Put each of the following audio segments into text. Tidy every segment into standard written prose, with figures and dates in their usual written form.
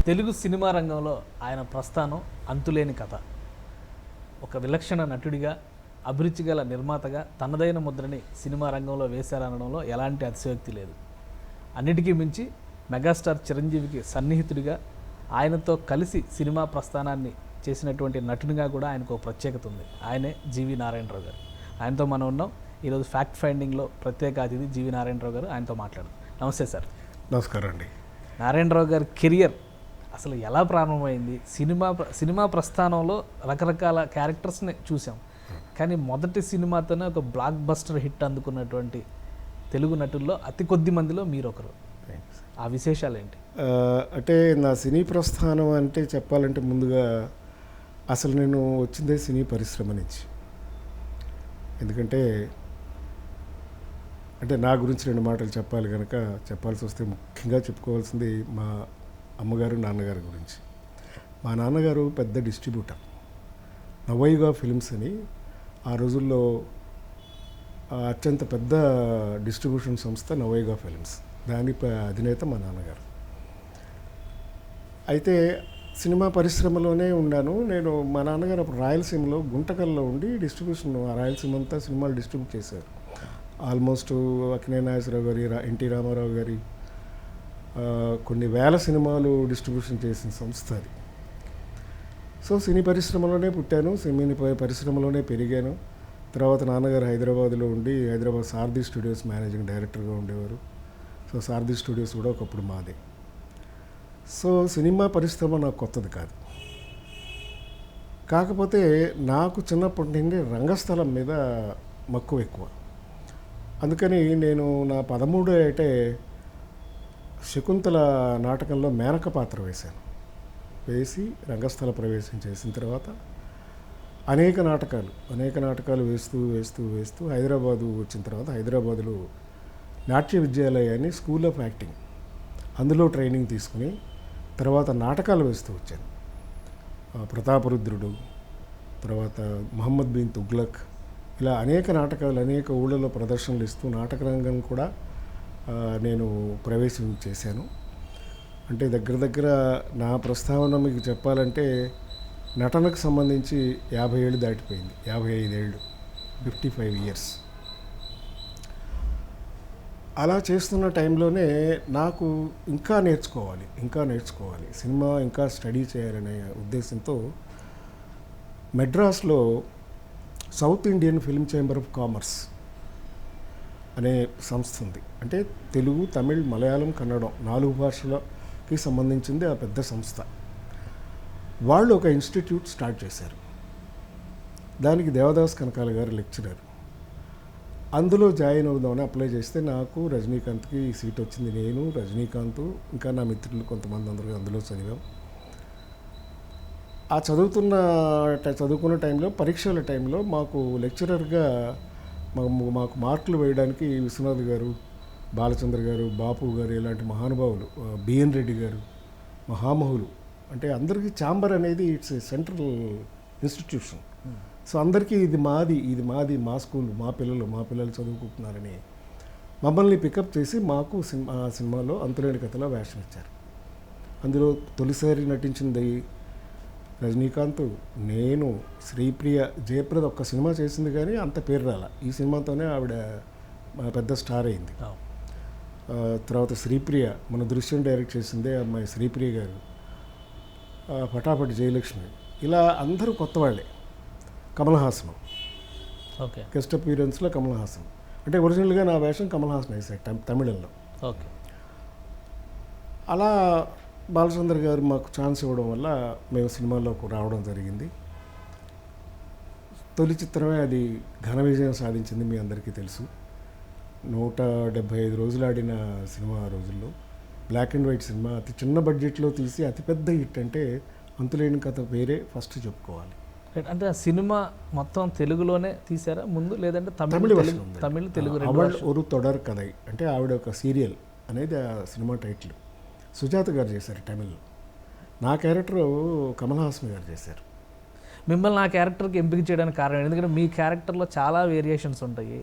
Telugu cinema రంగంలో ఆయన ప్రస్థానం అంతులేని కథ. ఒక విలక్షణ నటుడిగా, అభిరుచి గల నిర్మాతగా తనదైన ముద్రని సినిమా రంగంలో వేశారనడంలో ఎలాంటి అతిశయోక్తి లేదు. అన్నిటికీ మించి మెగాస్టార్ చిరంజీవికి సన్నిహితుడిగా, ఆయనతో కలిసి సినిమా ప్రస్థానాన్ని చేసినటువంటి నటునిగా కూడా ఆయనకు ఒక ప్రత్యేకత ఉంది. ఆయనే జీవి నారాయణరావు గారు. ఆయనతో మనం ఉన్నాం. ఈరోజు ఫ్యాక్ట్ ఫైండింగ్లో ప్రత్యేక అతిథి జీవి నారాయణరావు గారు. ఆయనతో మాట్లాడదాం. నమస్తే సార్. నమస్కారం అండి. నారాయణరావు గారి కెరియర్ అసలు ఎలా ప్రారంభమైంది? సినిమా ప్రస్థానంలో రకరకాల క్యారెక్టర్స్ని చూసాం, కానీ మొదటి సినిమాతోనే ఒక బ్లాక్ బస్టర్ హిట్ అందుకున్నటువంటి తెలుగు నటుల్లో అతి కొద్ది మందిలో మీరు ఒకరు. ఆ విశేషాలు ఏంటి? అంటే నా సినీ ప్రస్థానం అంటే చెప్పాలంటే ముందుగా అసలు నేను వచ్చిందే సినీ పరిశ్రమ నుంచి. ఎందుకంటే నా గురించి రెండు మాటలు చెప్పాలి కనుక చెప్పాల్సి వస్తే ముఖ్యంగా చెప్పుకోవాల్సింది మా అమ్మగారు నాన్నగారి గురించి. మా నాన్నగారు పెద్ద డిస్ట్రిబ్యూటర్, నవయుగ ఫిల్మ్స్ అని ఆ రోజుల్లో అత్యంత పెద్ద డిస్ట్రిబ్యూషన్ సంస్థ నవయుగ ఫిల్మ్స్, దాని అధినేత మా నాన్నగారు. అయితే సినిమా పరిశ్రమలోనే ఉన్నాను నేను. మా నాన్నగారు అప్పుడు రాయలసీమలో గుంటకల్లో ఉండి డిస్ట్రిబ్యూషన్, ఆ రాయలసీమ అంతా సినిమాలు డిస్ట్రిబ్యూట్ చేశారు. ఆల్మోస్ట్ అక్కినే నాగేశ్వరరావు గారి, ఎన్టీ రామారావు గారి కొన్ని వేల సినిమాలు డిస్ట్రిబ్యూషన్ చేసిన సంస్థ అది. సో సినీ పరిశ్రమలోనే పుట్టాను, సినీ పరిశ్రమలోనే పెరిగాను. తర్వాత నాన్నగారు హైదరాబాద్లో ఉండి హైదరాబాద్ సారథి స్టూడియోస్ మేనేజింగ్ డైరెక్టర్గా ఉండేవారు. సో సారథి స్టూడియోస్ కూడా ఒకప్పుడు మాదే. సో సినిమా పరిశ్రమ నాకు కొత్తది కాదు. కాకపోతే నాకు చిన్నప్పటి నుండి రంగస్థలం మీద మక్కువ ఎక్కువ. అందుకని నేను నా 13 ఏటే శకుంతల నాటకంలో మేనక పాత్ర వేసి రంగస్థల ప్రవేశం చేసిన తర్వాత అనేక నాటకాలు వేస్తూ హైదరాబాదు వచ్చిన తర్వాత హైదరాబాదులో నాట్య విద్యాలయాన్ని, స్కూల్ ఆఫ్ యాక్టింగ్, అందులో ట్రైనింగ్ తీసుకుని తర్వాత నాటకాలు వేస్తూ వచ్చాను. ప్రతాపరుద్రుడు, తర్వాత మహమ్మద్ బిన్ తుగ్లక్, ఇలా అనేక నాటకాలు అనేక ఊళ్ళలో ప్రదర్శనలు ఇస్తూ నాటక రంగం కూడా నేను ప్రవేశం చేశాను. అంటే దగ్గర నా ప్రస్తావన మీకు చెప్పాలంటే నటనకు సంబంధించి 50 ఏళ్ళు దాటిపోయింది, 55 ఏళ్ళు, 55 ఇయర్స్. అలా చేస్తున్న టైంలోనే నాకు ఇంకా నేర్చుకోవాలి సినిమా, ఇంకా స్టడీ చేయాలనే ఉద్దేశంతో మెడ్రాస్లో South Indian Film Chamber of Commerce అనే సంస్థ ఉంది. అంటే తెలుగు, తమిళ్, మలయాళం, కన్నడం 4 భాషలకి సంబంధించింది ఆ పెద్ద సంస్థ. వాళ్ళు ఒక ఇన్స్టిట్యూట్ స్టార్ట్ చేశారు. దానికి దేవదాస్ కనకాల గారు లెక్చరర్. అందులో జాయిన్ అవుదామని అప్లై చేస్తే నాకు, రజనీకాంత్కి సీట్ వచ్చింది. నేను, రజనీకాంత్, ఇంకా నా మిత్రులు కొంతమంది అందరూ అందులో చదివాం. ఆ చదువుకున్న టైంలో, పరీక్షల టైంలో మాకు లెక్చరర్గా మాకు మార్కులు వేయడానికి విశ్వనాథ్ గారు, బాలచంద్ర గారు, బాపు గారు ఇలాంటి మహానుభావులు, బిఎన్ రెడ్డి గారు, మహామహులు, అంటే అందరికీ ఛాంబర్ అనేది it's a central institution. So అందరికీ ఇది మాది, మా స్కూల్, మా పిల్లలు చదువుకుంటున్నారని మమ్మల్ని పికప్ చేసి మాకు సినిమాలో అంతులేని కథలో వేషం ఇచ్చారు. అందులో తొలిసారి నటించింది రజనీకాంత్, నేను, శ్రీప్రియ. జయప్రద ఒక్క సినిమా చేసింది కానీ అంత పేరు రాల. ఈ సినిమాతోనే ఆవిడ పెద్ద స్టార్ అయింది. తర్వాత శ్రీప్రియ, మన దృశ్యం డైరెక్ట్ చేసిందే అమ్మాయి శ్రీప్రియ గారు, ఫటాఫట్ జయలక్ష్మి, ఇలా అందరూ కొత్త వాళ్ళే. కమల్ హాసన్, ఓకే, గెస్ట్ అపీరెన్స్లో కమల్ హాసన్. అంటే ఒరిజినల్గా నా వేషం కమల్ హాసన్ వేసాడు తమిళంలో. ఓకే. అలా బాలచంద్ర గారు మాకు ఛాన్స్ ఇవ్వడం వల్ల మేము సినిమాల్లోకి రావడం జరిగింది. తొలి చిత్రమే అది ఘన విజయం సాధించింది, మీ అందరికీ తెలుసు. 175 రోజులు ఆడిన సినిమా ఆ రోజుల్లో. బ్లాక్ అండ్ వైట్ సినిమా, అతి చిన్న బడ్జెట్లో తీసి అతిపెద్ద హిట్ అంటే అంతులేని కథ పేరే ఫస్ట్ చెప్పుకోవాలి. అంటే ఆ సినిమా మొత్తం తెలుగులోనే తీసారా ముందు, లేదంటే తమిళ తెలుగు అవళ్ ఒరు తొడర్ కథై అంటే ఆవిడ ఒక సీరియల్ అనేది ఆ సినిమా టైటిల్. సుజాత గారు చేశారు తమిళ్లో. నా క్యారెక్టర్ కమల్ హాసన్ గారు చేశారు. మిమ్మల్ని ఆ క్యారెక్టర్కి ఎంపిక చేయడానికి కారణం ఎందుకంటే మీ క్యారెక్టర్లో చాలా వేరియేషన్స్ ఉంటాయి.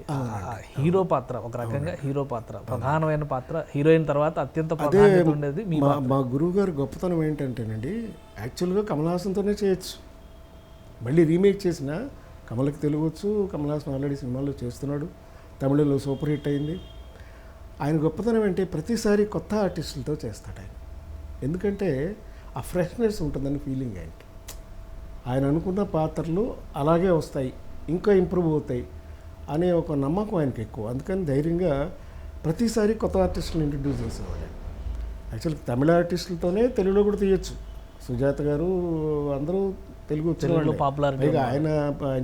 హీరో పాత్ర ఒక రకంగా హీరో పాత్ర, ప్రధానమైన పాత్ర, హీరోయిన్ తర్వాత అత్యంత ప్రాధాన్యత ఉండేది మీ మా గురువు గారి గొప్పతనం ఏంటంటేనండి, యాక్చువల్గా కమల్ హాసన్తోనే చేయొచ్చు, మళ్ళీ రీమేక్ చేసిన కమల్కి తెలియవచ్చు. కమల్ హాసన్ ఆల్రెడీ సినిమాల్లో చేస్తున్నాడు, తమిళంలో సూపర్ హిట్ అయింది. ఆయన గొప్పతనం అంటే ప్రతిసారి కొత్త ఆర్టిస్టులతో చేస్తాడు ఆయన, ఎందుకంటే ఆ ఫ్రెష్నెస్ ఉంటుందని ఫీలింగ్ ఆయనకి. ఆయన అనుకున్న పాత్రలు అలాగే వస్తాయి, ఇంకా ఇంప్రూవ్ అవుతాయి అనే ఒక నమ్మకం ఆయనకి ఎక్కువ. అందుకని ధైర్యంగా ప్రతిసారి కొత్త ఆర్టిస్టులను ఇంట్రడ్యూస్ చేసేవాడు. యాక్చువల్గా తమిళ ఆర్టిస్టులతోనే తెలుగులో కూడా తీయచ్చు. సుజాత గారు అందరూ తెలుగు వచ్చిన పాపులారిటీ ఆయన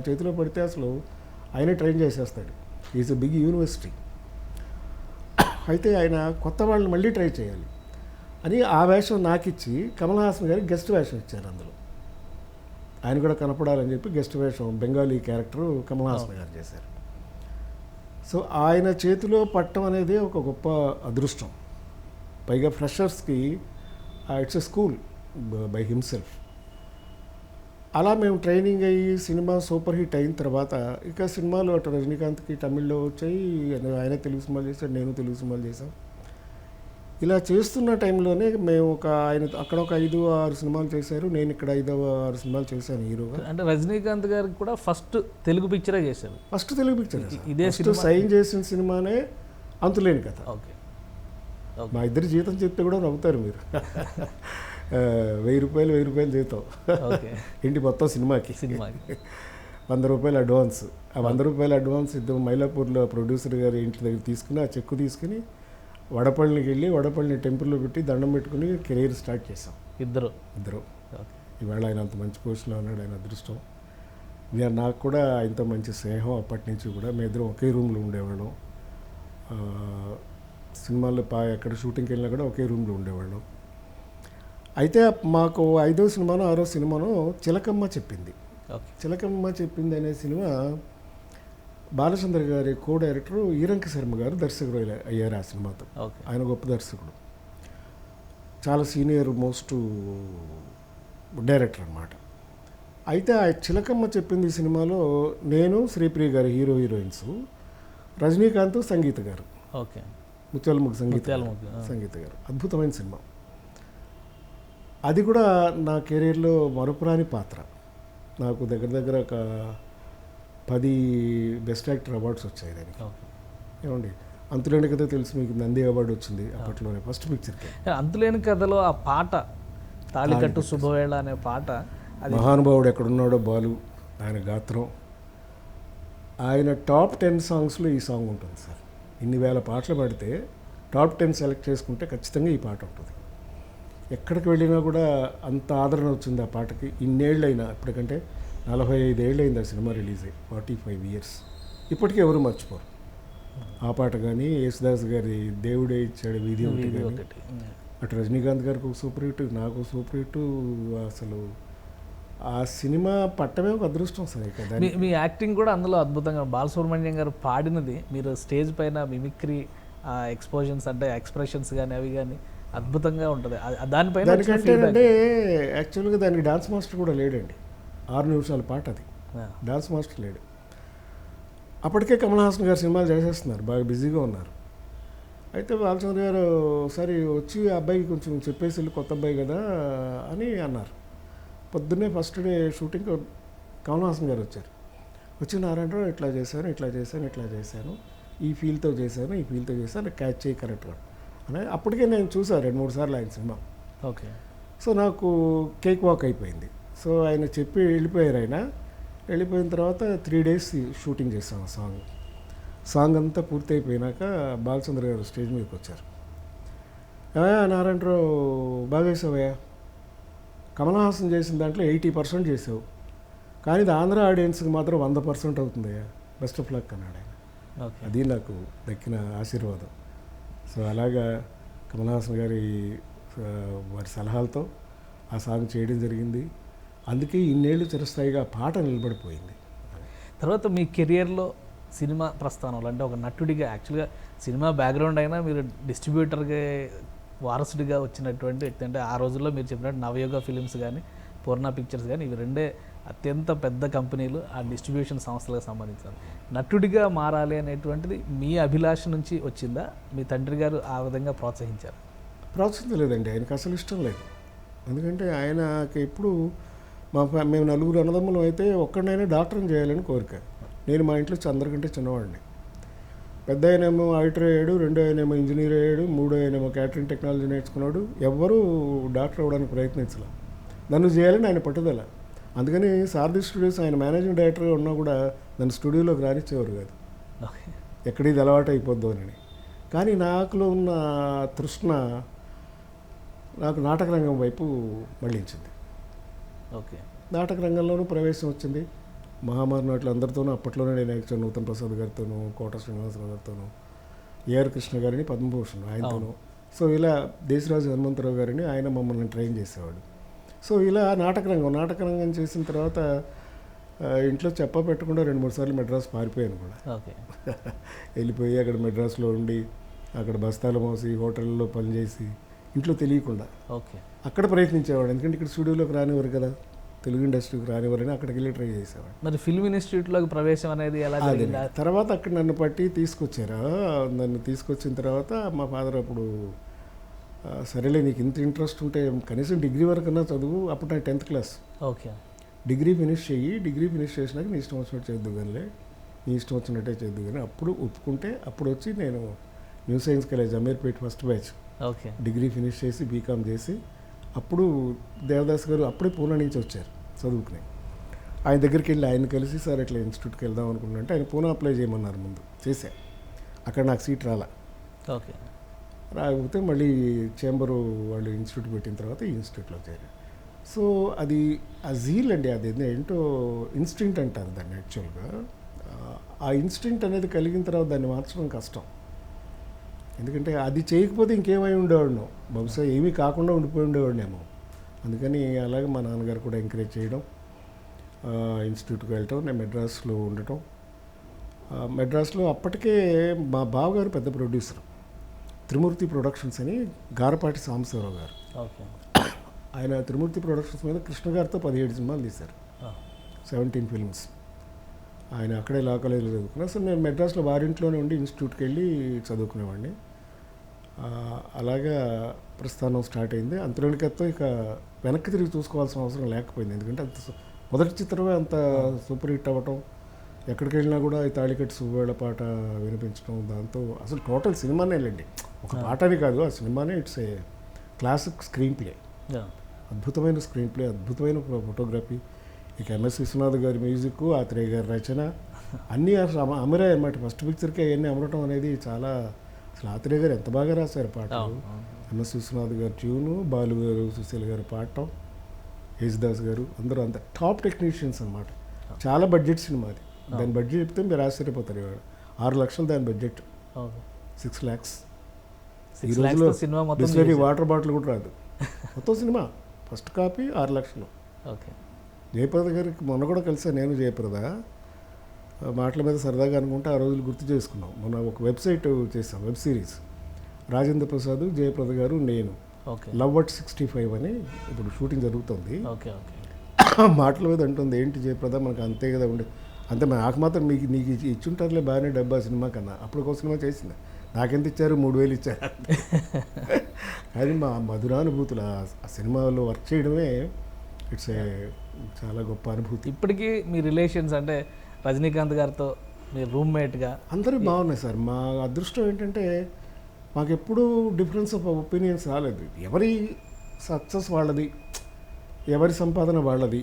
చేతిలో పడితే అసలు ఆయనే ట్రైన్ చేసేస్తాడు. Is a big university. అయితే ఆయన కొత్త వాళ్ళని మళ్ళీ ట్రై చేయాలి అని ఆ వేషం నాకు ఇచ్చి కమల్ హాసన్ గారికి గెస్ట్ వేషం ఇచ్చారు. అందులో ఆయన కూడా కనపడాలని చెప్పి గెస్ట్ వేషం బెంగాలీ క్యారెక్టరు కమల్ హాసన్ గారు చేశారు. సో ఆయన చేతిలో పట్టడం అనేది ఒక గొప్ప అదృష్టం. పైగా ఫ్రెషర్స్కి it's a school by himself. అలా మేము ట్రైనింగ్ అయ్యి సినిమా సూపర్ హిట్ అయిన తర్వాత ఇక సినిమాలు అటు రజనీకాంత్కి తమిళ్లో వచ్చాయి, ఆయన తెలుగు సినిమాలు చేశాడు, నేను తెలుగు సినిమాలు చేశాం. ఇలా చేస్తున్న టైంలోనే మేము ఆయన అక్కడ ఒక 5-6 సినిమాలు చేశారు, నేను ఇక్కడ 5-6 సినిమాలు చేశాను హీరోగా. అంటే రజనీకాంత్ గారికి కూడా ఫస్ట్ తెలుగు పిక్చరే చేశారు. ఫస్ట్ తెలుగు పిక్చర్ ఇదే సైన్ చేసిన సినిమానే అంతులేని కథ. ఓకే, మా ఇద్దరి జీతం చెప్తే కూడా నవ్వుతారు మీరు. 1000 రూపాయలు జీతం ఇంటి మొత్తం సినిమాకి 100 రూపాయలు అడ్వాన్స్. ఆ 100 రూపాయల అడ్వాన్స్ ఇద్దరు మైలాపూర్లో ప్రొడ్యూసర్ గారి ఇంటి దగ్గర తీసుకుని ఆ చెక్కు తీసుకుని వడపల్లికి వెళ్ళి వడపల్లిని టెంపుల్లో పెట్టి దండం పెట్టుకుని కెరీర్ స్టార్ట్ చేసాం ఇద్దరు. ఇవాళ ఆయన అంత మంచి పొజిషన్లో ఉన్నాడు, ఆయన అదృష్టం. నాకు కూడా ఆయనతో మంచి స్నేహం అప్పటి నుంచి కూడా. మేము ఇద్దరం ఒకే రూమ్లో ఉండేవాళ్ళం. సినిమాల్లో ఎక్కడ షూటింగ్కి వెళ్ళినా కూడా ఒకే రూమ్లో ఉండేవాళ్ళం. అయితే మాకు 5వ సినిమానో 6వ సినిమానో చిలకమ్మ చెప్పింది. చిలకమ్మ చెప్పింది అనే సినిమా బాలచంద్ర గారి కో డైరెక్టరు ఈరంక శర్మ గారు దర్శకుడు అయ్యారు ఆ సినిమాతో. ఆయన గొప్ప దర్శకుడు, చాలా సీనియర్ మోస్ట్ డైరెక్టర్ అన్నమాట. అయితే ఆ చిలకమ్మ చెప్పింది సినిమాలో నేను శ్రీప్రియ గారు హీరోయిన్స్, రజనీకాంత్ సంగీత గారు, ముత్యాలముగ్గు సంగీత గారు. అద్భుతమైన సినిమా అది కూడా. నా కెరీర్లో మరుపురాని పాత్ర. నాకు దగ్గర ఒక 10 బెస్ట్ యాక్టర్ అవార్డ్స్ వచ్చాయి దానికి. ఏమండి, అంతులేని కథ తెలుసు మీకు, నంది అవార్డు వచ్చింది అప్పట్లోనే ఫస్ట్ పిక్చర్కి. అంతులేని కథలో ఆ పాట తాళికట్టు శుభవేళ అనే పాట, మహానుభావుడు ఎక్కడున్నాడో బాలు, ఆయన గాత్రం, ఆయన టాప్ 10 సాంగ్స్లో ఈ సాంగ్ ఉంటుంది సార్. ఇన్ని వేల పాటలు పాడితే టాప్ 10 సెలెక్ట్ చేసుకుంటే ఖచ్చితంగా ఈ పాట ఉంటుంది. ఎక్కడికి వెళ్ళినా కూడా అంత ఆదరణ వచ్చింది ఆ పాటకి. ఇన్నేళ్ళైనా, ఇప్పటికంటే 45 ఏళ్ళైంది ఆ సినిమా రిలీజ్ అయ్యి, 45 years. ఇప్పటికీ ఎవరు మర్చిపోరు ఆ పాట. కానీ యేసుదాస్ గారి దేవుడే ఇచ్చాడు వీధి ఒకటి, అటు రజనీకాంత్ గారికి ఒక సూపర్ హిట్, నాకు సూపర్ హిట్. అసలు ఆ సినిమా పట్టమే ఒక అదృష్టం సార్. ఇక మీ యాక్టింగ్ కూడా అందులో అద్భుతంగా, బాలసుబ్రహ్మణ్యం గారు పాడినది మీరు స్టేజ్ పైన మిమిక్రీ ఎక్స్పోజన్స్ అంటే ఎక్స్ప్రెషన్స్ కానీ అవి కానీ అద్భుతంగా ఉంటుంది. దానిపైన అంటే యాక్చువల్గా దానికి డాన్స్ మాస్టర్ కూడా లేడండి. 6 నిమిషాల పాట అది, డాన్స్ మాస్టర్ లేడు. అప్పటికే కమల్ హాసన్ గారు సినిమాలు చేసేస్తున్నారు, బాగా బిజీగా ఉన్నారు. అయితే బాలచంద్ర గారు ఒకసారి వచ్చి ఆ అబ్బాయికి కొంచెం చెప్పేసి వెళ్ళి, కొత్త అబ్బాయి కదా అని అన్నారు. పొద్దున్నే first day shooting Kamal Haasan గారు వచ్చారు. వచ్చి నారాయణరావు ఇట్లా చేశాను, ఈ ఫీల్తో చేశాను, క్యాచ్ చేయి కరెక్ట్గా అని. అప్పటికే నేను చూసాను 2-3 సార్లు ఆయన సినిమా. ఓకే. సో నాకు కేక్ వాక్ అయిపోయింది. సో ఆయన చెప్పి వెళ్ళిపోయారు. ఆయన వెళ్ళిపోయిన తర్వాత 3 days షూటింగ్ చేసాం. సాంగ్ అంతా పూర్తి అయిపోయినాక బాలచంద్ర గారు స్టేజ్ మీదకి వచ్చారు. నారాయణరావు బాగా వేసావయ్యా, కమల్ హాసన్ చేసిన దాంట్లో 80% చేసావు, కానీ ఇది ఆంధ్ర ఆడియన్స్కి మాత్రం 100% అవుతుందయ్యా, బెస్ట్ ఆఫ్ లక్ అన్నాడు ఆయన. అది నాకు దక్కిన ఆశీర్వాదం. సో అలాగా కమల్ హాసన్ గారి వారి సలహాలతో ఆ సాంగ్ చేయడం జరిగింది. అందుకే ఇన్నేళ్ళు చిరస్థాయిగా పాట నిలబడిపోయింది. తర్వాత మీ కెరియర్లో సినిమా ప్రస్థానంలో అంటే ఒక నటుడిగా, యాక్చువల్గా సినిమా బ్యాక్గ్రౌండ్ అయినా మీరు డిస్ట్రిబ్యూటర్గా వారసుడిగా వచ్చినటువంటి వ్యక్తి. అంటే ఆ రోజుల్లో మీరు చెప్పినట్టు నవయోగ ఫిలిమ్స్ కానీ పూర్ణ పిక్చర్స్ కానీ ఇవి రెండే అత్యంత పెద్ద కంపెనీలు, ఆ డిస్ట్రిబ్యూషన్ సంస్థలకు సంబంధించిన నటుడిగా మారాలి అనేటువంటిది మీ అభిలాష నుంచి వచ్చిందా? మీ తండ్రి గారు ఆ విధంగా ప్రోత్సహించారు? ప్రోత్సహించలేదండి, ఆయనకు అసలు ఇష్టం లేదు. ఎందుకంటే ఆయనకి ఎప్పుడు మేము నలుగురు అన్నదమ్ములు అయితే ఒక్కడినైనా డాక్టర్ని చేయాలని కోరిక. నేను మా ఇంట్లో అందరికంటే చిన్నవాడిని. పెద్ద ఆయనేమో ఆడిటర్ అయ్యాడు, రెండో ఆయనేమో ఇంజనీర్ అయ్యాడు, మూడో ఆయనేమో క్యాటరింగ్ టెక్నాలజీ నేర్చుకున్నాడు. ఎవ్వరూ డాక్టర్ అవ్వడానికి ప్రయత్నించలే. నన్ను చేయాలని ఆయన పట్టుదల. అందుకని సారథి స్టూడియోస్ ఆయన మేనేజింగ్ డైరెక్టర్గా ఉన్నా కూడా నన్ను స్టూడియోలోకి రానిచ్చేవారు కాదు, ఎక్కడ ఇది అలవాటు అయిపోద్దు అని. కానీ నాకులో ఉన్న తృష్ణ నాకు నాటక రంగం వైపు మళ్ళించింది. ఓకే. నాటక రంగంలోనూ ప్రవేశం వచ్చింది. మహామారినట్లు అందరితోనూ అప్పట్లోనే నేను యాక్చువల్ నూతన్ ప్రసాద్ గారితోనూ, కోట శ్రీనివాసరావు గారితోనూ, ఏఆర్ కృష్ణ గారిని, పద్మభూషణ్ ఆయనతోనూ, సో ఇలా దేశరాజు హనుమంతరావు గారిని ఆయన మమ్మల్ని ట్రైన్ చేసేవాడు. సో ఇలా నాటక రంగం చేసిన తర్వాత ఇంట్లో పెట్టకుండా 2-3 సార్లు మెడ్రాస్ పారిపోయాను కూడా. ఓకే. వెళ్ళిపోయి అక్కడ మెడ్రాస్లో ఉండి అక్కడ బస్తాలు మోసి హోటల్లో పనిచేసి ఇంట్లో తెలియకుండా ఓకే అక్కడ ప్రయత్నించేవాడు. ఎందుకంటే ఇక్కడ స్టూడియోలోకి రానివ్వరు కదా, తెలుగు ఇండస్ట్రీకి రానివ్వరని అక్కడికి వెళ్ళి ట్రై చేసేవాడు. మరి ఫిల్మ్ ఇన్స్టిట్యూట్లోకి ప్రవేశం అనేది ఎలా జరిగింది? తర్వాత అక్కడ నన్ను పట్టి తీసుకొచ్చారా. నన్ను తీసుకొచ్చిన తర్వాత మా ఫాదర్ అప్పుడు సరేలే నీకు ఇంత ఇంట్రెస్ట్ ఉంటే కనీసం డిగ్రీ వరకన్నా చదువు. అప్పుడు నా 10th class. Okay. Degree finish చెయ్యి, డిగ్రీ ఫినిష్ చేసినాక నీ ఇష్టం వచ్చినట్టు చేద్దు కానీ, నీ ఇష్టం వచ్చినట్టే చేద్దు కానీ అప్పుడు ఒప్పుకుంటే అప్పుడు వచ్చి నేను new science college Ameerpet first batch okay degree finish చేసి బీకామ్ చేసి అప్పుడు దేవదాస్ గారు అప్పుడే పూనా నుంచి వచ్చారు చదువుకుని. ఆయన దగ్గరికి వెళ్ళి ఆయన కలిసి సార్ ఇట్లా ఇన్స్టిట్యూట్కి వెళ్దాం అనుకుంటుంటే ఆయన పూనా అప్లై చేయమన్నారు. ముందు చేశా, అక్కడ నాకు సీట్ రాలా. ఓకే. రాకపోతే మళ్ళీ చేంబరు వాళ్ళు ఇన్స్టిట్యూట్ పెట్టిన తర్వాత ఈ ఇన్స్టిట్యూట్లో చేరారు. సో అది ఆ జీల్ అండి, అది ఏంటో ఇన్స్టింక్ట్ అంటారు దాన్ని యాక్చువల్గా. ఆ ఇన్స్టింక్ట్ అనేది కలిగిన తర్వాత దాన్ని మార్చడం కష్టం. ఎందుకంటే అది చేయకపోతే ఇంకేమై ఉండేవాడినో, బహుశా ఏమీ కాకుండా ఉండిపోయి ఉండేవాడినేమో. అందుకని అలాగే మా నాన్నగారు కూడా ఎంకరేజ్ చేయడం, ఇన్స్టిట్యూట్కి వెళ్ళటం, నేను మెడ్రాస్లో ఉండటం. మెడ్రాస్లో అప్పటికే మా బావగారు పెద్ద ప్రొడ్యూసర్, త్రిమూర్తి ప్రొడక్షన్స్ అని, గారపాటి సాంబశివరావు గారు. ఓకే. ఆయన త్రిమూర్తి ప్రొడక్షన్స్ మీద కృష్ణ గారితో 17 సినిమాలు తీశారు, 17 ఫిల్మ్స్. ఆయన అక్కడే లా కాలేజీలో చదువుకున్నారు. సో నేను మెడ్రాస్లో వారింట్లోనే ఉండి ఇన్స్టిట్యూట్కి వెళ్ళి చదువుకునేవాడిని. అలాగా ప్రస్థానం స్టార్ట్ అయింది. అంతలోనికతో ఇక వెనక్కి తిరిగి చూసుకోవాల్సిన అవసరం లేకపోయింది. ఎందుకంటే అంత మొదటి చిత్రమే అంత సూపర్ హిట్ అవ్వటం, ఎక్కడికి వెళ్ళినా కూడా ఈ తాళికట్టు సువ్వేళ పాట వినిపించడం, దాంతో అసలు టోటల్ సినిమానే వెళ్ళండి, ఒక పాట అని కాదు, ఆ సినిమానే it's a classic screen play, అద్భుతమైన స్క్రీన్ ప్లే, అద్భుతమైన ఫోటోగ్రఫీ. ఇక ఎంఎస్ విశ్వనాథ్ గారి మ్యూజిక్, ఆత్రేయ గారి రచన అన్నీ అసలు అమరాయి అన్నమాట. ఫస్ట్ పిక్చర్కి అవన్నీ అమరటం అనేది చాలా, అసలు ఆత్రేయ గారు ఎంత బాగా రాశారు పాటలు. ఎంఎస్ విశ్వనాథ్ గారు ట్యూను, బాలు గారు, సుశీల్ గారు పాడటం, యేసుదాస్ గారు, అందరూ అంత టాప్ టెక్నీషియన్స్ అనమాట. చాలా బడ్జెట్ సినిమా అది. దాని బడ్జెట్ చెప్తే మీరు ఆశ్చర్యపోతారు. ఇవాళ 6 లక్షలు దాని బడ్జెట్, 6 lakhs. ఈ రోజులో బిస్లరీ వాటర్ బాటిల్ కూడా రాదు. మొత్తం సినిమా ఫస్ట్ కాపీ 6 లక్షలు. ఓకే. జయప్రద గారికి మొన్న కూడా కలిసా నేను, జయప్రద మాటల మీద సరదాగా అనుకుంటే ఆ రోజులు గుర్తు చేసుకున్నాం. మొన్న ఒక వెబ్సైట్ చేసాం, వెబ్ సిరీస్, రాజేంద్ర ప్రసాద్, జయప్రద గారు, నేను, లవ్ అట్ 65 అని ఇప్పుడు షూటింగ్ జరుగుతుంది. Okay okay. మాటల మీద అంటుంది, ఏంటి జయప్రద మనకు అంతే కదా ఉండే, అంతే నాకు మాత్రం నీకు ఇచ్చుంటారులే బాగానే డబ్బా సినిమా కన్నా. అప్పుడు ఒక సినిమా చేసింది, నాకెంత ఇచ్చారు, 3000 ఇచ్చారు. కానీ మా మధురానుభూతులు ఆ సినిమాలో వర్క్ చేయడమే ఇట్స్ ఏ చాలా గొప్ప అనుభూతి. ఇప్పటికీ మీ రిలేషన్స్ అంటే రజనీకాంత్ గారితో మీ రూమ్మేట్గా అందరూ బాగున్నాయి సార్. మా అదృష్టం ఏంటంటే మాకు ఎప్పుడూ డిఫరెన్స్ ఆఫ్ ఒపీనియన్స్ రాలేదు. ఎవరి సక్సెస్ వాళ్ళది, ఎవరి సంపాదన వాళ్ళది,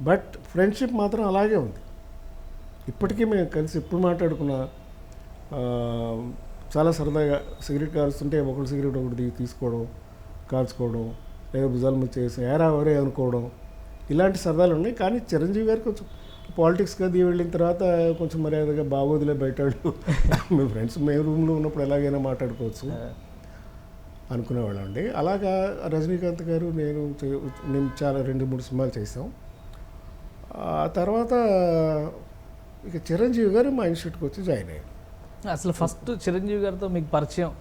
బట్ ఫ్రెండ్షిప్ మాత్రం అలాగే ఉంది. ఇప్పటికీ మేము కలిసి ఎప్పుడు మాట్లాడుకున్నా చాలా సరదాగా సిగరెట్ కాల్స్తుంటే ఒకటి సిగరెట్ ఒకటి తీసుకోవడం, కాల్చుకోవడం, లేదా భుజాలు ముచ్చేసి ఏరా ఎవరే అనుకోవడం, ఇలాంటి సరదాలు ఉన్నాయి. కానీ చిరంజీవి గారికి కొంచెం పాలిటిక్స్గా వెళ్ళిన తర్వాత కొంచెం మర్యాదగా బాగోదులే బయట మేము ఫ్రెండ్స్ మేము రూమ్లో ఉన్నప్పుడు ఎలాగైనా మాట్లాడుకోవచ్చు అనుకునేవాళ్ళం అండి. అలాగా రజనీకాంత్ గారు నేను చాలా 2-3 సినిమాలు చేసాం. ఆ తర్వాత ఇక చిరంజీవి గారు మా ఇన్స్టిట్యూట్కి వచ్చి జాయిన్ అయ్యారు. అసలు ఫస్ట్ చిరంజీవి గారితో మీకు పరిచయం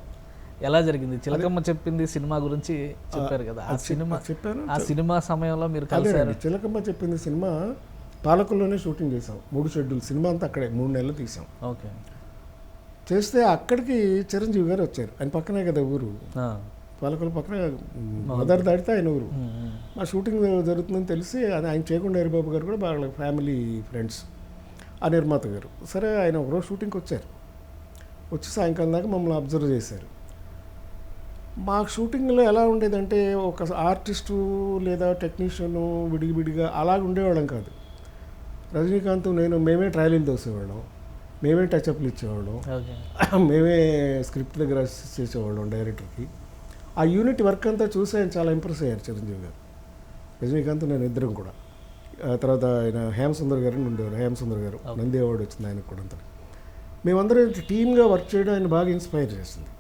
ఎలా జరిగింది? చిలకమ్మ చెప్పింది సినిమా గురించి చెప్పారు కదా, ఆ సినిమా చెప్పాను. ఆ సినిమా సమయంలో మీరు కలిసారు. చిలకమ్మ చెప్పింది సినిమా పాలకుల్లోనే షూటింగ్ చేసాం. 3 షెడ్యూల్ సినిమా అంతా అక్కడే 3 నెలలు తీసాం. ఓకే. చేస్తే అక్కడికి చిరంజీవి గారు వచ్చారు. ఆయన పక్కనే కదా ఊరు, పాలకుల పక్కన మదర్ దాటితే ఆయన ఊరు. మా షూటింగ్ జరుగుతుందని తెలిసి ఆయన చేయకుండా హరిబాబు గారు కూడా వాళ్ళ ఫ్యామిలీ ఫ్రెండ్స్, ఆ నిర్మాత గారు. సరే ఆయన ఒకరోజు షూటింగ్కి వచ్చారు. వచ్చి సాయంకాలం దాకా మమ్మల్ని అబ్జర్వ్ చేశారు. మా షూటింగ్లో ఎలా ఉండేదంటే ఒక ఆర్టిస్టు లేదా టెక్నీషియను విడివిడిగా అలాగ ఉండేవాళ్ళం కాదు. రజనీకాంత్ నేను మేమే ట్రయలింగ్ తోసేవాళ్ళం, మేమే టచ్అప్లు ఇచ్చేవాళ్ళం, మేమే స్క్రిప్ట్ దగ్గర అసిస్ట్ చేసేవాళ్ళం డైరెక్టర్కి. ఆ యూనిట్ వర్క్ అంతా చూసి ఆయన చాలా ఇంప్రెస్ అయ్యారు చిరంజీవి గారు. రజనీకాంత్ నేను ఇద్దరం కూడా. ఆ తర్వాత ఆయన హేమసుందర్ గారు ఉండేవారు. హేమసుందర్ గారు నంది అవార్డు వచ్చింది ఆయనకు కూడా. అంతా మేమందరం టీమ్గా వర్క్ చేయడం ఆయన బాగా ఇన్స్పైర్ చేసింది.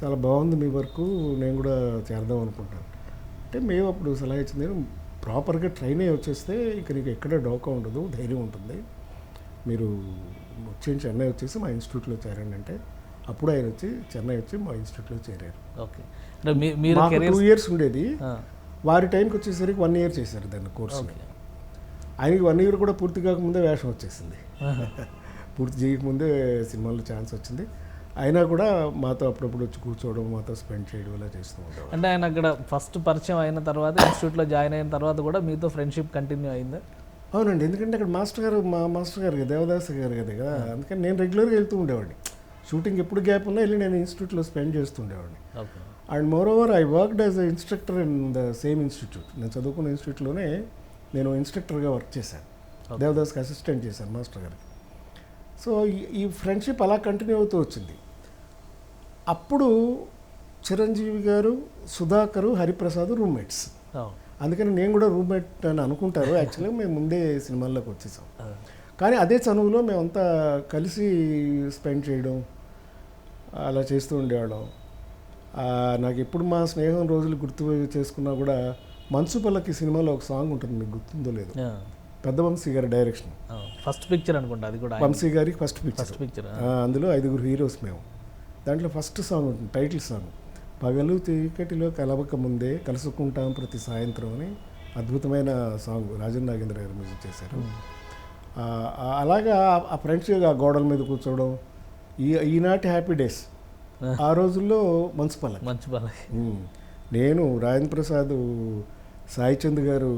చాలా బాగుంది మీ వర్క్, నేను కూడా చేద్దాం అనుకుంటాను అంటే మేము అప్పుడు సలహా ఇచ్చింది, ప్రాపర్గా ట్రైన్ అయ్యి వచ్చేస్తే ఇక నీకు ఎక్కడ డోకా ఉండదు, ధైర్యం ఉంటుంది, మీరు చెన్నై వచ్చేసి మా ఇన్స్టిట్యూట్లో చేరండి అంటే అప్పుడు ఆయన వచ్చి చెన్నై వచ్చి మా ఇన్స్టిట్యూట్లో చేరారు. ఓకే. మాకు 2 years ఉండేది, వారి టైంకి వచ్చేసరికి 1 year చేశారు దాన్ని కోర్సు. ఆయనకి 1 year కూడా పూర్తి కాకముందే వేషం వచ్చేసింది. పూర్తి చేయకముందే సినిమాల్లో ఛాన్స్ వచ్చింది. అయినా కూడా మాతో అప్పుడప్పుడు వచ్చి కూర్చోవడం, మాతో స్పెండ్ చేయడం ఇలా చేస్తూ ఉండేవాడు. అంటే ఆయన అక్కడ ఫస్ట్ పరిచయం అయిన తర్వాత ఇన్స్టిట్యూట్లో జాయిన్ అయిన తర్వాత కూడా మీతో ఫ్రెండ్షిప్ కంటిన్యూ అయిందా? అవునండి, ఎందుకంటే అక్కడ మాస్టర్ గారు మా మాస్టర్ గారు కదా, దేవదాస్ గారు కదా, అందుకని నేను రెగ్యులర్గా వెళ్తూ ఉండేవాడిని. షూటింగ్ ఎప్పుడు గ్యాప్ ఉన్నా వెళ్ళి నేను ఇన్స్టిట్యూట్లో స్పెండ్ చేస్తూ ఉండేవాడిని. And more over I worked as a instructor in the same institute. నేను చదువుకున్న ఇన్స్టిట్యూట్లోనే నేను ఇన్స్ట్రక్టర్గా వర్క్ చేశాను. దేవదాస్కి అసిస్టెంట్ చేశాను మాస్టర్ గారికి. సో ఈ ఫ్రెండ్షిప్ అలా కంటిన్యూ అవుతూ వచ్చింది. అప్పుడు చిరంజీవి గారు, సుధాకరు, హరిప్రసాద్ రూమ్మేట్స్. అందుకని నేను కూడా రూమ్మేట్ అని అనుకుంటారు. యాక్చువల్గా మేము ముందే సినిమాల్లోకి వచ్చేసాం. కానీ అదే చనువులో మేమంతా కలిసి స్పెండ్ చేయడం అలా చేస్తూ ఉండేవాళ్ళం. నాకు ఎప్పుడు మా స్నేహం రోజులు గుర్తు చేసుకున్నా కూడా మనసు పల్లకి సినిమాలో ఒక సాంగ్ ఉంటుంది, మీకు గుర్తుందో లేదు, పెద్ద వంశీ గారి డైరెక్షన్, ఫస్ట్ పిక్చర్ అనుకుంటా అది కూడా, వంశీ గారికి ఫస్ట్ పిక్చర్. అందులో 5 హీరోస్ మేము. దాంట్లో ఫస్ట్ సాంగ్ ఉంటుంది, టైటిల్ సాంగ్, పగలు చీకటిలో కలవక ముందే కలుసుకుంటాం ప్రతి సాయంత్రం అని అద్భుతమైన సాంగ్ రాజన్ నాగేంద్ర గారు మ్యూజిక్ చేశారు. అలాగా ఆ ఫ్రెండ్స్ ఆ గోడల మీద కూర్చోవడం, ఈనాటి హ్యాపీ డేస్. ఆ రోజుల్లో మంచు పల్లకి నేను, రాజేంద్ర ప్రసాద్, సాయి చంద్ గారు,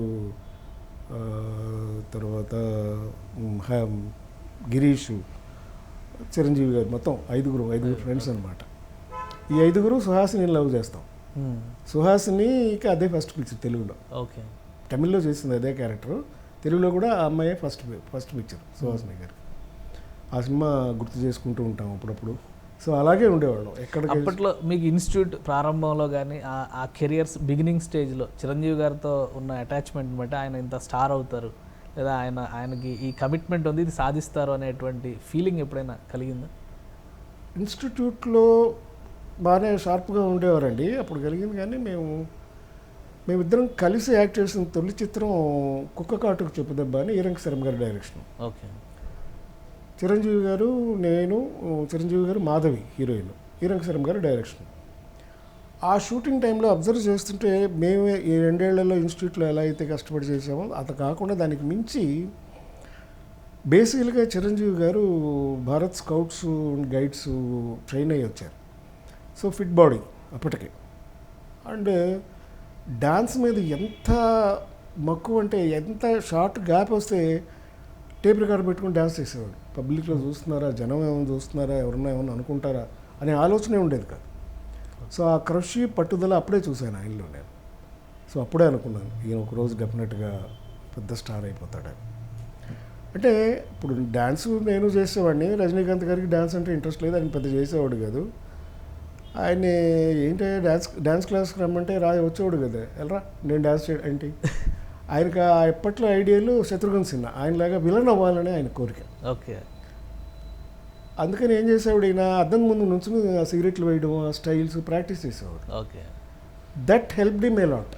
తర్వాత గిరీష్, చిరంజీవి గారు, మొత్తం 5 ఫ్రెండ్స్ అనమాట. ఈ 5 సుహాసిని లవ్ చేస్తాం. సుహాసినికి అదే ఫస్ట్ పిక్చర్ తెలుగులో. ఓకే. తమిళ్లో చేసింది అదే క్యారెక్టర్, తెలుగులో కూడా ఆ అమ్మాయి ఫస్ట్ పిక్చర్ సుహాసిని గారు. ఆ సినిమా గుర్తు చేసుకుంటూ ఉంటాం అప్పుడప్పుడు. సో అలాగే ఉండేవాళ్ళం. అప్పట్లో మీకు ఇన్స్టిట్యూట్ ప్రారంభంలో కానీ ఆ కెరియర్స్ బిగినింగ్ స్టేజ్లో చిరంజీవి గారితో ఉన్న అటాచ్మెంట్ బట్టి ఆయన ఇంత స్టార్ అవుతారు, లేదా ఆయనకి ఈ కమిట్మెంట్ ఉంది, ఇది సాధిస్తారు అనేటువంటి ఫీలింగ్ ఎప్పుడైనా కలిగిందా? ఇన్స్టిట్యూట్లో బాగానే షార్ప్గా ఉండేవారండి అప్పుడు, కలిగింది. కానీ మేమిద్దరం కలిసి యాక్ట్ చేసిన తొలి చిత్రం కుక్క కాటుకు చెప్పుదెబ్బ అని ఈరంకి శరం గారి డైరెక్షన్. ఓకే. చిరంజీవి గారు, నేను, చిరంజీవి గారు, మాధవి హీరోయిన్, ఈరంకి శరం గారి డైరెక్షన్. ఆ షూటింగ్ టైంలో అబ్జర్వ్ చేస్తుంటే మేము ఈ 2 ఏళ్లలో ఇన్స్టిట్యూట్లో ఎలా అయితే కష్టపడి చేసామో అది కాకుండా దానికి మించి బేసికల్గా చిరంజీవి గారు భారత్ స్కౌట్స్ గైడ్స్ ట్రైన్ అయ్యి వచ్చారు. సో ఫిట్ బాడీ అప్పటికే. అండ్ డాన్స్ మీద ఎంత మక్కువ అంటే, ఎంత షార్ట్ గ్యాప్ వస్తే టేప్ రికార్డ్ పెట్టుకుని డ్యాన్స్ చేసేవాడు. పబ్లిక్లో చూస్తున్నారా, జనం ఏమైనా చూస్తున్నారా, ఎవరన్నా ఏమన్నా అనుకుంటారా అనే ఆలోచనే ఉండేది కాదు. సో ఆ కృషి పట్టుదల అప్పుడే చూశాను ఆయనలో నేను. సో అప్పుడే అనుకున్నాను ఈయన ఒకరోజు డెఫినెట్గా పెద్ద స్టార్ అయిపోతాడని. అంటే ఇప్పుడు డ్యాన్స్ నేను చేసేవాడిని, రజనీకాంత్ గారికి డ్యాన్స్ అంటే ఇంట్రెస్ట్ లేదు, ఆయన పెద్ద చేసేవాడు కాదు. ఆయన ఏంటి డ్యాన్స్ క్లాస్కి రమ్మంటే వచ్చేవాడు కదా, వెళ్ళరా నేను డ్యాన్స్ చేయడం ఏంటి. ఆయనకు ఎప్పట్లో ఐడియాలు శత్రుఘ్న సిన్హా, ఆయనలాగా విలన్ అవ్వాలని ఆయన కోరిక. ఓకే. అందుకని ఏం చేసేవాడు, ఈయన అద్దం ముందు నుంచి సిగరెట్లు వేయడం, ఆ స్టైల్స్ ప్రాక్టీస్ చేసేవాడు. Okay. That helped him a lot.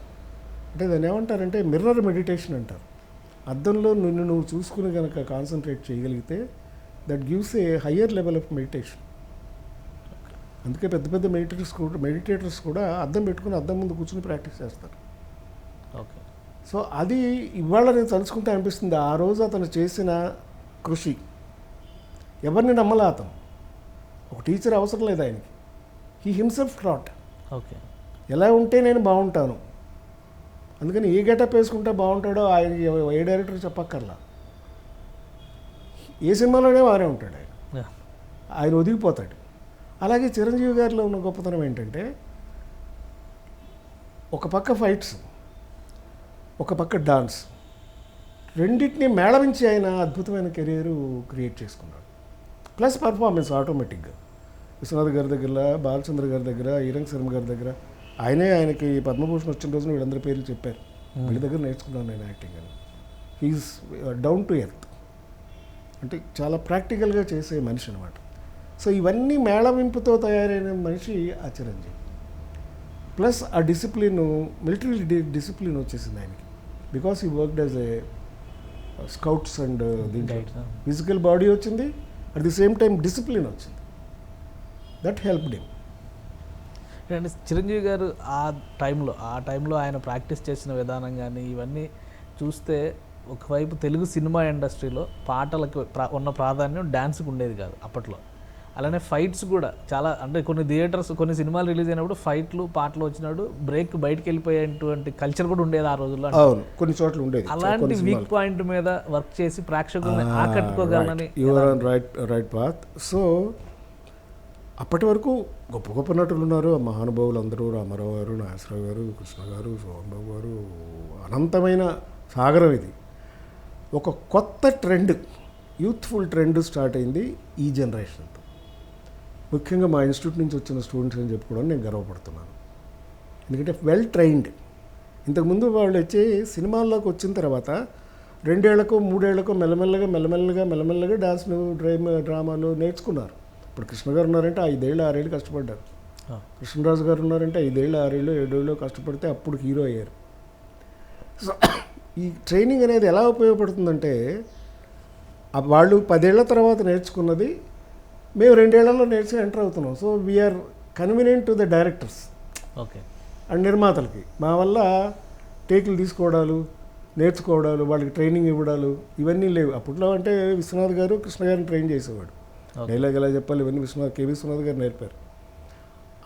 అంటే దాన్ని ఏమంటారంటే మిర్రర్ మెడిటేషన్ అంటారు. అద్దంలో నువ్వు చూసుకుని కనుక కాన్సన్ట్రేట్ చేయగలిగితే that gives a higher level of meditation. అందుకే పెద్ద మెడిటేటర్స్ కూడా అద్దం పెట్టుకుని అద్దం ముందు కూర్చుని ప్రాక్టీస్ చేస్తారు. ఓకే. సో అది ఇవాళ నేను తలుచుకుంటే అనిపిస్తుంది, ఆ రోజు అతను చేసిన కృషి. ఎవరిని నమ్మలే అతను, ఒక టీచర్ అవసరం లేదు ఆయనకి. He himself thought okay. ఎలా ఉంటే నేను బాగుంటాను, అందుకని ఏ గెటప్ వేసుకుంటే బాగుంటాడో ఆయన ఏ డైరెక్టర్ చెప్పక్కర్లా. ఏ సినిమాలోనే వారే ఉంటాడు ఆయన, Yeah. ఆయన ఒదిగిపోతాడు. అలాగే చిరంజీవి గారిలో ఉన్న గొప్పతనం ఏంటంటే, ఒక పక్క ఫైట్స్, ఒక పక్క డాన్స్, రెండింటినీ మేళవించి ఆయన అద్భుతమైన కెరీరు క్రియేట్ చేసుకున్నాడు. ప్లస్ పర్ఫార్మెన్స్ ఆటోమేటిక్గా విశ్వనాథ్ గారి దగ్గర, బాలచంద్ర గారి దగ్గర, ఈరంగ్ శర్మ గారి దగ్గర, ఆయనకి పద్మభూషణ్ వచ్చిన రోజున వీళ్ళందరి పేర్లు చెప్పారు. వీళ్ళ దగ్గర నేర్చుకున్నాను నేను యాక్టింగ్ అని. హీఈస్ డౌన్ టు ఎర్త్, అంటే చాలా ప్రాక్టికల్గా చేసే మనిషి అనమాట. సో ఇవన్నీ మేళవింపుతో తయారైన మనిషి ఆ చిరంజీవి. ప్లస్ ఆ డిసిప్లిన్, మిలిటరీ డిసిప్లిన్ వచ్చేసింది ఆయనకి. Because he worked as a scouts and దీంట్లో ఫిజికల్ బాడీ వచ్చింది, at the same time discipline వచ్చింది. That helped him. అంటే చిరంజీవి గారు ఆ టైంలో ఆయన ప్రాక్టీస్ చేసిన విధానం కానీ ఇవన్నీ చూస్తే, ఒకవైపు తెలుగు సినిమా ఇండస్ట్రీలో పాటలకు ఉన్న ప్రాధాన్యం డ్యాన్స్కి ఉండేది కాదు అప్పట్లో. అలానే ఫైట్స్ కూడా చాలా, అంటే కొన్ని థియేటర్స్, కొన్ని సినిమాలు రిలీజ్ అయినప్పుడు ఫైట్లు పాటలు వచ్చినాడు బ్రేక్ బయటకి వెళ్ళిపోయేటువంటి కల్చర్ కూడా ఉండేది ఆ రోజుల్లో. అవును, కొన్ని చోట్ల ఉండేది. అలాంటి వీక్ పాయింట్ మీద వర్క్ చేసి ప్రేక్షకుల్ని ఆకట్టుకోగలనని. Your on right path. So అప్పటి వరకు గొప్ప గొప్ప నటులు ఉన్నారు, మహానుభావులు అందరూ, రామారావు గారు, నాగేశ్వరరావు గారు, కృష్ణ గారు, సోహన్ బాబు గారు, అనంతమైన సాగరం ఇది. ఒక కొత్త ట్రెండ్, యూత్ఫుల్ ట్రెండ్ స్టార్ట్ అయింది ఈ జనరేషన్తో. ముఖ్యంగా మా ఇన్స్టిట్యూట్ నుంచి వచ్చిన స్టూడెంట్స్ అని చెప్పుకోవడం నేను గర్వపడుతున్నాను. ఎందుకంటే వెల్ ట్రైన్డ్. ఇంతకుముందు వాళ్ళు వచ్చి సినిమాల్లోకి వచ్చిన తర్వాత 2 ఏళ్లకో 3 ఏళ్లకో మెల్లమెల్లగా డాన్స్లు, డ్రామాలు నేర్చుకున్నారు. ఇప్పుడు కృష్ణ గారు ఉన్నారంటే 5 ఏళ్ళు 6 ఏళ్ళు కష్టపడ్డారు. కృష్ణరాజు గారు ఉన్నారంటే 5 ఏళ్ళు 6 ఏళ్ళు 7 ఏళ్ళు కష్టపడితే అప్పుడు హీరో అయ్యారు. సో ఈ ట్రైనింగ్ అనేది ఎలా ఉపయోగపడుతుందంటే, వాళ్ళు 10 ఏళ్ల తర్వాత నేర్చుకున్నది మేము 2 ఏళ్లలో నేర్చుకుని ఎంటర్ అవుతున్నాం. So we are convenient to the directors okay and నిర్మాతలకి. మా వల్ల టేకులు తీసుకోవడాలు, నేర్చుకోవడాలు, వాళ్ళకి ట్రైనింగ్ ఇవ్వడాలు ఇవన్నీ లేవు. అప్పట్లో అంటే విశ్వనాథ్ గారు కృష్ణ గారిని ట్రైన్ చేసేవాడు. డైలాగ్ ఎలా చెప్పాలి ఇవన్నీ కెవి విశ్వనాథ్ గారు నేర్పారు.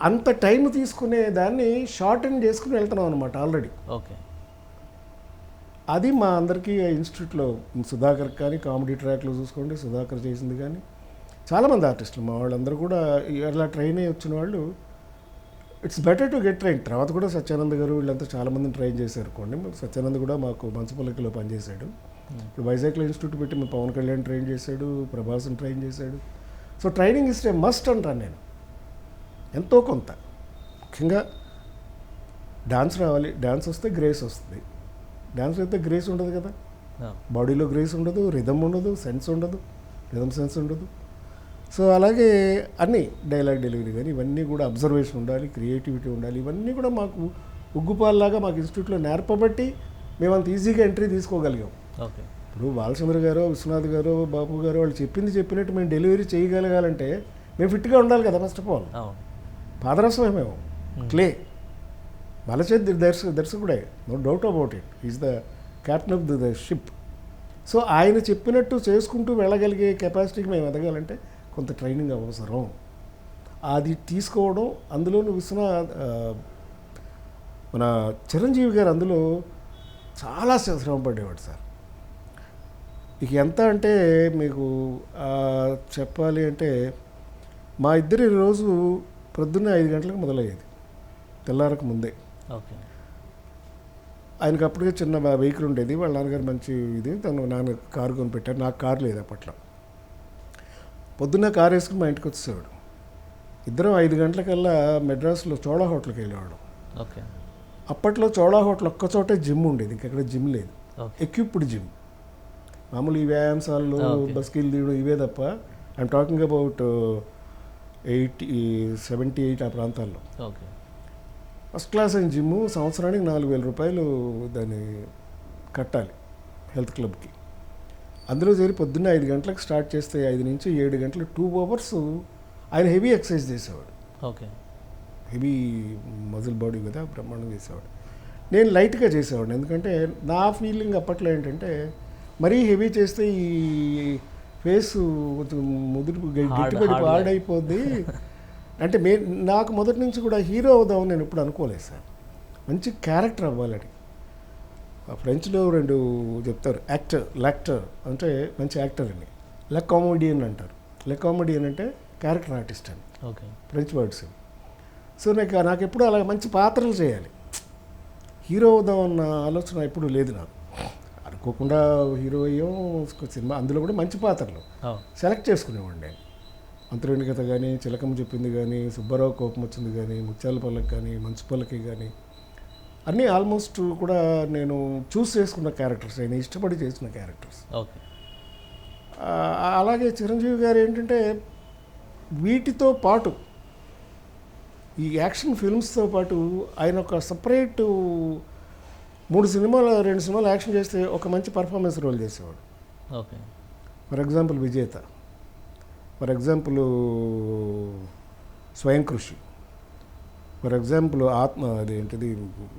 అంత టైం తీసుకునే దాన్ని షార్ట్ అండ్ చేసుకుని వెళ్తున్నాం అనమాట ఆల్రెడీ. ఓకే. అది మా అందరికీ ఇన్స్టిట్యూట్లో సుధాకర్ కానీ, కామెడీ ట్రాక్లో చూసుకోండి సుధాకర్ చేసింది కానీ, చాలామంది ఆర్టిస్టులు మా వాళ్ళందరూ కూడా అలా ట్రైన్ అయ్యి వచ్చిన వాళ్ళు. It's better to get train. తర్వాత కూడా సత్యానంద్ గారు వీళ్ళంతా చాలామందిని ట్రైన్ చేశారు అనుకోండి. సత్యానంద్ కూడా మాకు మంచుపల్లకిలో పనిచేశాడు. ఇప్పుడు వైజాగ్లో ఇన్స్టిట్యూట్ పెట్టి మేము పవన్ కళ్యాణ్ ట్రైన్ చేశాడు, ప్రభాస్ని ట్రైన్ చేశాడు. So training is a must అంటాను నేను. ఎంతో కొంత, ముఖ్యంగా డాన్స్ రావాలి. డాన్స్ వస్తే గ్రేస్ వస్తుంది. డాన్స్ అయితే గ్రేస్ ఉండదు కదా, బాడీలో గ్రేస్ ఉండదు, రిథమ్ ఉండదు, సెన్స్ ఉండదు, రిథమ్ సెన్స్ ఉండదు. సో అలాగే అన్నీ డైలాగ్ డెలివరీ కానీ ఇవన్నీ కూడా అబ్జర్వేషన్ ఉండాలి, క్రియేటివిటీ ఉండాలి. ఇవన్నీ కూడా మాకు ఉగ్గుపాల్లాగా మాకు ఇన్స్టిట్యూట్లో నేర్పబట్టి మేము అంత ఈజీగా ఎంట్రీ తీసుకోగలిగాం. ఓకే. ఇప్పుడు బాలచంద్ర గారు, విశ్వనాథ్ గారు, బాబు గారు వాళ్ళు చెప్పినట్టు మేము డెలివరీ చేయగలగాలంటే మేము ఫిట్గా ఉండాలి కదా. ఫస్ట్ ఆఫ్ ఆల్ పాదరసమే మేము, క్లే. బాలచంద్ర దర్శకుడే, no doubt about it. Is the captain of the ship. So ఆయన చెప్పినట్టు చేసుకుంటూ వెళ్ళగలిగే కెపాసిటీకి మేము ఎదగాలంటే కొంత ట్రైనింగ్ అవసరం. అది తీసుకోవడం, అందులోనూ మన చిరంజీవి గారు అందులో చాలా శ్రమ పడేవాడు సార్. ఇక ఎంత అంటే మీకు చెప్పాలి అంటే, మా ఇద్దరి రోజు ప్రొద్దున్నే 5 గంటలకు మొదలయ్యేది, తెల్లారకు ముందే. ఓకే. ఆయనకు అప్పటికే చిన్న వెహికల్ ఉండేది. వాళ్ళ నాన్నగారు మంచి ఇది, తను నాన్న కారు కొనిపెట్టారు. నాకు కారు లేదు అప్పట్లో. పొద్దున్న కారు వేసుకుని మా ఇంటికి వచ్చేవాడు. ఇద్దరం 5 గంటలకల్లా మెడ్రాస్లో చోళా హోటల్కి వెళ్ళేవాడు. ఓకే. అప్పట్లో చోళా హోటల్ ఒక్కచోటే జిమ్ ఉండేది, ఇంకెక్కడ జిమ్ లేదు. ఎక్విప్డ్ జిమ్, మామూలు ఈ వ్యాయామశాలలు, బస్కిల్ తీయడం ఇవే తప్ప. ఐఎమ్ టాకింగ్ అబౌట్ 78 ఆ ప్రాంతాల్లో. ఓకే. ఫస్ట్ క్లాస్ అయిన జిమ్. సంవత్సరానికి 4,000 రూపాయలు దాన్ని కట్టాలి హెల్త్ క్లబ్కి. అందులో చేరి పొద్దున్న 5 గంటలకు స్టార్ట్ చేస్తే 5 నుంచి 7 గంటలు 2 అవర్స్ ఆయన హెవీ ఎక్సర్సైజ్ చేసేవాడు. ఓకే. హెవీ మజిల్ బాడీ కదా, బ్రహ్మాండం చేసేవాడు. నేను లైట్గా చేసేవాడిని. ఎందుకంటే నా ఫీలింగ్ అప్పట్లో ఏంటంటే మరీ హెవీ చేస్తే ఈ ఫేస్ కొంచెం గట్టిపడి hard పాడైపోద్ది. అంటే నాకు మొదటి నుంచి కూడా హీరో అవుదామని నేను ఎప్పుడు అనుకోలేదు సార్. మంచి క్యారెక్టర్ అవ్వాలని. ఫ్రెంచ్లో 2 చెప్తారు, యాక్టర్ అంటే మంచి యాక్టర్ అని, లె కామెడియన్ అంటారు. లె కామెడియన్ అంటే క్యారెక్టర్ ఆర్టిస్ట్ అని ఓకే. French words. సో నాకు ఎప్పుడు అలా మంచి పాత్రలు చేయాలి, హీరో అవుదాం అన్న ఆలోచన ఎప్పుడు లేదు నాకు. అనుకోకుండా హీరో అయ్యాం సినిమా, అందులో కూడా మంచి పాత్రలు సెలెక్ట్ చేసుకునేవాడిని నేను. అంతరేణి కథ కానీ, చిలకమ్మ చెప్పింది కానీ, సుబ్బారావు కోపం వచ్చింది కానీ, ముత్యాల పల్లకి కానీ, మంచు పల్లకి కానీ, అన్నీ ఆల్మోస్ట్ కూడా నేను చూస్ చేసుకున్న క్యారెక్టర్స్, నేను ఇష్టపడి చేసిన క్యారెక్టర్స్. ఓకే. అలాగే చిరంజీవి గారు ఏంటంటే వీటితో పాటు ఈ యాక్షన్ ఫిల్మ్స్తో పాటు ఆయన ఒక సపరేట్ 2 సినిమాలు యాక్షన్ చేస్తే ఒక మంచి పర్ఫార్మెన్స్ రోల్ చేసేవాడు. ఓకే. ఫర్ ఎగ్జాంపుల్ విజేత, ఫర్ ఎగ్జాంపుల్ స్వయం కృషి, ఫర్ ఎగ్జాంపుల్ అదేంటిది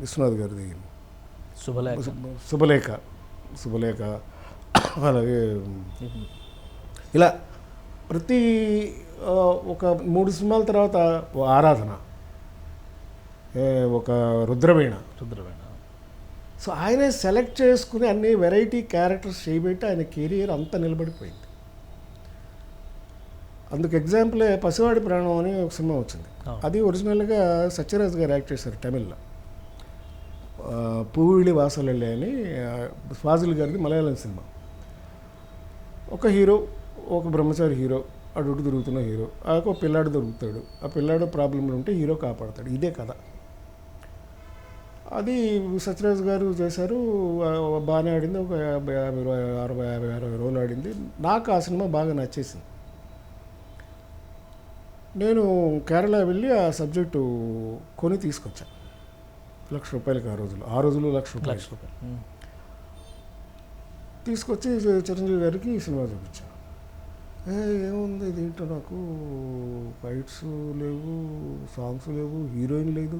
విశ్వనాథ్ గారిది శుభలేఖ, అలాగే ఇలా ప్రతి ఒక 3 సినిమాల తర్వాత ఆరాధన, ఒక రుద్రవీణ. సో ఆయనే సెలెక్ట్ చేసుకుని అన్ని వెరైటీ క్యారెక్టర్స్ చేయబెట్టి ఆయన కెరీర్ అంతా నిలబడిపోయింది. అందుకు ఎగ్జాంపులే పసివాడి ప్రాణం అని ఒక సినిమా వచ్చింది. అది ఒరిజినల్గా సత్యరాజ్ గారు యాక్ట్ చేశారు తమిళ్లో. పూవిళి వాసలెళ్ళే అని ఫాజిల్ గారిది మలయాళం సినిమా. ఒక హీరో, ఒక బ్రహ్మచారి హీరో, అటు తిరుగుతున్న హీరో, ఒక పిల్లాడు దొరుకుతాడు. ఆ పిల్లాడు ప్రాబ్లంలో ఉంటే హీరో కాపాడతాడు. ఇదే కథ. అది సత్యరాజ్ గారు చేశారు, బాగానే ఆడింది. ఒక 50 రోజులు ఆడింది. నాకు ఆ సినిమా బాగా నచ్చేసింది. నేను కేరళ వెళ్ళి ఆ సబ్జెక్టు కొని తీసుకొచ్చాను. ₹1,00,000 ఆ రోజులు ₹1,00,000 తీసుకొచ్చి చిరంజీవి గారికి ఈ సినిమా చూపించాను. ఏముంది దీంట్లో, నాకు ఫైట్స్ లేవు, సాంగ్స్ లేవు, హీరోయిన్ లేదు,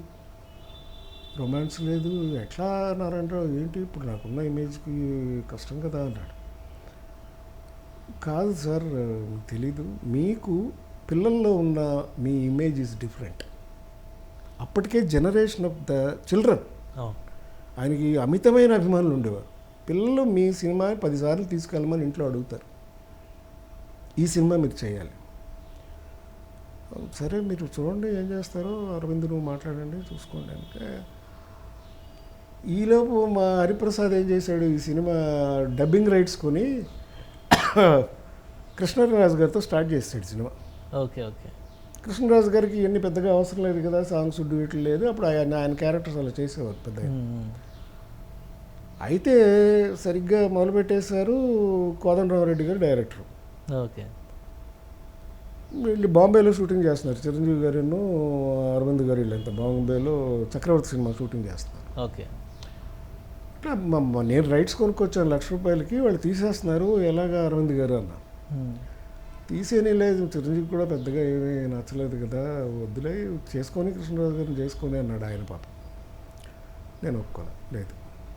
రొమాన్స్ లేదు, ఎట్లా అన్నారంటే ఏంటి ఇప్పుడు నాకున్న ఇమేజ్కి కష్టం కదా అన్నాడు. కాదు సార్, తెలీదు, మీకు పిల్లల్లో ఉన్న మీ ఇమేజ్ ఈజ్ డిఫరెంట్. అప్పటికే జనరేషన్ ఆఫ్ ద చిల్డ్రన్, ఆయనకి అమితమైన అభిమానులు ఉండేవారు. పిల్లలు మీ సినిమా 10 సార్లు తీసుకెళ్ళమని ఇంట్లో అడుగుతారు, ఈ సినిమా మీరు చేయాలి. సరే మీరు చూడండి ఏం చేస్తారో, అరవింద్ నువ్వు మాట్లాడండి చూసుకోండి అంటే, ఈలోపు మా హరిప్రసాద్ ఏం చేశాడు, ఈ సినిమా డబ్బింగ్ రైట్స్ కొని కృష్ణరాజు గారితో స్టార్ట్ చేస్తాడు సినిమా. ఓకే. కృష్ణరాజు గారికి ఎన్ని పెద్దగా అవసరం లేదు కదా, సాంగ్స్ డ్యూట్లు లేదు. అప్పుడు ఆయన క్యారెక్టర్స్ అలా చేసేవారు పెద్దగా. అయితే సరిగ్గా మొదలుపెట్టేశారు. కోదండరామరెడ్డి గారు డైరెక్టర్. ఓకే. వీళ్ళు బాంబేలో షూటింగ్ చేస్తున్నారు. చిరంజీవి గారు, అరవింద్ గారు వీళ్ళంతా బాంబేలో చక్రవర్తి సినిమా షూటింగ్ చేస్తున్నారు. ఓకే. నేను రైట్స్ కొనుక్కొచ్చాను ₹1,00,000, వాళ్ళు తీసేస్తున్నారు, ఎలాగా అరవింద్ గారు అన్నారు. తీసేనే లేదు, చిరంజీవి కూడా పెద్దగా ఏమీ నచ్చలేదు కదా, వద్దులే చేసుకొని కృష్ణరాజు గారిని చేసుకొని అన్నాడు ఆయన. పాప నేను ఒప్పుకోను, లేదు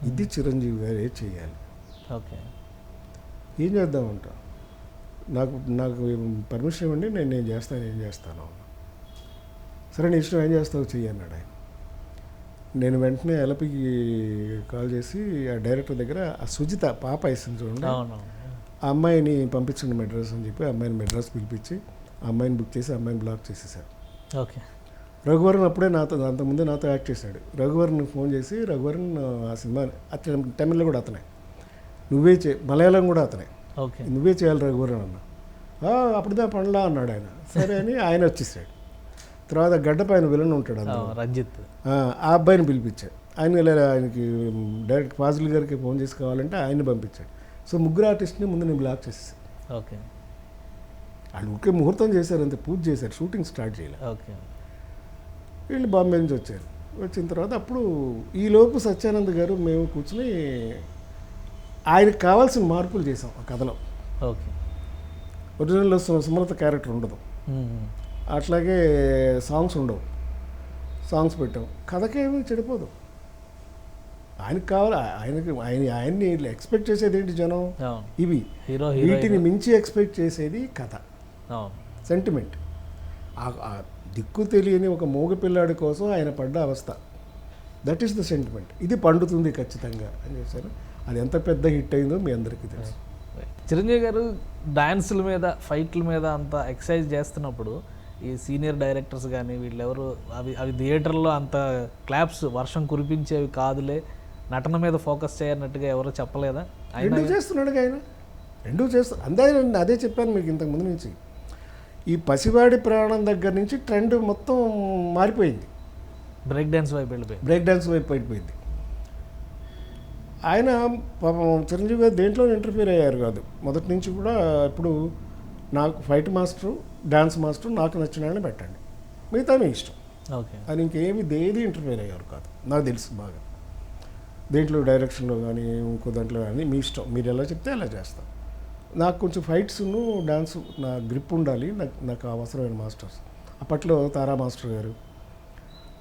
ఇది చిరంజీవి గారే చేయాలి. ఓకే. ఏం చేద్దామంట, నాకు పర్మిషన్ ఇవ్వండి, నేను చేస్తాను. సరే నీ ఇష్టం, ఏం చేస్తావు చెయ్యి అన్నాడు ఆయన. నేను వెంటనే ఎలపికి కాల్ చేసి ఆ డైరెక్టర్ దగ్గర ఆ సుజిత పాప ఇస్తుంది చూడండి, ఆ అమ్మాయిని పంపించండి మెడ్రాస్ అని చెప్పి, అమ్మాయిని మెడ్రాస్ పిలిపించి ఆ అమ్మాయిని బుక్ చేసి అమ్మాయిని బ్లాక్ చేసేసారు. ఓకే. రఘువరన్ అప్పుడే అంతకుముందే నాతో యాక్ట్ చేశాడు. రఘువరన్ ఫోన్ చేసి, రఘువరన్ ఆ సినిమా తమిళ్లో కూడా అతనే, నువ్వే మలయాళం కూడా అతనే, ఓకే నువ్వే చేయాలి రఘువరన్ అన్న. అప్పుడుదా పండ్లా అన్నాడు ఆయన. సరే అని ఆయన వచ్చేసాడు. తర్వాత గడ్డ పైన విలన్ ఉంటాడు రంజిత్, ఆ అబ్బాయిని పిలిపించాడు. ఆయనకి డైరెక్ట్ ఫాజిల్ గారికి ఫోన్ చేసి కావాలంటే ఆయన్ని పంపించాడు. సో 3 ఆర్టిస్ట్ని ముందు నేను బ్లాక్ చేసేసాను. ఓకే. వాళ్ళు ఒకే ముహూర్తం చేశారు, అంతే, పూజ చేశారు, షూటింగ్ స్టార్ట్ చేయలేదు. ఓకే. వీళ్ళు బాంబే నుంచి వచ్చారు. వచ్చిన తర్వాత అప్పుడు ఈలోపు సత్యానంద్ గారు మేము కూర్చుని ఆయనకు కావాల్సిన మార్పులు చేసాం ఆ కథలో. ఓకే. ఒరిజినల్లో సుమలత క్యారెక్టర్ ఉండదు, అట్లాగే సాంగ్స్ ఉండవు. సాంగ్స్ పెట్టాం, కథకేమీ చెడిపోదు. ఆయనకు కావాలి, ఆయన్ని ఎక్స్పెక్ట్ చేసేది ఏంటి జనం? అవును. ఇవి హీరో వీటిని మించి ఎక్స్పెక్ట్ చేసేది కథ, అవును. సెంటిమెంట్. ఆ దిక్కు తెలియని ఒక మూగ పిల్లాడి కోసం ఆయన పడ్డ అవస్థ, దట్ ఈస్ ద సెంటిమెంట్. ఇది పండుతుంది ఖచ్చితంగా అని చేశారు. అది ఎంత పెద్ద హిట్ అయిందో మీ అందరికీ తెలుసు. చిరంజీవి గారు డాన్సుల మీద, ఫైట్ల మీద అంత ఎక్సైజ్ చేస్తున్నప్పుడు ఈ సీనియర్ డైరెక్టర్స్ కానీ వీళ్ళెవరు అవి థియేటర్లో అంత క్లాప్స్ వర్షం కురిపించేవి కాదులే, నటన మీద ఫోకస్ చేయన్నట్టుగా ఎవరు చెప్పలేదా? రెండూ చేస్తున్నాడు ఆయన, రెండూ చేస్తాడు. అదే చెప్పాను మీకు ఇంతకుముందు నుంచి. ఈ పసివాడి ప్రాణం దగ్గర నుంచి ట్రెండ్ మొత్తం మారిపోయింది, బ్రేక్ డ్యాన్స్ వైపు వెళ్ళిపోయింది, బ్రేక్ డ్యాన్స్ వైపు అయిపోయింది. ఆయన పాపం చిరంజీవి గారు దేంట్లో ఇంటర్ఫీర్ అయ్యారు కాదు మొదటి నుంచి కూడా. ఇప్పుడు నాకు ఫైట్ మాస్టరు, డ్యాన్స్ మాస్టర్ నాకు నచ్చినాడని పెట్టండి, మిగతా మీ ఇష్టం. ఓకే. అది ఇంకేమి దేది ఇంటర్ఫీర్ అయ్యారు కాదు, నాకు తెలుసు బాగా. దేంట్లో డైరెక్షన్లో కానీ ఇంకో దాంట్లో కానీ మీ ఇష్టం, మీరు ఎలా చెప్తే అలా చేస్తాం. నాకు కొంచెం ఫైట్స్ను డాన్స్ నా గ్రిప్ ఉండాలి, నాకు అవసరమైన మాస్టర్స్. అప్పట్లో తారా మాస్టర్ గారు,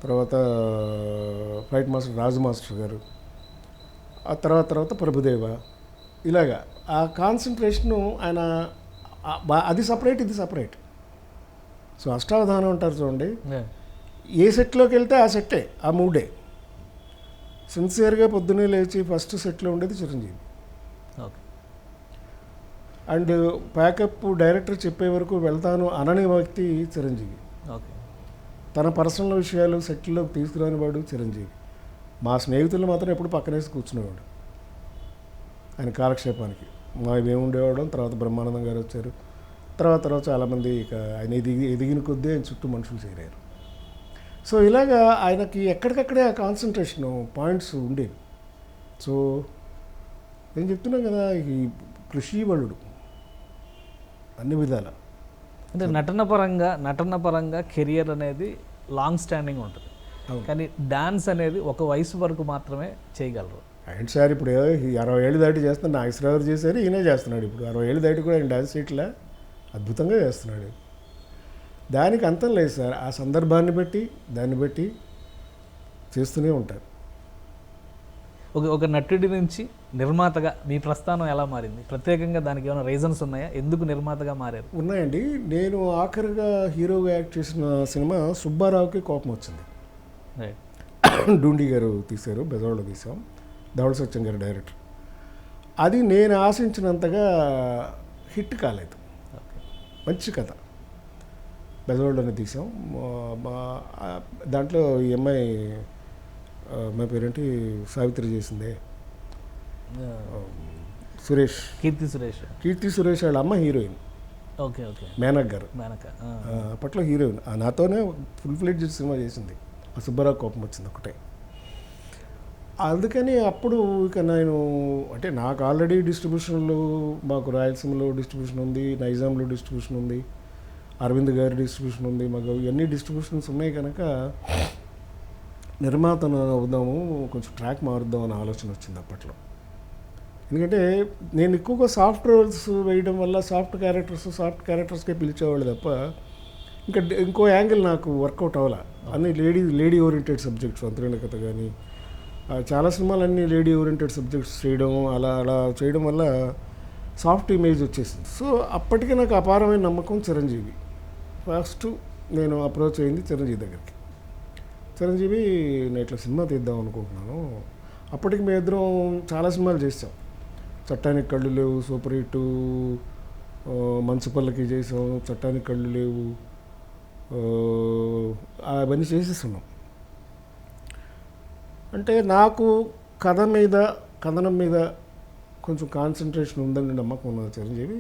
తర్వాత ఫైట్ మాస్టర్ రాజు మాస్టర్ గారు, ఆ తర్వాత ప్రభుదేవ, ఇలాగా ఆ కాన్సన్ట్రేషను ఆయన అది సపరేట్, ఇది సపరేట్. సో అష్టావధానం అంటారు చూడండి, ఏ సెట్లోకి వెళ్తే ఆ సెట్టే, ఆ మూడే. సిన్సియర్గా పొద్దున్నే లేచి ఫస్ట్ సెట్లో ఉండేది Chiranjeevi. Okay. And pack up director చెప్పే వరకు వెళ్తాను అనని వ్యక్తి చిరంజీవి. ఓకే. తన పర్సనల్ విషయాలు సెట్లోకి తీసుకురాని వాడు చిరంజీవి. మా స్నేహితులు మాత్రం ఎప్పుడు పక్కనేసి కూర్చునేవాడు ఆయన కాలక్షేపానికి. మా ఏముండేవాడు. తర్వాత బ్రహ్మానందం గారు వచ్చారు, తర్వాత చాలామంది ఇక ఆయన ఎదిగిన కొద్దీ ఆయన చుట్టూ మనుషులు చేరారు. సో ఇలాగా ఆయనకి ఎక్కడికక్కడే ఆ కాన్సన్ట్రేషన్ పాయింట్స్ ఉండేవి. సో నేను చెప్తున్నాను కదా, ఈ కృషివలుడు అన్ని విధాల. అంటే నటన పరంగా కెరియర్ అనేది లాంగ్ స్టాండింగ్ ఉంటుంది, కానీ డాన్స్ అనేది ఒక వయసు వరకు మాత్రమే చేయగలరు. అండ్ సార్ ఇప్పుడు 60 ఏళ్ళు దాటి చేస్తున్నాడు, నాగేశ్వరరావు గారు చేశారు, ఈయనే చేస్తున్నాడు. ఇప్పుడు 60 ఏళ్ళు దాటి కూడా ఆయన డాన్స్ చేయట్లా, అద్భుతంగా చేస్తున్నాడు. దానికి అంతం లేదు సార్, ఆ సందర్భాన్ని బట్టి దాన్ని బట్టి చేస్తూనే ఉంటారు. ఒక నటుడి నుంచి నిర్మాతగా మీ ప్రస్థానం ఎలా మారింది? ప్రత్యేకంగా దానికి ఏమైనా రీజన్స్ ఉన్నాయా, ఎందుకు నిర్మాతగా మారారు? ఉన్నాయండి. నేను ఆఖరిగా హీరోగా యాక్ట్ చేసిన సినిమా సుబ్బారావుకి కోపం వచ్చింది. డూండి గారు తీశారు, బెజవాడలో తీసాం, ధవళ సత్యం గారు డైరెక్టర్. అది నేను ఆశించినంతగా హిట్ కాలేదు. మంచి కథ, బెజవాడలోనే తీసాం. దాంట్లో ఈ అమ్మాయి, మా పేరేంటి, సావిత్రి చేసిందే, సురేష్, కీర్తి సురేష్ వాళ్ళ అమ్మ హీరోయిన్. ఓకే. ఓకే. మేనక్ గారు అప్పట్లో హీరోయిన్. నాతోనే ఫుల్ ఫ్లెడ్జ్ సినిమా చేసింది. ఆ సుబ్బారావు కోపం వచ్చింది ఒకటే. అందుకని అప్పుడు ఇక నేను, అంటే నాకు ఆల్రెడీ డిస్ట్రిబ్యూషన్లు, మాకు రాయలసీమలో డిస్ట్రిబ్యూషన్ ఉంది, నైజాంలో డిస్ట్రిబ్యూషన్ ఉంది, అరవింద్ గారి డిస్ట్రిబ్యూషన్ ఉంది, మాకు ఇవన్నీ డిస్ట్రిబ్యూషన్స్ ఉన్నాయి. కనుక నిర్మాతను అవుదాము, కొంచెం ట్రాక్ మారుద్దాం అనే ఆలోచన వచ్చింది అప్పట్లో. ఎందుకంటే నేను ఎక్కువగా సాఫ్ట్ రోల్స్ వేయడం వల్ల సాఫ్ట్ క్యారెక్టర్స్కే పిలిచేవాళ్ళు తప్ప ఇంకా ఇంకో యాంగిల్ నాకు వర్కౌట్ అవ్వాలా. అన్ని లేడీ ఓరియంటెడ్ సబ్జెక్ట్స్, అంతరంగ కథ కానీ చాలా సినిమాలన్నీ లేడీ ఓరియంటెడ్ సబ్జెక్ట్స్ చేయడం, అలా చేయడం వల్ల సాఫ్ట్ ఇమేజ్ వచ్చేసింది. సో అప్పటికే నాకు అపారమైన నమ్మకం చిరంజీవి. ఫస్ట్ నేను అప్రోచ్ అయింది చిరంజీవి దగ్గరికి. చిరంజీవి, నేను ఇట్లా సినిమా తీద్దాం అనుకుంటున్నాను. అప్పటికి మేము ఇద్దరం చాలా సినిమాలు చేసాం. చట్టానికి కళ్ళు లేవు సూపర్ హిట్, మంచు పల్లకి చేసాం, చట్టానికి కళ్ళు లేవు, అవన్నీ చేసేస్తున్నాం. అంటే నాకు కథనం మీద కొంచెం కాన్సన్ట్రేషన్ ఉందని నమ్మకం ఉన్నది చిరంజీవి.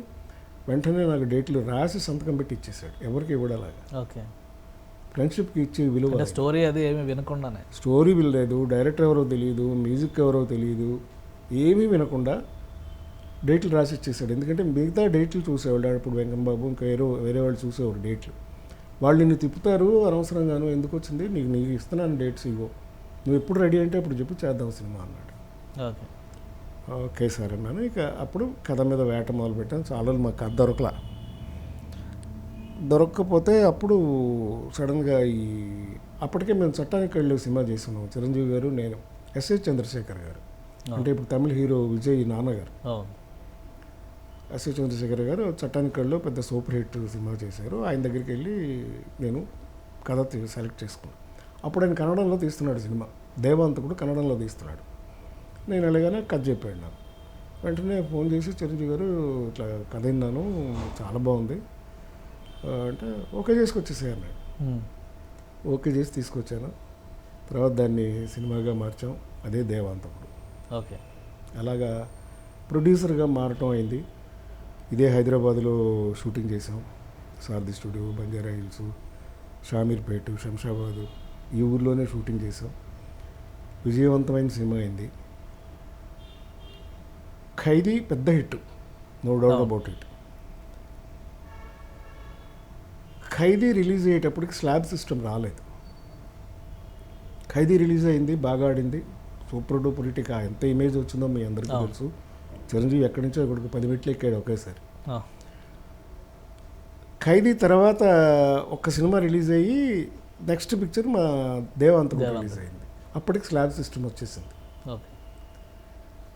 వెంటనే నాకు డేట్లు రాసి సంతకం పెట్టి ఇచ్చేసాడు, ఎవరికి ఇవ్వడలాగా. ఓకే. ఫ్రెండ్షిప్కి ఇచ్చే విలువ. స్టోరీ అది ఏమీ వినకుండానే, స్టోరీ వినలేదు, డైరెక్టర్ ఎవరో తెలియదు, మ్యూజిక్ ఎవరో తెలియదు, ఏమీ వినకుండా డేట్లు రాసి ఇచ్చేసాడు. ఎందుకంటే మిగతా డేట్లు చూసేవాళ్ళు, అప్పుడు వెంకన్న బాబు ఇంకా వేరే వాళ్ళు చూసేవారు డేట్లు. వాళ్ళు నిన్ను తిప్పుతారు అనవసరంగాను, ఎందుకు వచ్చింది నీకు ఇస్తున్నాను డేట్స్, ఇగో నువ్వు ఎప్పుడు రెడీ అంటే అప్పుడు చెప్పి చేద్దాం సినిమా అన్నాడు. ఓకే సార్ అన్నాను. ఇక అప్పుడు కథ మీద వేట మొదలు పెట్టాను. చాలా మాకు కథ దొరక్కపోతే అప్పుడు సడన్గా అప్పటికే మేము చట్టానికి వెళ్ళే సినిమా చేస్తున్నాం, చిరంజీవి గారు నేను. ఎస్ఏ చంద్రశేఖర్ గారు, అంటే ఇప్పుడు తమిళ హీరో విజయ్ నాన్నగారు. అవును. ఎస్ఏ చంద్రశేఖర్ గారు చట్టానికి కళ్ళలో పెద్ద సూపర్ హిట్ సినిమా చేశారు. ఆయన దగ్గరికి వెళ్ళి నేను కథ సెలెక్ట్ చేసుకున్నాను. అప్పుడు ఆయన కన్నడంలో తీస్తున్నాడు సినిమా, దేవాంతకుడు కన్నడంలో తీస్తున్నాడు. నేను వెళ్ళగానే కథ చెప్పాడు నాకు. వెంటనే ఫోన్ చేసి చిరంజీవి గారు ఇట్లా కథ విన్నాను, చాలా బాగుంది అంటే ఓకే చేసుకొచ్చేసాయి అన్నాడు. ఓకే చేసి తీసుకొచ్చాను. తర్వాత దాన్ని సినిమాగా మార్చాం, అదే దేవాంతకుడు. ఓకే. అలాగా ప్రొడ్యూసర్గా మారటం అయింది. ఇదే హైదరాబాద్లో షూటింగ్ చేసాం. సారథి స్టూడియో, బంజారా హిల్స్, షామీర్పేట, శంషాబాదు, ఈ ఊర్లోనే షూటింగ్ చేసాం. విజయవంతమైన సినిమా అయింది. ఖైదీ పెద్ద hit, no doubt about it. Khaidi release అయ్యేటప్పటికి స్లాబ్ సిస్టమ్ రాలేదు. ఖైదీ రిలీజ్ అయింది, బాగా ఆడింది, సూపర్ డూపర్ హిట్. ఇక ఎంత ఇమేజ్ వచ్చిందో మీ అందరికీ తెలుసు. చిరంజీవి ఎక్కడి నుంచో ఇక్కడికి 10 మెట్లు ఎక్కాడు ఒకేసారి. ఖైదీ తర్వాత ఒక సినిమా రిలీజ్ అయ్యి నెక్స్ట్ పిక్చర్ మా దేవాంతకుడు రిలీజ్ అయింది. అప్పటికి స్లాబ్ సిస్టమ్ వచ్చేసింది.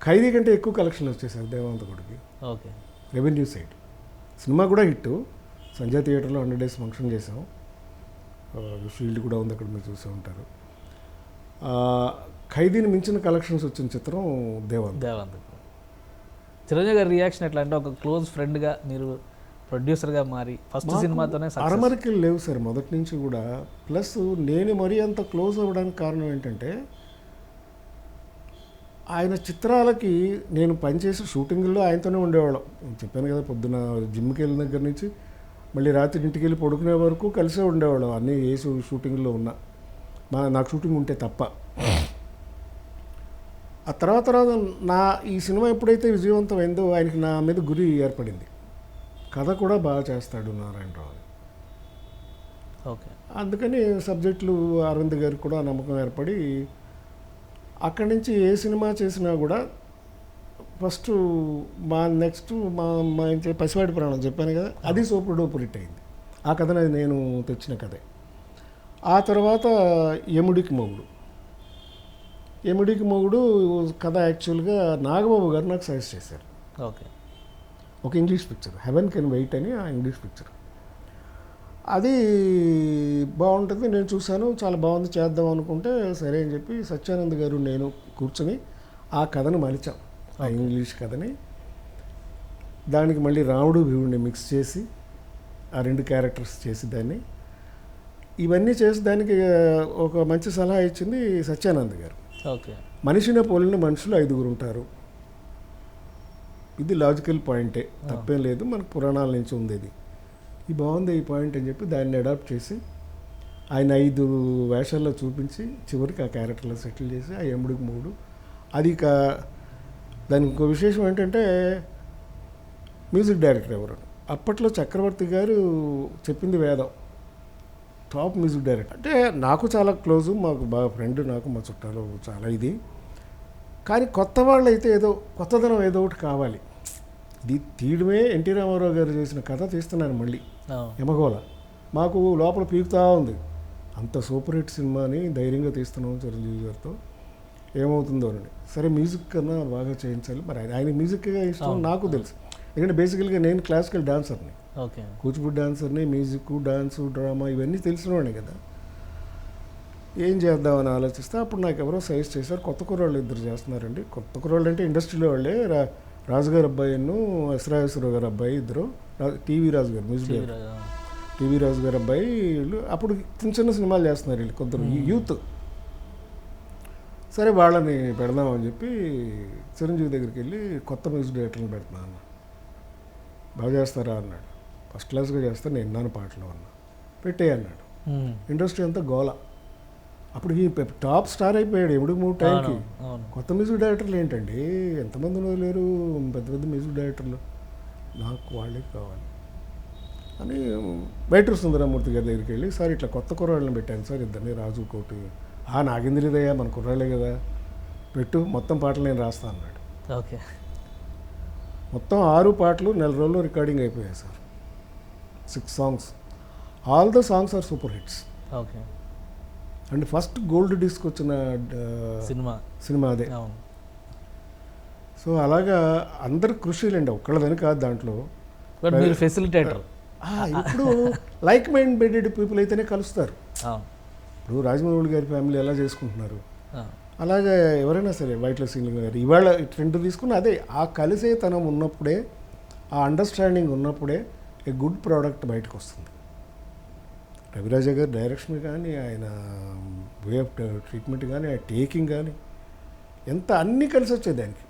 ఖైదీ కంటే ఎక్కువ కలెక్షన్లు వచ్చేసారు దేవాంతకుడికి. ఓకే. రెవెన్యూ సైడ్ సినిమా కూడా హిట్. సంజయ్ థియేటర్లో 100 days ఫంక్షన్ చేసాం. షీల్డ్ కూడా ఉంది అక్కడ, మీరు చూసే ఉంటారు. ఖైదీని మించిన కలెక్షన్స్ వచ్చిన చిత్రం దేవాంతకుడు. చిరంజీవి గారి రియాక్షన్ ఎట్లా అంటే, ఒక క్లోజ్ ఫ్రెండ్గా మీరు ప్రొడ్యూసర్గా మారి ఫస్ట్ సినిమాతోనే అరమరికలు లేవు సార్ మొదటి నుంచి కూడా. ప్లస్ నేను మరీ అంత క్లోజ్ అవ్వడానికి కారణం ఏంటంటే, ఆయన చిత్రాలకి నేను పనిచేసి షూటింగ్లో ఆయనతోనే ఉండేవాళ్ళం. చెప్పాను కదా, పొద్దున జిమ్కి వెళ్ళిన దగ్గర నుంచి మళ్ళీ రాత్రి ఇంటికి వెళ్ళి పడుకునే వరకు కలిసే ఉండేవాళ్ళం. అన్నీ ఏ షూటింగ్లో ఉన్నా, నాకు షూటింగ్ ఉంటే తప్ప. ఆ తర్వాత ఈ సినిమా ఎప్పుడైతే విజయవంతమైందో ఆయనకి నా మీద గురి ఏర్పడింది. కథ కూడా బాగా చేస్తాడు నారాయణరావు అని. ఓకే. అందుకని సబ్జెక్టులు అరవింద్ గారికి కూడా నమ్మకం ఏర్పడి, అక్కడి నుంచి ఏ సినిమా చేసినా కూడా ఫస్ట్ నెక్స్ట్ పసివాడి ప్రాణం చెప్పాను కదా, అది సూపర్ డూపర్ హిట్ అయింది. ఆ కథని నేను తెచ్చిన కథే. ఆ తర్వాత యముడికి మొగుడు కథ యాక్చువల్గా నాగబాబు గారు నాకు సజెస్ట్ చేశారు. ఓకే. ఒక English picture, heaven can wait అని ఆ ఇంగ్లీష్ పిక్చర్. అది బాగుంటుంది, నేను చూశాను, చాలా బాగుంది, చేద్దాం అనుకుంటే సరే అని చెప్పి సత్యానంద్ గారు నేను కూర్చొని ఆ కథను మలిచాం. ఆ ఇంగ్లీష్ కథని దానికి మళ్ళీ రాముడు భీముడిని మిక్స్ చేసి ఆ 2 క్యారెక్టర్స్ చేసి దాన్ని ఇవన్నీ చేసి దానికి ఒక మంచి సలహా ఇచ్చింది సత్యానంద్ గారు. ఓకే. మనిషిని పోలిన మనుషులు 5 ఉంటారు, ఇది లాజికల్ పాయింటే, తప్పేం లేదు, మనకు పురాణాల నుంచి ఉంది ఇది. ఈ బాగుంది ఈ పాయింట్ అని చెప్పి దాన్ని అడాప్ట్ చేసి ఆయన 5 వేషాల్లో చూపించి చివరికి ఆ క్యారెక్టర్లో సెటిల్ చేసి ఆ యముడికి మొగుడు. అది దానికి ఇంకో విశేషం ఏంటంటే, మ్యూజిక్ డైరెక్టర్ ఎవరు అప్పట్లో చక్రవర్తి గారు చెప్పింది వేదం, టాప్ మ్యూజిక్ డైరెక్టర్. అంటే నాకు చాలా క్లోజు, మాకు బాగా ఫ్రెండ్, నాకు మా చుట్టాలు చాలా ఇది. కానీ కొత్త వాళ్ళు అయితే ఏదో కొత్తదనం ఏదో ఒకటి కావాలి. ఇది తీయడమే ఎన్టీ రామారావు గారు చేసిన కథ తీస్తున్నాను మళ్ళీ, యమగోళ. మాకు లోపల పీకుతా ఉంది, అంత సూపర్ హిట్ సినిమాని ధైర్యంగా తీస్తున్నాం చిరంజీవి గారితో, ఏమవుతుందో అని. సరే మ్యూజిక్ కన్నా బాగా చేయించాలి. మరి ఆయన మ్యూజిక్గా ఇష్టం నాకు తెలుసు, ఎందుకంటే బేసికల్గా నేను క్లాసికల్ డాన్సర్ని, కూచిపూడి డాన్సర్ని, మ్యూజిక్, డాన్సు, డ్రామా ఇవన్నీ తెలిసినవాడిని కదా. ఏం చేద్దామని ఆలోచిస్తే అప్పుడు నాకు ఎవరో సజెస్ట్ చేశారు, కొత్త కుర్రాళ్ళు 2 చేస్తున్నారండి. కొత్త కుర్రాళ్ళు అంటే ఇండస్ట్రీలో వాళ్ళే, రాజుగారి అబ్బాయిను ఎస్రాజేశ్వరరావు గారి అబ్బాయి, 2 టీవీ రాజు గారు మ్యూజిక్ డైరెక్టర్, టీవీ రాజు గారి అబ్బాయి. వీళ్ళు అప్పుడు చిన్న సినిమాలు చేస్తున్నారు వీళ్ళు, కొందరు యూత్. సరే వాళ్ళని పెడదామని చెప్పి చిరంజీవి దగ్గరికి వెళ్ళి కొత్త మ్యూజిక్ డైరెక్టర్ని పెడుతున్నాను, బాగా చేస్తారా అన్నాడు. ఫస్ట్ క్లాస్గా చేస్తాను నేను, నాన్న పాటలు అన్నా, పెట్టే అన్నాడు. ఇండస్ట్రీ అంతా గోల. అప్పుడు ఈ టాప్ స్టార్ అయిపోయాడు ఎప్పుడు 3 టైంకి. కొత్త మ్యూజిక్ డైరెక్టర్లు ఏంటండి, ఎంతమంది లేరు, పెద్ద పెద్ద మ్యూజిక్ డైరెక్టర్లు, నాకు వాళ్ళే కావాలి అని బయట సుందరమూర్తి గారి దగ్గరికి వెళ్ళి, సార్ ఇట్లా కొత్త కుర్రాళ్ళని పెట్టాను సార్, 2 రాజు కోటి. నాగేంద్రదయ్యా, మన కుర్రాళ్ళే కదా, పెట్టు, మొత్తం పాటలు నేను రాస్తా అన్నాడు. ఓకే. మొత్తం 6 పాటలు 4 రోజుల్లో రికార్డింగ్ అయిపోయాయి sir, 6 songs. All the songs are super hits. Okay. And first gold disc వచ్చిన సినిమా. సినిమా అదే. అవును. సో అలాగా అందరు కృషిలండి, ఒక్కళ్ళదని కాదు దాంట్లో. బట్ మీరు ఫెసిలిటేటర్. ఇప్పుడు లైక్ మైండ్ బెడెడ్ పీపుల్ అయితేనే కలుస్తారు. ఇప్పుడు రాజమౌళి గారి ఫ్యామిలీ ఎలా చేసుకుంటున్నారు, అలాగే ఎవరైనా సరే వైట్ల సింగ్ గారు ఇవాళ ట్రెండ్ తీసుకుని అదే ఆ కలిసేతనం ఉన్నప్పుడే, ఆ అండర్స్టాండింగ్ ఉన్నప్పుడే ఏ గుడ్ ప్రోడక్ట్ బయటకు వస్తుంది. రవిరాజ గారి డైరెక్షన్ కానీ, ఆయన వే ఆఫ్ ట్రీట్మెంట్ కానీ, ఆ టేకింగ్ కానీ ఎంత అన్నీ కలిసి వచ్చాయి దానికి.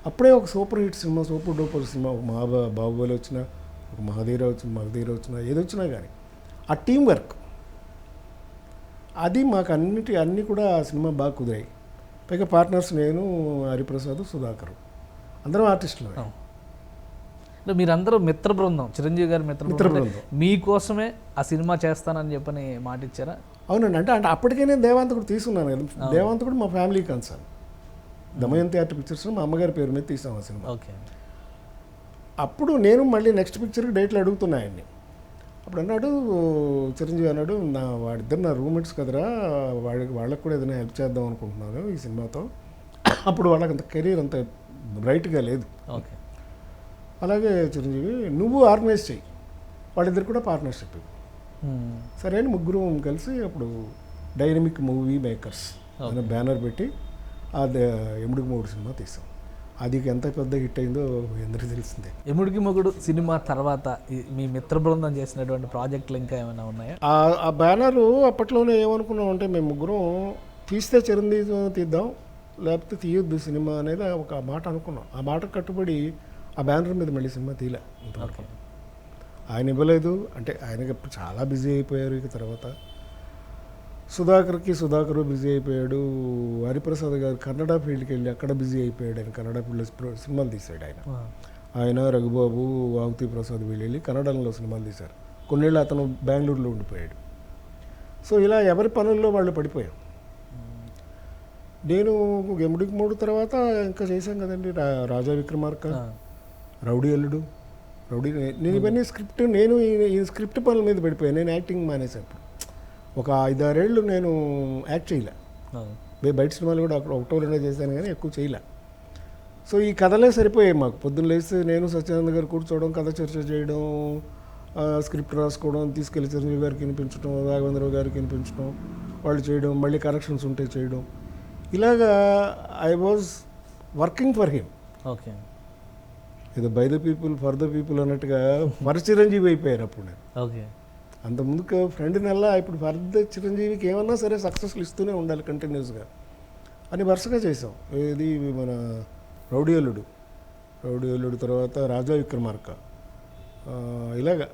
అప్పుడే ఒక super hit cinema, super duper cinema, ఒక బాహుబలి వచ్చినా, ఒక మగధీర వచ్చినా, ఏదొచ్చినా కానీ ఆ టీం వర్క్ అది మాకు అన్నీ కూడా ఆ సినిమా బాగా కుదిరాయి. పైగా పార్ట్నర్స్ నేను, హరిప్రసాద్, సుధాకర్ అందరం ఆర్టిస్టులు. అంటే మీరందరూ మిత్ర బృందం, చిరంజీవి గారి మిత్ర బృందం. మీకోసమే ఆ సినిమా చేస్తానని చెప్పని మాట ఇచ్చారా? అవునండి. అంటే అప్పటికే నేను దేవాంతకుడు తీసుకున్నాను కదా. దేవాంతకుడు మా family concern. Damayanti art pictures మా అమ్మగారి పేరు మీద తీసాం ఆ సినిమా. ఓకే. అప్పుడు నేను మళ్ళీ నెక్స్ట్ పిక్చర్కి డేట్లు అడుగుతున్నా ఆయన్ని. అప్పుడు అన్నాడు చిరంజీవి అన్నాడు, వాడిద్దరు నా రూమ్మేట్స్ కదరా, వాళ్ళకి కూడా ఏదైనా హెల్ప్ చేద్దాం అనుకుంటున్నాను ఈ సినిమాతో. అప్పుడు వాళ్ళకి అంత కెరీర్ అంత బ్రైట్గా లేదు. ఓకే. అలాగే చిరంజీవి నువ్వు ఆర్గనైజ్ చెయ్యి, వాళ్ళిద్దరు కూడా పార్ట్నర్షిప్. సరే అని ముగ్గురు కలిసి అప్పుడు డైనమిక్ మూవీ మేకర్స్ అనే బ్యానర్ పెట్టి అది ఎముడికి మొగుడు సినిమా తీసాం. అది ఎంత పెద్ద హిట్ అయిందో అందరికీ తెలిసిందే. ఎముడికి మొగుడు సినిమా తర్వాత మీ మిత్ర బృందం చేసినటువంటి ప్రాజెక్టులు ఇంకా ఏమైనా ఉన్నాయా? ఆ బ్యానరు అప్పట్లోనే ఏమనుకున్నాం అంటే, మేము ముగ్గురం తీస్తే చిరంజీవి తీద్దాం, లేకపోతే తీయొద్దు సినిమా అనేది ఒక మాట అనుకున్నాం. ఆ మాట కట్టుబడి ఆ బ్యానర్ మీద మళ్ళీ సినిమా తీయలే. ఆయన ఇవ్వలేదు, అంటే ఆయనకి చాలా బిజీ అయిపోయారు. ఇక తర్వాత సుధాకర్ బిజీ అయిపోయాడు. హరిప్రసాద్ గారు కన్నడ ఫీల్డ్కి వెళ్ళి అక్కడ బిజీ అయిపోయాడు. ఆయన కన్నడ ఫీల్డ్లో సినిమాలు తీశాడు. ఆయన రఘుబాబు, వాగుతీ ప్రసాద్ వీళ్ళు వెళ్ళి కన్నడలో సినిమాలు తీశారు. కొన్నేళ్ళు అతను బెంగళూరులో ఉండిపోయాడు. సో ఇలా ఎవరి పనుల్లో వాళ్ళు పడిపోయాం. నేను ఎముడికి మూడు తర్వాత ఇంకా చేశాం కదండి, రాజా విక్రమార్క, రౌడీ అల్లుడు, నేను ఇవన్నీ స్క్రిప్ట్, నేను ఈ స్క్రిప్ట్ పనుల మీద పడిపోయాను. నేను యాక్టింగ్ మానేసాను. ఒక 5-6 ఏళ్ళు నేను యాక్ట్ చేయలే. బయట సినిమాలు కూడా అక్కడ ఒకటో రెండో చేశాను కానీ ఎక్కువ చేయలే. సో ఈ కథలే సరిపోయాయి మాకు. పొద్దున్న లేస్తే నేను సత్యానంద గారు కూర్చోవడం, కథ చర్చ చేయడం, స్క్రిప్ట్ రాసుకోవడం, తీసుకెళ్ళి చిరంజీవి గారికి వినిపించడం, రాఘవేంద్రరావు గారికి వినిపించడం, వాళ్ళు చేయడం, మళ్ళీ కరెక్షన్స్ ఉంటే చేయడం, ఇలాగా I was working for him. Okay. ఏదో by the people for the people అన్నట్టుగా ఫర్ చిరంజీవి అయిపోయారు అప్పుడు నేను. ఓకే. అంత ముందుకు ఫ్రెండ్ నెల, ఇప్పుడు ఫర్ ద చిరంజీవికి ఏమన్నా సరే సక్సెస్లు ఇస్తూనే ఉండాలి కంటిన్యూస్గా అని వరుసగా చేసాం. ఇది మన రౌడీ అల్లుడు తర్వాత రాజా విక్రమార్క, ఇలాగా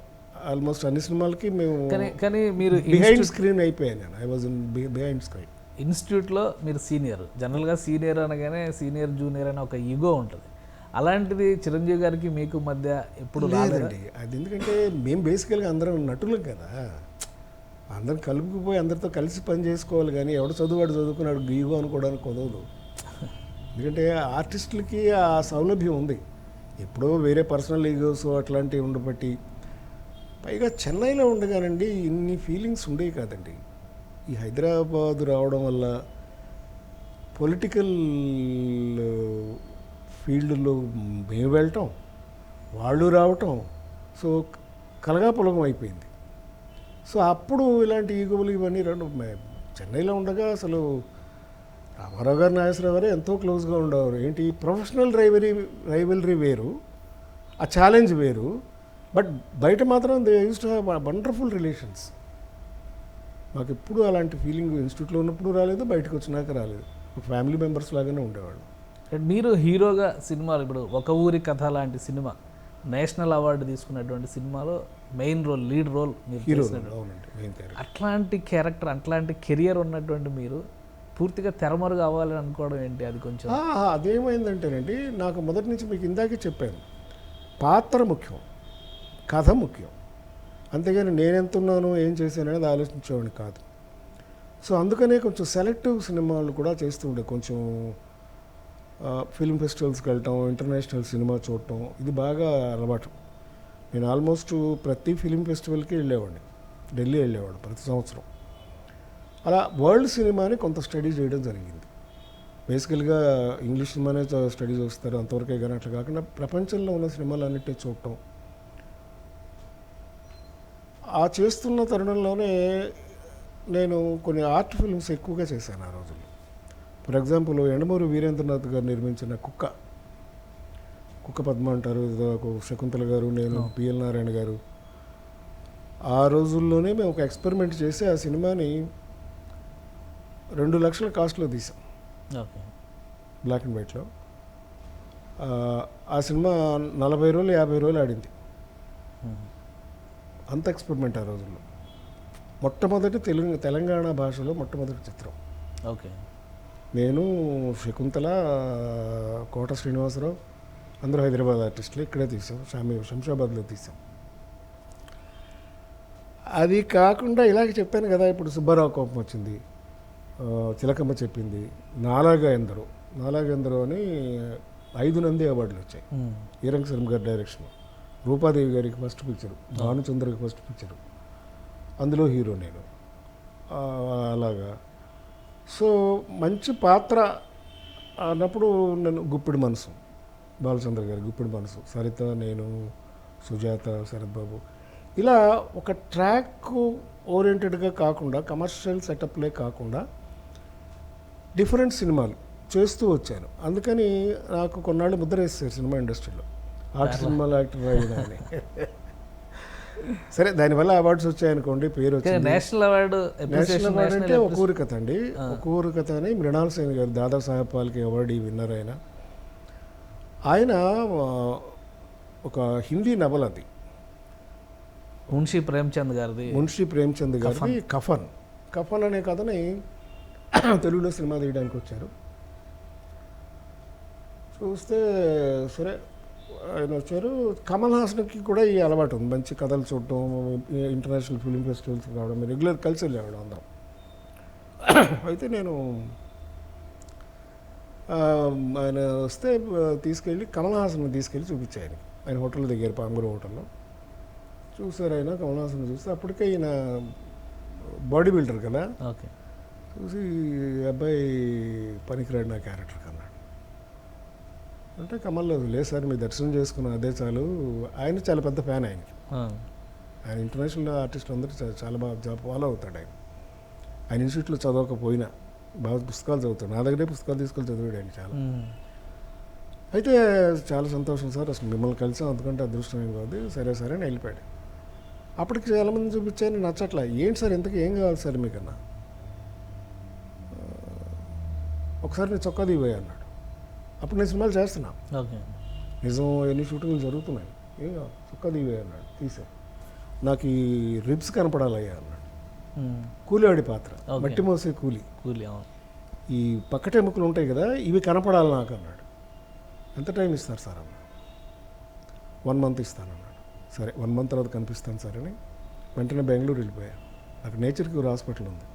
ఆల్మోస్ట్ అన్ని సినిమాలకి మేము. కానీ మీరు బిహైండ్ స్క్రీన్ అయిపోయాను నేను. I was in behind screen. ఇన్స్టిట్యూట్లో మీరు సీనియర్, జనరల్గా సీనియర్ అనగానే సీనియర్ జూనియర్ అనే ఒక ఈగో ఉంటుంది. అలాంటిది చిరంజీవి గారికి మీకు మధ్య ఎప్పుడు లేదండి. అది ఎందుకంటే మేము బేసికల్గా అందరం నటులం కదా, అందరం కలుపుకుపోయి అందరితో కలిసి పని చేసుకోవాలి. కానీ ఎవడు చదువువాడు చదువుకున్నాడు ఈగో అనుకోవడానికి కుదరదు. ఎందుకంటే ఆర్టిస్టులకి ఆ సౌలభ్యం ఉంది. ఎప్పుడో వేరే పర్సనల్ ఈగోస్ అట్లాంటివి ఉండబట్టి, పైగా చెన్నైలో ఉండగానండి ఇన్ని ఫీలింగ్స్ ఉండేవి కాదండి. ఈ హైదరాబాద్ రావడం వల్ల పొలిటికల్ ఫీల్డ్లో మేము వెళ్ళటం, వాళ్ళు రావటం, సో కలగాపులగం అయిపోయింది. సో అప్పుడు ఇలాంటి ఈగోలు ఇవన్నీ రెండు. చెన్నైలో ఉండగా అసలు రామారావు గారు, నాగేశ్వరరావు గారు ఎంతో క్లోజ్గా ఉండేవారు. ఏంటి ప్రొఫెషనల్ రైవలరీ వేరు, ఆ ఛాలెంజ్ వేరు. బట్ బయట మాత్రం they use to have wonderful relations. మాకు ఎప్పుడు అలాంటి ఫీలింగ్ ఇన్స్టిట్యూట్లో ఉన్నప్పుడు రాలేదు, బయటకు వచ్చినాక రాలేదు. ఫ్యామిలీ మెంబర్స్ లాగానే ఉండేవాళ్ళు. మీరు హీరోగా సినిమాలు, ఇప్పుడు ఒక ఊరి కథ లాంటి సినిమా నేషనల్ అవార్డు తీసుకున్నటువంటి సినిమాలో మెయిన్ రోల్, లీడ్ రోల్ మీరు చేసినట్టు. అట్లాంటి క్యారెక్టర్, అట్లాంటి కెరియర్ ఉన్నటువంటి మీరు పూర్తిగా తెరమరుగు అవ్వాలని అనుకోవడం ఏంటి? అది కొంచెం అదేమైందంటేనండి, నాకు మొదటి నుంచి మీకు ఇందాకే చెప్పాను, పాత్ర ముఖ్యం, కథ ముఖ్యం. అంతేగాని నేనెంతున్నాను, ఏం చేశాను అనేది ఆలోచించేవాడిని కాదు. సో అందుకనే కొంచెం సెలెక్టివ్ సినిమాలు కూడా చేస్తూ ఉండే. కొంచెం ఫిల్మ్ ఫెస్టివల్స్కి వెళ్ళటం, ఇంటర్నేషనల్ సినిమా చూడటం, ఇది బాగా అలవాటు. నేను ఆల్మోస్ట్ ప్రతి ఫిలిం ఫెస్టివల్కి వెళ్ళేవాడిని. ఢిల్లీ వెళ్ళేవాడు ప్రతి సంవత్సరం. అలా వరల్డ్ సినిమాని కొంత స్టడీ చేయడం జరిగింది. బేసికల్గా ఇంగ్లీష్ సినిమానే స్టడీ చేస్తారు అంతవరకే, కానీ అట్లా కాకుండా ప్రపంచంలో ఉన్న సినిమాలన్నిటినీ చూడటం. ఆ చేస్తున్న తరుణంలోనే నేను కొన్ని ఆర్ట్ ఫిల్మ్స్ ఎక్కువగా చేశాను ఆ రోజుల్లో. ఫర్ ఎగ్జాంపుల్ ఎండమూరి వీరేంద్రనాథ్ గారు నిర్మించిన కుక్క పద్మ అంటారు, శకుంతల గారు, నేను, పిఎల్ నారాయణ గారు. ఆ రోజుల్లోనే మేము ఒక ఎక్స్పెరిమెంట్ చేసి ఆ సినిమాని 2 లక్షల కాస్ట్లో తీసాం, ఓకే. బ్లాక్ అండ్ వైట్లో. ఆ సినిమా 40 రోజులు 50 రోజులు ఆడింది. అంత ఎక్స్పెరిమెంట్ ఆ రోజుల్లో. మొట్టమొదటి తెలంగాణ భాషలో మొట్టమొదటి చిత్రం. ఓకే. నేను, శకుంతల, కోట శ్రీనివాసరావు అందరూ హైదరాబాద్ ఆర్టిస్టులు. ఇక్కడే తీసాం, శంషాబాద్లో తీసాం. అది కాకుండా ఇలాగ చెప్పాను కదా, ఇప్పుడు సుబ్బారావు కోపం వచ్చింది, చిలకమ్మ చెప్పింది, నాలాగా ఎందరో అని 5 నంది అవార్డులు వచ్చాయి. ఈరంగ శర్మ గారి డైరెక్షన్, రూపాదేవి గారికి ఫస్ట్ పిక్చరు, భానుచంద్రకి ఫస్ట్ పిక్చరు, అందులో హీరో నేను. అలాగా. సో మంచి పాత్ర అన్నప్పుడు నేను గుప్పిడి మనసు, బాలచంద్ర గారి గుప్పిడి మనసు, సరిత, నేను, సుజాత, శరత్ బాబు, ఇలా ఒక ట్రాక్ ఓరియంటెడ్గా కాకుండా, కమర్షియల్ సెటప్లే కాకుండా డిఫరెంట్ సినిమాలు చేస్తూ వచ్చాను. అందుకని నాకు కొన్నాళ్ళు ముద్ర వేస్తారు సినిమా ఇండస్ట్రీలో, ఆర్ట్ సినిమాలో యాక్టర్ అయినా అని. సరే, దానివల్ల అవార్డ్స్ వచ్చాయనుకోండి, పేరు వచ్చింది. నేషనల్ అవార్డు అంటే ఒక ఊరి కథ అండి. ఒక ఊరి కథ అని మృణాల్ సేన్ గారు, దాదాసాహెబ్ ఫాల్కే అవార్డు విన్నర్ ఆయన ఒక హిందీ నవల, అది మున్షీ ప్రేమ్చంద్ గారిది కఫన్ అనే కథని తెలుగులో సినిమా తీయడానికి వచ్చారు. చూస్తే సరే ఆయన వచ్చారు. కమల్ హాసన్కి కూడా ఈ అలవాటు ఉంది, మంచి కథలు చూడటం, ఇంటర్నేషనల్ ఫిలిం ఫెస్టివల్స్ రావడం, రెగ్యులర్ కలిసి వెళ్ళేవాడు అందరం. అయితే నేను ఆయన వస్తే తీసుకెళ్ళి కమల్ హాసన్ తీసుకెళ్ళి చూపించాను. ఆయన హోటల్ దిగారు, పాంగుర హోటల్లో. చూసారు ఆయన కమల్ హాసన్ చూస్తే, అప్పటికే ఈయన బాడీ బిల్డర్ కదా. ఓకే. చూసి అబ్బాయి పనికిరాడు నా క్యారెక్టర్కి అన్నాడు. అంటే కమల్ లేదు సార్, మీ దర్శనం చేసుకున్న అదే చాలు. ఆయన చాలా పెద్ద ఫ్యాన్ ఆయనకి. ఆయన ఇంటర్నేషనల్ ఆర్టిస్ట్ అందరూ చాలా బాగా ఫాలో అవుతాడు. ఆయన ఇన్స్టిట్యూట్లో చదవకపోయినా బాగా పుస్తకాలు చదువుతాడు. నా దగ్గరే పుస్తకాలు తీసుకొని చదివాడు ఆయన చాలా. అయితే చాలా సంతోషం సార్, అసలు మిమ్మల్ని కలిసాం, అందుకంటే అదృష్టం ఏం కాదు. సరే సరే అని వెళ్ళిపోయాడు. అప్పటికి చాలామంది చూపించాను, నచ్చట్లా. ఏంటి సార్ ఇంతకీ ఏం కావాలి సార్ మీకన్నా? ఒకసారి నేను చొక్కా దిగిపోయా అన్నాడు. అప్పుడు నేను సినిమాలు చేస్తున్నా, నిజం ఎన్ని షూటింగ్లు జరుగుతున్నాయి. ఏం కావాలి, చొక్కా దిగిపోయా అన్నాడు. తీసా. నాకు ఈ రిబ్స్ కనపడాలయ్యా అన్నాడు. కూలివాడి పాత్ర, మట్టి మోసే కూలి. ఈ పక్కటెముకలు ఉంటాయి కదా, ఇవి కనపడాలి నాకు అన్నాడు. ఎంత టైం ఇస్తారు సార్ అన్నాడు. 1 మంత్ ఇస్తానన్నాడు. సరే 1 మంత్ తర్వాత కనిపిస్తాను సార్ అని వెంటనే బెంగళూరు వెళ్ళిపోయా. నాకు నేచర్ క్యూర్ హాస్పిటల్ ఉంది,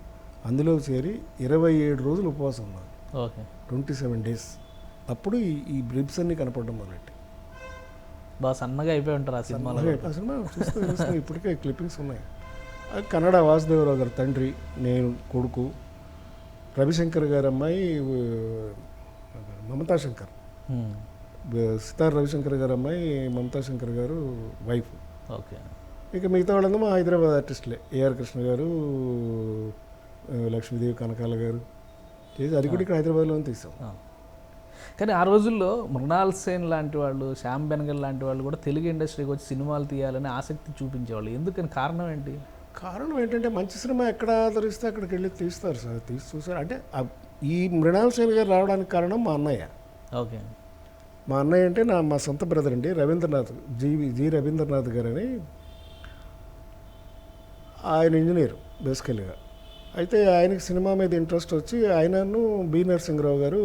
అందులో చేరి 27 రోజులు ఉపవాసం ఉన్నాను. 27 days. అప్పుడు ఈ బ్రిబ్స్ అన్నీ కనపడడం మొదలెట్టి. బాగా సన్నగా అయిపోయి ఉంటారు ఆ సినిమాలో. ఆ సినిమా చూస్తే ఇప్పటికే క్లిప్పింగ్స్ ఉన్నాయి. కన్నడ వాసుదేవరావు గారు తండ్రి, నేను కొడుకు, రవిశంకర్ గారు అమ్మాయి మమతా శంకర్, సితార్ రవిశంకర్ గారు అమ్మాయి మమతా శంకర్ గారు వైఫ్. ఓకే. ఇక మిగతా వాళ్ళందరూ మా హైదరాబాద్ ఆర్టిస్టులే. ఏఆర్ కృష్ణ గారు, లక్ష్మీదేవి కనకాల గారు చేసి అది కూడా ఇక్కడ హైదరాబాద్లో తీసాం. కానీ ఆ రోజుల్లో మృణాల్ సేన్ లాంటి వాళ్ళు, శ్యామ్ బెనగల్ లాంటి వాళ్ళు కూడా తెలుగు ఇండస్ట్రీకి వచ్చి సినిమాలు తీయాలని ఆసక్తి చూపించేవాళ్ళు. ఎందుకని, కారణం ఏంటి? కారణం ఏంటంటే మంచి సినిమా ఎక్కడ ఆదరిస్తే అక్కడికి వెళ్ళి తీస్తారు సార్, తీసి చూసారు. అంటే ఈ మృణాల్ సేన్ గారు రావడానికి కారణం మా అన్నయ్య. ఓకే. మా అన్నయ్య అంటే మా సొంత బ్రదర్ అండి, రవీంద్రనాథ్, జి రవీంద్రనాథ్ గారు అని. ఆయన ఇంజనీర్ బేసికల్గా. అయితే ఆయనకి సినిమా మీద ఇంట్రెస్ట్ వచ్చి ఆయనను బి నరసింహరావు గారు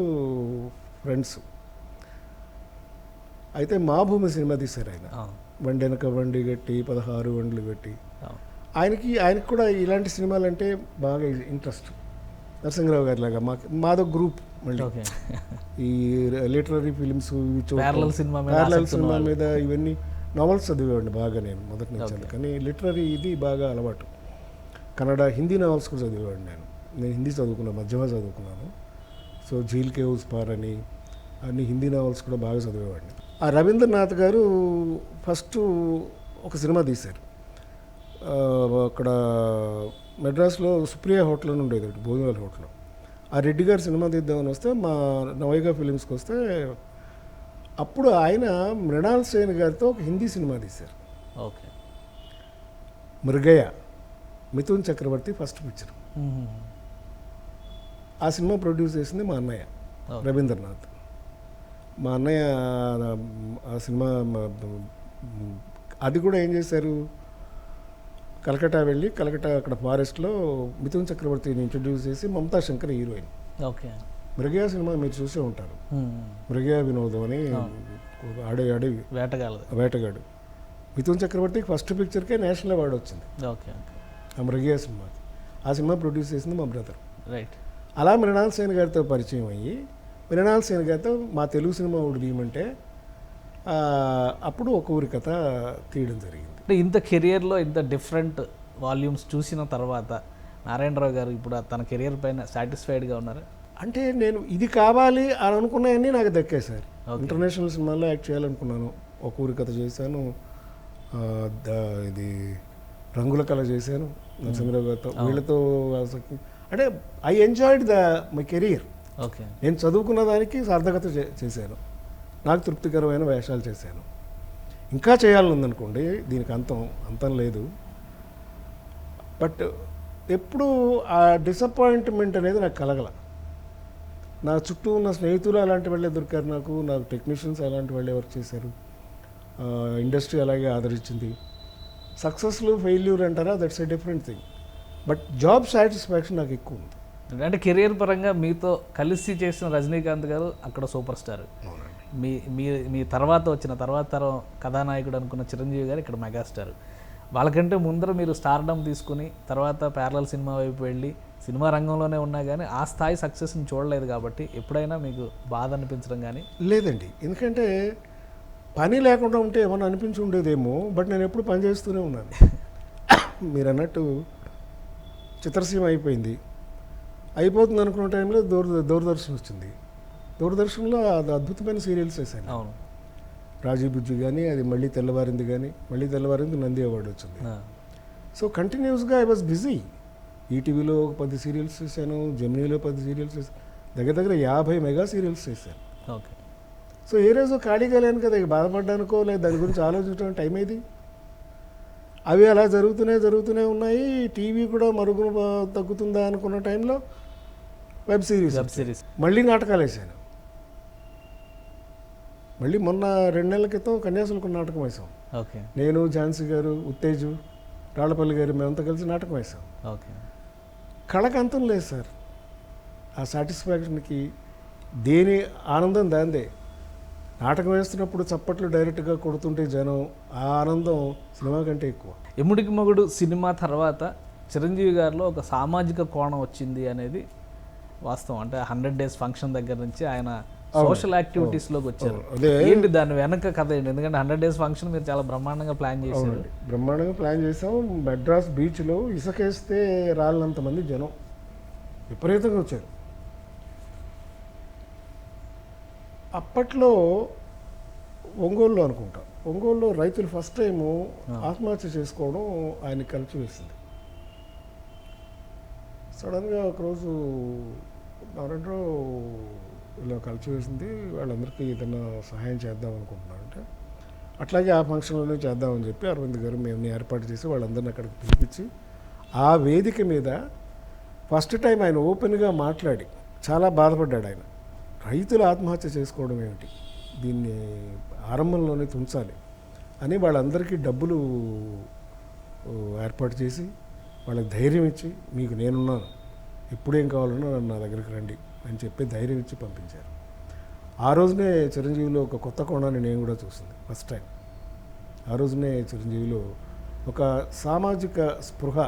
ఫ్రెండ్స్. అయితే మా భూమి సినిమా తీశారు ఆయన. వండి వెనక వండి గట్టి 16 వండ్లు గట్టి. ఆయనకి కూడా ఇలాంటి సినిమాలు అంటే బాగా ఇంట్రెస్ట్. నరసింహరావు గారి లాగా మాదో గ్రూప్. మళ్ళీ ఈ లిటరరీ ఫిలిమ్స్, ప్యారలల్ సినిమా మీద ఇవన్నీ నావెల్స్ చదివేవాడిని బాగా నేను మొదటి నుంచి. కానీ లిటరరీ ఇది బాగా అలవాటు. కన్నడ, హిందీ నావెల్స్ కూడా చదివేవాడిని నేను. నేను హిందీ చదువుకున్నాను, మధ్యమ చదువుకున్నాను. సో జీల్ కే ఉస్ పార్ అని అన్ని హిందీ నావల్స్ కూడా బాగా చదివేవాడిని. ఆ రవీంద్రనాథ్ గారు ఫస్ట్ ఒక సినిమా తీశారు. అక్కడ మెడ్రాస్లో సుప్రియ హోటల్ అని ఉండేది, భోజనాల హోటల్. ఆ రెడ్డి గారు సినిమా తీద్దామని వస్తే మా నవైగా ఫిలిమ్స్కి వస్తే అప్పుడు ఆయన మృణాల్ సేన్ గారితో ఒక హిందీ సినిమా తీశారు. ఓకే. మృగయ, మిథున్ చక్రవర్తి ఫస్ట్ పిక్చర్. ఆ సినిమా ప్రొడ్యూస్ చేసింది మా అన్నయ్య రవీంద్రనాథ్. మా అన్నయ్య ఆ సినిమా అది కూడా ఏం చేశారు, కలకట్టా వెళ్ళి కలకట్టా అక్కడ ఫారెస్ట్లో మిథున్ చక్రవర్తిని ఇంట్రడ్యూస్ చేసి Mamata Shankar heroine. Okay. Mrigaya cinema మీరు చూసే ఉంటారు, మృగయ వినోదం అని అడవి వేటగాడు. మిథున్ చక్రవర్తికి ఫస్ట్ పిక్చర్కే నేషనల్ అవార్డు వచ్చింది. ఓకే. ఆ మృగయ సినిమాకి. ఆ సినిమా ప్రొడ్యూస్ చేసింది మా బ్రదర్. రైట్. అలా మృణాల్ సేన్ గారితో పరిచయం అయ్యి మృణాల్ సేన్ గారితో మా తెలుగు సినిమా ఒకటి తీయమంటే అప్పుడు ఒక ఊరి కథ తీయడం జరిగింది. అంటే ఇంత కెరియర్లో ఇంత డిఫరెంట్ వాల్యూమ్స్ చూసిన తర్వాత నారాయణరావు గారు ఇప్పుడు తన కెరియర్ పైన సాటిస్ఫైడ్గా ఉన్నారు? అంటే నేను ఇది కావాలి అని అనుకున్నాయన్నీ నాకు దక్కాయి సార్. ఇంటర్నేషనల్ సినిమాల్లో యాక్ట్ చేయాలనుకున్నాను, ఒక ఊరి కథ చేశాను, ఇది రంగుల కళ చేశాను నరసింహరావు గారితో, వీళ్ళతో. అంటే I enjoyed my career. Okay. నేను చదువుకున్న దానికి సార్థకత చేశాను, నాకు తృప్తికరమైన వేషాలు చేశాను. ఇంకా చేయాలని ఉందనుకోండి, దీనికి అంతం లేదు. బట్ ఎప్పుడు ఆ డిసప్పాయింట్మెంట్ అనేది నాకు కలగల. నా చుట్టూ ఉన్న స్నేహితులు అలాంటి వాళ్ళే దొరికారు నాకు టెక్నీషియన్స్ అలాంటి వాళ్ళే వర్క్ చేశారు. ఇండస్ట్రీ అలాగే ఆదరించింది. సక్సెస్లు ఫెయిల్యూర్ అంటారా, that's a different thing. But job satisfaction నాకు ఎక్కువ ఉంది. అంటే కెరియర్ పరంగా మీతో కలిసి చేసిన రజనీకాంత్ గారు అక్కడ సూపర్ స్టార్, మీ తర్వాత వచ్చిన తర్వాత తరం కథానాయకుడు అనుకున్న చిరంజీవి గారు ఇక్కడ మెగాస్టార్. వాళ్ళకంటే ముందర మీరు స్టార్డమ్ తీసుకుని తర్వాత ప్యారలల్ సినిమా వైపు వెళ్ళి సినిమా రంగంలోనే ఉన్నా కానీ ఆ స్థాయి సక్సెస్ని చూడలేదు కాబట్టి ఎప్పుడైనా మీకు బాధ అనిపించడం కానీ? లేదండి, ఎందుకంటే పని లేకుండా ఉంటే ఏమన్నా అనిపించి ఉండేదేమో. బట్ నేను ఎప్పుడు పని చేస్తూనే ఉన్నాను. మీరు అన్నట్టు చిత్రసీమ అయిపోతుంది అనుకున్న టైంలో దూరదర్శన్ వచ్చింది. దూరదర్శన్లో అది అద్భుతమైన సీరియల్స్ వేసాను. అవును. రాజీ బుజ్జి కానీ, అది మళ్ళీ తెల్లవారింది నంది అవార్డు వచ్చింది. సో కంటిన్యూస్గా ఐ వాజ్ బిజీ. ఈటీవీలో ఒక 10 సీరియల్స్ చేశాను, జెమినీలో 10 సీరియల్స్ చేశాను, దగ్గర 50 మెగా సీరియల్స్ చేశాను. ఓకే. సో ఏ రోజు ఖాళీగా లేను కదా, బాధపడ్డానుకో లేదు దాని గురించి ఆలోచించడం టైం ఏది. అవి అలా జరుగుతూనే ఉన్నాయి. టీవీ కూడా మరుగున తగ్గుతుందా అనుకున్న టైంలో వెబ్ సిరీస్, మళ్ళీ నాటకాలు వేసాను. మళ్ళీ మొన్న 2 నెలల క్రితం కన్యాశుల్కం నాటకం వేసాం. ఓకే. నేను, ఝాన్సీ గారు, ఉత్తేజు, రాళ్లపల్లి గారు, మేమంతా కలిసి నాటకం వేసాం. ఓకే. కళకు అంతం లేదు సార్. ఆ సాటిస్ఫాక్షన్కి దేని ఆనందం దాందే. నాటకం వేస్తున్నప్పుడు చప్పట్లు డైరెక్ట్గా కొడుతుంటే జనం, ఆ ఆనందం సినిమా కంటే ఎక్కువ. ఎముడికి మొగుడు సినిమా తర్వాత చిరంజీవి గారిలో ఒక సామాజిక కోణం వచ్చింది అనేది వాస్తవం. అంటే 100 days ఫంక్షన్ దగ్గర నుంచి ఆయన సోషల్ యాక్టివిటీస్లోకి వచ్చారు. ఏంటి దాని వెనక కథ ఏంటి? ఎందుకంటే 100 days ఫంక్షన్ మీరు చాలా బ్రహ్మాండంగా ప్లాన్ చేశారు. బ్రహ్మాండంగా ప్లాన్ చేసాం. మెడ్రాస్ బీచ్లో ఇసుకేస్తే రాళ్ళంతమంది జనం విపరీతంగా వచ్చారు. అప్పట్లో ఒంగోలులో అనుకుంటా, ఒంగోలులో రైతులు ఫస్ట్ టైము ఆత్మహత్య చేసుకోవడం ఆయన కలిసి వేసింది. సడన్గా ఒకరోజు నారాయణరావు ఇలా కలిసి వేసింది, వాళ్ళందరికీ ఏదైనా సహాయం చేద్దాం అనుకుంటున్నారంటే అట్లాగే ఆ ఫంక్షన్లోనే చేద్దామని చెప్పి అరవింద్ గారు మేము ఏర్పాటు చేసి వాళ్ళందరినీ అక్కడికి పిలిపించి ఆ వేదిక మీద ఫస్ట్ టైం ఆయన ఓపెన్గా మాట్లాడి చాలా బాధపడ్డాడు. ఆయన రైతులు ఆత్మహత్య చేసుకోవడం ఏమిటి, దీన్ని ఆరంభంలోనే తుంచాలి అని వాళ్ళందరికీ డబ్బులు ఏర్పాటు చేసి వాళ్ళకి ధైర్యం ఇచ్చి, మీకు నేనున్నాను, ఎప్పుడేం కావాలన్నా నన్ను నా దగ్గరికి రండి అని చెప్పి ధైర్యం ఇచ్చి పంపించారు. ఆ రోజునే చిరంజీవిలో ఒక కొత్త కోణాన్ని నేను కూడా చూసింది ఫస్ట్ టైం. ఆ రోజునే చిరంజీవిలో ఒక సామాజిక స్పృహ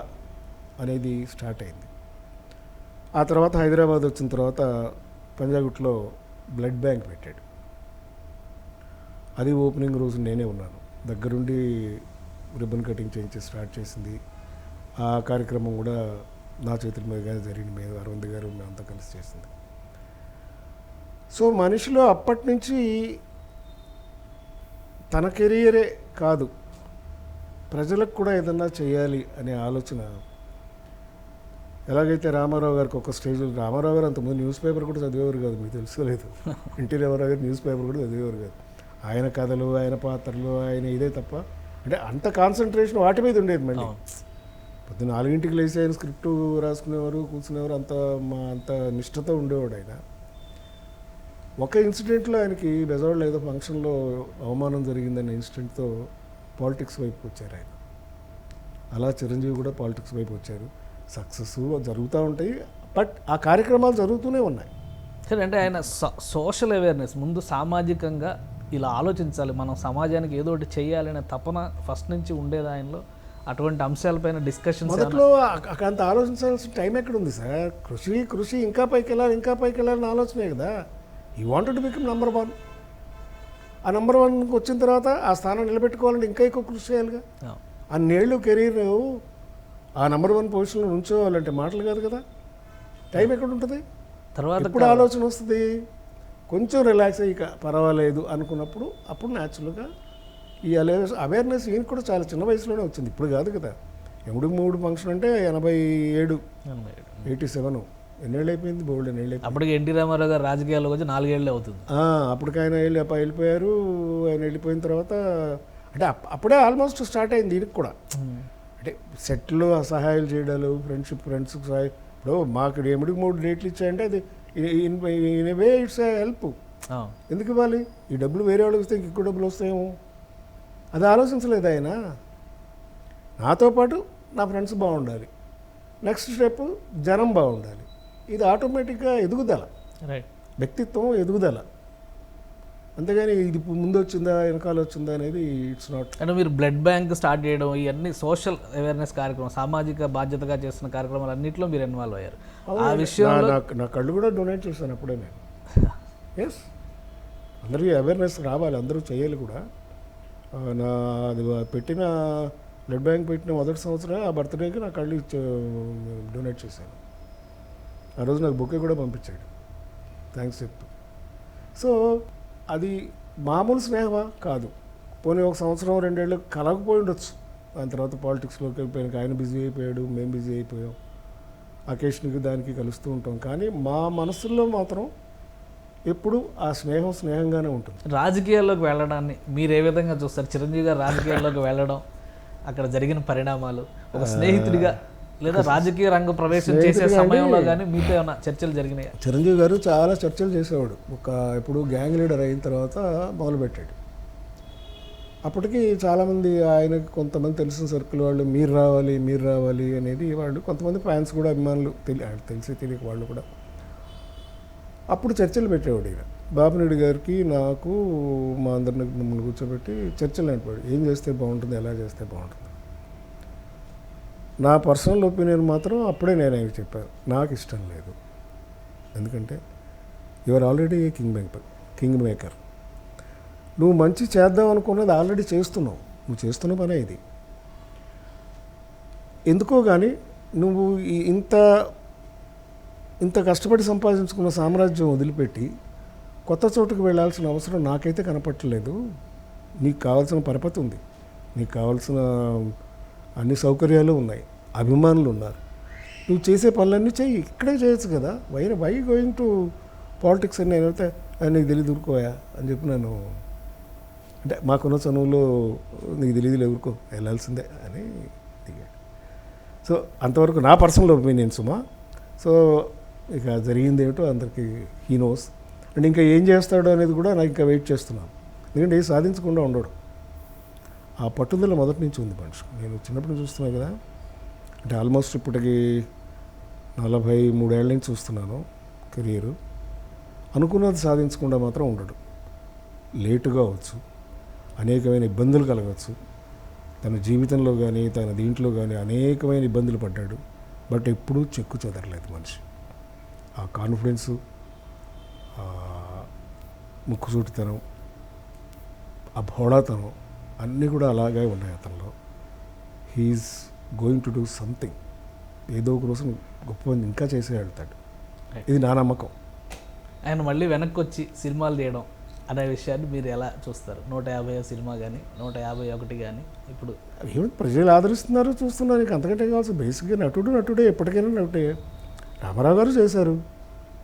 అనేది స్టార్ట్ అయింది. ఆ తర్వాత హైదరాబాద్ వచ్చిన తర్వాత పంజాగుట్లో బ్లడ్ బ్యాంక్ పెట్టాడు. అది ఓపెనింగ్ రోజు నేనే ఉన్నాను, దగ్గరుండి రిబ్బన్ కటింగ్ చేయించి స్టార్ట్ చేసింది. ఆ కార్యక్రమం కూడా నా చేతుల మీదుగా జరిగింది, మేము అరవింద్ గారు మేమంతా కలిసి చేసింది. సో మనిషిలో అప్పటి నుంచి తన కెరియరే కాదు, ప్రజలకు కూడా ఏదన్నా చేయాలి అనే ఆలోచన. ఎలాగైతే రామారావు గారికి ఒక స్టేజ్లో, రామారావు గారు అంతకుముందు న్యూస్ పేపర్ కూడా చదివేవారు కాదు, మీకు తెలుసుకోలేదు. ఎన్టీ రామారావు గారు న్యూస్ పేపర్ కూడా చదివేవారు కాదు. ఆయన కథలు, ఆయన పాత్రలు, ఆయన ఇదే తప్ప, అంటే అంత కాన్సన్ట్రేషన్ వాటి మీద ఉండేది. మళ్ళీ పొద్దున్న 4 లేచి ఆయన స్క్రిప్ట్ రాసుకునేవారు, కూర్చునేవారు, అంత నిష్ఠతో ఉండేవాడు ఆయన. ఒక ఇన్సిడెంట్లో ఆయనకి బెజవాడలో ఏదో ఫంక్షన్లో అవమానం జరిగిందన్న ఇన్సిడెంట్తో పాలిటిక్స్ వైపు వచ్చారు ఆయన. అలా చిరంజీవి కూడా పాలిటిక్స్ వైపు వచ్చారు. సక్సెస్ జరుగుతూ ఉంటాయి, బట్ ఆ కార్యక్రమాలు జరుగుతూనే ఉన్నాయి. సరే, అంటే ఆయన సోషల్ అవేర్నెస్, ముందు సామాజికంగా ఇలా ఆలోచించాలి, మనం సమాజానికి ఏదో ఒకటి చేయాలనే తపన ఫస్ట్ నుంచి ఉండేది ఆయనలో. అటువంటి అంశాలపైన డిస్కషన్స్ మొదట్లో అంత ఆలోచించాల్సిన టైం ఎక్కడ ఉంది సార్? కృషి ఇంకా పైకి వెళ్ళాలని ఆలోచనే కదా. ఈ వాంటెడ్ టు బికమ్ నెంబర్ 1. ఆ నెంబర్ 1కి వచ్చిన తర్వాత ఆ స్థానం నిలబెట్టుకోవాలంటే ఇంకా ఎక్కువ కృషి చేయాలిగా. అన్నేళ్ళు కెరీర్ ఆ నెంబర్ 1 పొజిషన్లో ఉంచోవాలంటే మాటలు కాదు కదా. టైం ఎక్కడ ఉంటుంది? తర్వాత ఎప్పుడు ఆలోచన వస్తుంది? కొంచెం రిలాక్స్ అయ్యి పర్వాలేదు అనుకున్నప్పుడు, అప్పుడు న్యాచురల్గా ఈ అవేర్నెస్ ఈయన కూడా చాలా చిన్న వయసులోనే వచ్చింది, ఇప్పుడు కాదు కదా. 3 ఫంక్షన్ అంటే 87, 87 ఎన్నేళ్ళు అయిపోయింది, బోల్డ్ ఎన్నేళ్ళు అయిపోయింది. అప్పటికి ఎన్టీ రామారావు గారు రాజకీయాల్లో వచ్చి 4 ఏళ్ళు అవుతుంది. అప్పటికి ఆయన వెళ్ళిపోయారు. ఆయన వెళ్ళిపోయిన తర్వాత అంటే అప్పుడే ఆల్మోస్ట్ స్టార్ట్ అయింది దీనికి కూడా. అంటే సెట్లు సహాయాలు చేయడాలు, ఫ్రెండ్స్ సహాయం. ఇప్పుడు మాకు 3 డేట్లు ఇచ్చాయంటే అది in a way it's a help. ఎందుకు ఇవ్వాలి? ఈ డబ్బులు వేరే వాళ్ళకి వస్తే ఎక్కువ డబ్బులు వస్తాయేమో, అది ఆలోచించలేదు ఆయన. నాతో పాటు నా ఫ్రెండ్స్ బాగుండాలి, నెక్స్ట్ స్టెప్ జనం బాగుండాలి. ఇది ఆటోమేటిక్గా ఎదుగుదల, వ్యక్తిత్వం ఎదుగుదల. అంతేగాని ఇది ముందు వచ్చిందా వెనకాల వచ్చిందా అనేది ఇట్స్ నాట్. అంటే మీరు బ్లడ్ బ్యాంక్ స్టార్ట్ చేయడం, ఇవన్నీ సోషల్ అవేర్నెస్ కార్యక్రమం, సామాజిక బాధ్యతగా చేస్తున్న కార్యక్రమాలు అన్నింటిలో మీరు ఇన్వాల్వ్ అయ్యారు. ఆ విషయంలో నా కళ్ళు కూడా డొనేట్ చేశాను అప్పుడే నేను. ఎస్, అందరికీ అవేర్నెస్ రావాలి, అందరూ చేయాలి కూడా. అది పెట్టిన బ్లడ్ బ్యాంక్ పెట్టిన మొదటి సంవత్సరం ఆ బర్త్డేకి నా కళ్ళు డొనేట్ చేశాను. ఆ రోజు నాకు బొకే కూడా పంపించాడు, థ్యాంక్స్ చెప్తూ. సో అది మామూలు స్నేహమా? కాదు. పోనీ ఒక సంవత్సరం 2 ఏళ్ళు కలగకపోయి ఉండొచ్చు. దాని తర్వాత పాలిటిక్స్లోకి వెళ్ళిపోయాక ఆయన బిజీ అయిపోయాడు, మేము బిజీ అయిపోయాం. అకేషన్కి దానికి కలుస్తూ ఉంటాం, కానీ మా మనసుల్లో మాత్రం ఎప్పుడు ఆ స్నేహంగానే ఉంటుంది. రాజకీయాల్లోకి వెళ్ళడాన్ని మీరు ఏ విధంగా చూస్తారు? చిరంజీవి గారు రాజకీయాల్లోకి వెళ్ళడం, అక్కడ జరిగిన పరిణామాలు, ఒక స్నేహితుడిగా లేదా రాజకీయ రంగ ప్రవేశం చేసే సమయంలో కానీ మీతో ఏమైనా చర్చలు జరిగినాయి? చిరంజీవి గారు చాలా చర్చలు చేసేవాడు. ఇప్పుడు గ్యాంగ్ లీడర్ అయిన తర్వాత మొదలుపెట్టాడు. అప్పటికి చాలామంది ఆయనకి కొంతమంది తెలిసిన సర్కిల్ వాళ్ళు మీరు రావాలి అనేది వాళ్ళు, కొంతమంది ఫ్యాన్స్ కూడా, అభిమానులు తెలిసి తెలియక వాళ్ళు కూడా అప్పుడు చర్చలు పెట్టేవాడు. ఇక బాపినేడు గారికి నాకు మా అందరిని మమ్మల్ని కూర్చోబెట్టి చర్చలు నడిపాడు. ఏం చేస్తే బాగుంటుంది, ఎలా చేస్తే బాగుంటుంది. నా పర్సనల్ ఒపీనియన్ మాత్రం అప్పుడే నేను ఆయనకి చెప్పాను, నాకు ఇష్టం లేదు. ఎందుకంటే your already a king maker. నువ్వు మంచి చేద్దాం అనుకున్నది ఆల్రెడీ చేస్తున్నావు, నువ్వు చేస్తున్న పనే ఇది. ఎందుకో కానీ నువ్వు ఇంత కష్టపడి సంపాదించుకున్న సామ్రాజ్యం వదిలిపెట్టి కొత్త చోటుకు వెళ్ళాల్సిన అవసరం నాకైతే కనపట్టలేదు. నీకు కావాల్సిన పరపతి ఉంది, నీకు కావాల్సిన అన్ని సౌకర్యాలు ఉన్నాయి, అభిమానులు ఉన్నారు, నువ్వు చేసే పనులన్నీ చెయ్యి, ఇక్కడే చేయొచ్చు కదా. వై గోయింగ్ టు పాలిటిక్స్ అని నేనైతే నీకు తెలియదు ఊరుకోయా అని చెప్పి నేను, అంటే మాకున్న చనువులో నీకు తెలియదు ఊరుకో వెళ్ళాల్సిందే అని దిగాడు. సో అంతవరకు నా పర్సనల్ ఒపీనియన్ సుమా. సో ఇక జరిగింది ఏమిటో అందరికీ హీ నోస్. అండ్ ఇంకా ఏం చేస్తాడో అనేది కూడా నాకు ఇంకా వెయిట్ చేస్తున్నాను. ఎందుకంటే ఏం సాధించకుండా ఉండడు. ఆ పట్టుదల మొదటి నుంచి ఉంది మనిషి. నేను చిన్నప్పుడు చూస్తున్నాను కదా, అంటే ఆల్మోస్ట్ ఇప్పటికి 43 ఏళ్ళ నుంచి చూస్తున్నాను కెరీరు. అనుకున్నది సాధించకుండా మాత్రం ఉండడు. లేటుగా అవచ్చు, అనేకమైన ఇబ్బందులు కలగవచ్చు. తన జీవితంలో కానీ తన దీంట్లో కానీ అనేకమైన ఇబ్బందులు పడ్డాడు. బట్ ఎప్పుడూ చెక్కు చెదరలేదు మనిషి. ఆ కాన్ఫిడెన్సు, ముక్కుసూటితనం, ఆ భోళాతనం అన్నీ కూడా అలాగే ఉన్నాయి అతనిలో. He's going to do something. ఏదో ఒక రోజు గొప్ప ఇంకా చేసే వెళ్తాడు. Right. ఇది నా నమ్మకం. ఆయన మళ్ళీ వెనక్కి వచ్చి సినిమాలు తీయడం అనే విషయాన్ని మీరు ఎలా చూస్తారు? 150 సినిమా కానీ 151 కానీ ఇప్పుడు ఏమిటి ప్రజలు ఆదరిస్తున్నారు, చూస్తున్నారు, ఇంకా అంతకంటే కావాల్సి బేసిక్గా నటుడే ఎప్పటికైనా నటుడే. రామారావు గారు చేశారు,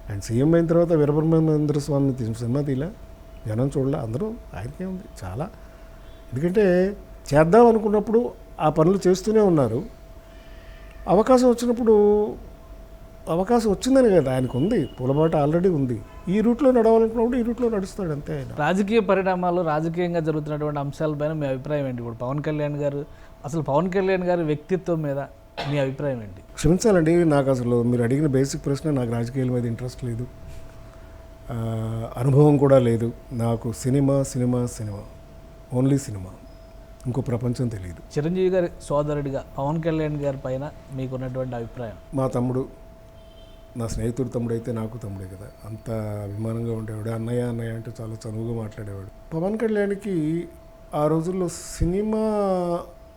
ఆయన సీఎం అయిన తర్వాత వీరబ్రహ్మేంద్ర స్వామి సినిమా తీలా, జనం చూడలే, అందరూ ఆయనకే ఉంది చాలా. ఎందుకంటే చేద్దాం అనుకున్నప్పుడు ఆ పనులు చేస్తూనే ఉన్నారు. అవకాశం వచ్చిందని కదా ఆయనకు ఉంది, పూలబాట ఆల్రెడీ ఉంది. ఈ రూట్లో నడవాలనుకున్నప్పుడు ఈ రూట్లో నడుస్తాడు అంతే. ఆయన రాజకీయ పరిణామాలు, రాజకీయంగా జరుగుతున్నటువంటి అంశాలపైన మీ అభిప్రాయం ఏంటి? ఇప్పుడు పవన్ కళ్యాణ్ గారి వ్యక్తిత్వం మీద మీ అభిప్రాయం ఏంటి? క్షమించాలండి, నాకు అసలు మీరు అడిగిన బేసిక్ ప్రశ్న, నాకు రాజకీయాల మీద ఇంట్రెస్ట్ లేదు, అనుభవం కూడా లేదు. నాకు సినిమా ఓన్లీ సినిమా, ఇంకో ప్రపంచం తెలియదు. చిరంజీవి గారి సోదరుడిగా పవన్ కళ్యాణ్ గారి పైన మీకున్నటువంటి అభిప్రాయం? మా తమ్ముడు, నా స్నేహితుడు తమ్ముడు అయితే నాకు తమ్ముడే కదా, అంత అభిమానంగా ఉండేవాడు. అన్నయ్య అంటే చాలా చనువుగా మాట్లాడేవాడు. పవన్ కళ్యాణ్కి ఆ రోజుల్లో సినిమా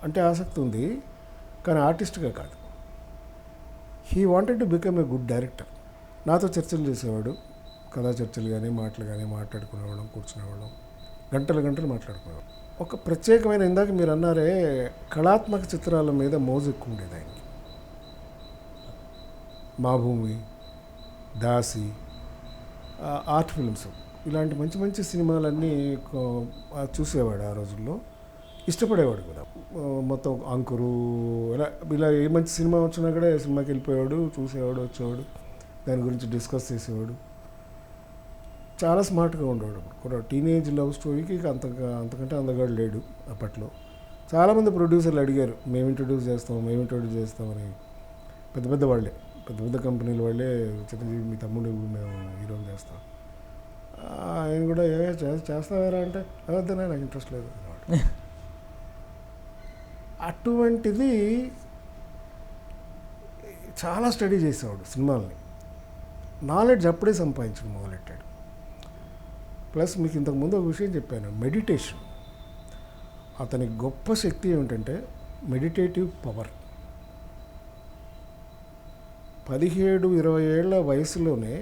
అంటే ఆసక్తి ఉంది, కానీ ఆర్టిస్ట్గా కాదు. He wanted to become a good director. నాతో చర్చలు చేసేవాడు, కథా చర్చలు కానీ మాటలు కానీ మాట్లాడుకునేవాళ్ళం, కూర్చునేవాళ్ళం, గంటలు మాట్లాడుకునేవాళ్ళం. ఒక ప్రత్యేకమైన, ఇందాక మీరు అన్నారే, కళాత్మక చిత్రాల మీద మోజు ఎక్కువ ఉండేది ఆయనకి. మా భూమి, దాసి, ఆర్ట్ ఫిల్మ్స్, ఇలాంటి మంచి సినిమాలన్నీ చూసేవాడు. ఆ రోజుల్లో ఇష్టపడేవాడు కూడా. మొత్తం అంకురు ఇలా ఏ మంచి సినిమా వచ్చినా కూడా సినిమాకి వెళ్ళిపోయేవాడు, చూసేవాడు, వచ్చేవాడు, దాని గురించి డిస్కస్ చేసేవాడు. చాలా స్మార్ట్గా ఉండేవాడు. కూడా టీనేజ్ లవ్ స్టోరీకి అంతకంటే అందగాడు లేడు అప్పట్లో. చాలామంది ప్రొడ్యూసర్లు అడిగారు, మేము ఇంట్రొడ్యూస్ చేస్తామని. పెద్ద వాళ్ళే, పెద్ద కంపెనీల వాళ్ళే, చిరంజీవి మీ తమ్ముడు మేము హీరోలు చేస్తాం. ఆయన కూడా చేస్తావారా అంటే అదనే, నాకు ఇంట్రెస్ట్ లేదు అన్నమాట. అటువంటిది చాలా స్టడీ చేసేవాడు సినిమాల్ని. నాలెడ్జ్ అప్పుడే సంపాదించడం మొదలెట్టాడు. ప్లస్ మీకు ఇంతకుముందు ఒక విషయం చెప్పాను, మెడిటేషన్. అతని గొప్ప శక్తి ఏమిటంటే మెడిటేటివ్ పవర్. 17-20 ఏళ్ల వయసులోనే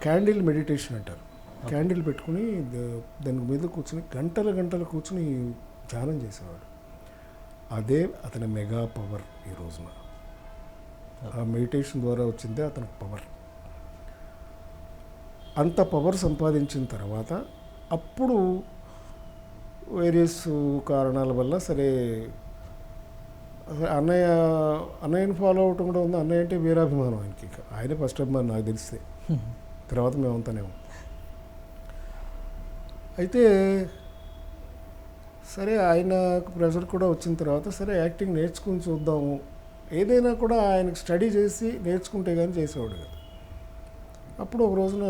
క్యాండిల్ మెడిటేషన్ అంటారు. క్యాండిల్ పెట్టుకుని దాని మీద కూర్చుని గంటలు కూర్చుని ధ్యానం చేసేవాడు. అదే అతని మెగా పవర్ ఈ రోజున. ఆ మెడిటేషన్ ద్వారా వచ్చిందే అతనికి పవర్. అంత పవర్ సంపాదించిన తర్వాత అప్పుడు వేరియస్ కారణాల వల్ల సరే అన్నయ్యని ఫాలో అవటం కూడా ఉంది. అన్నయ్య అంటే వీరాభిమానం ఆయనకి. ఆయన ఫస్ట్ అభిమానం నాకు తెలిస్తే, తర్వాత మేమంతానేమో. అయితే సరే ఆయనకు ప్రెషర్ కూడా వచ్చిన తర్వాత సరే యాక్టింగ్ నేర్చుకుని చూద్దాము, ఏదైనా కూడా ఆయనకు స్టడీ చేసి నేర్చుకుంటే కానీ చేసేవాడు కదా. అప్పుడు ఒక రోజున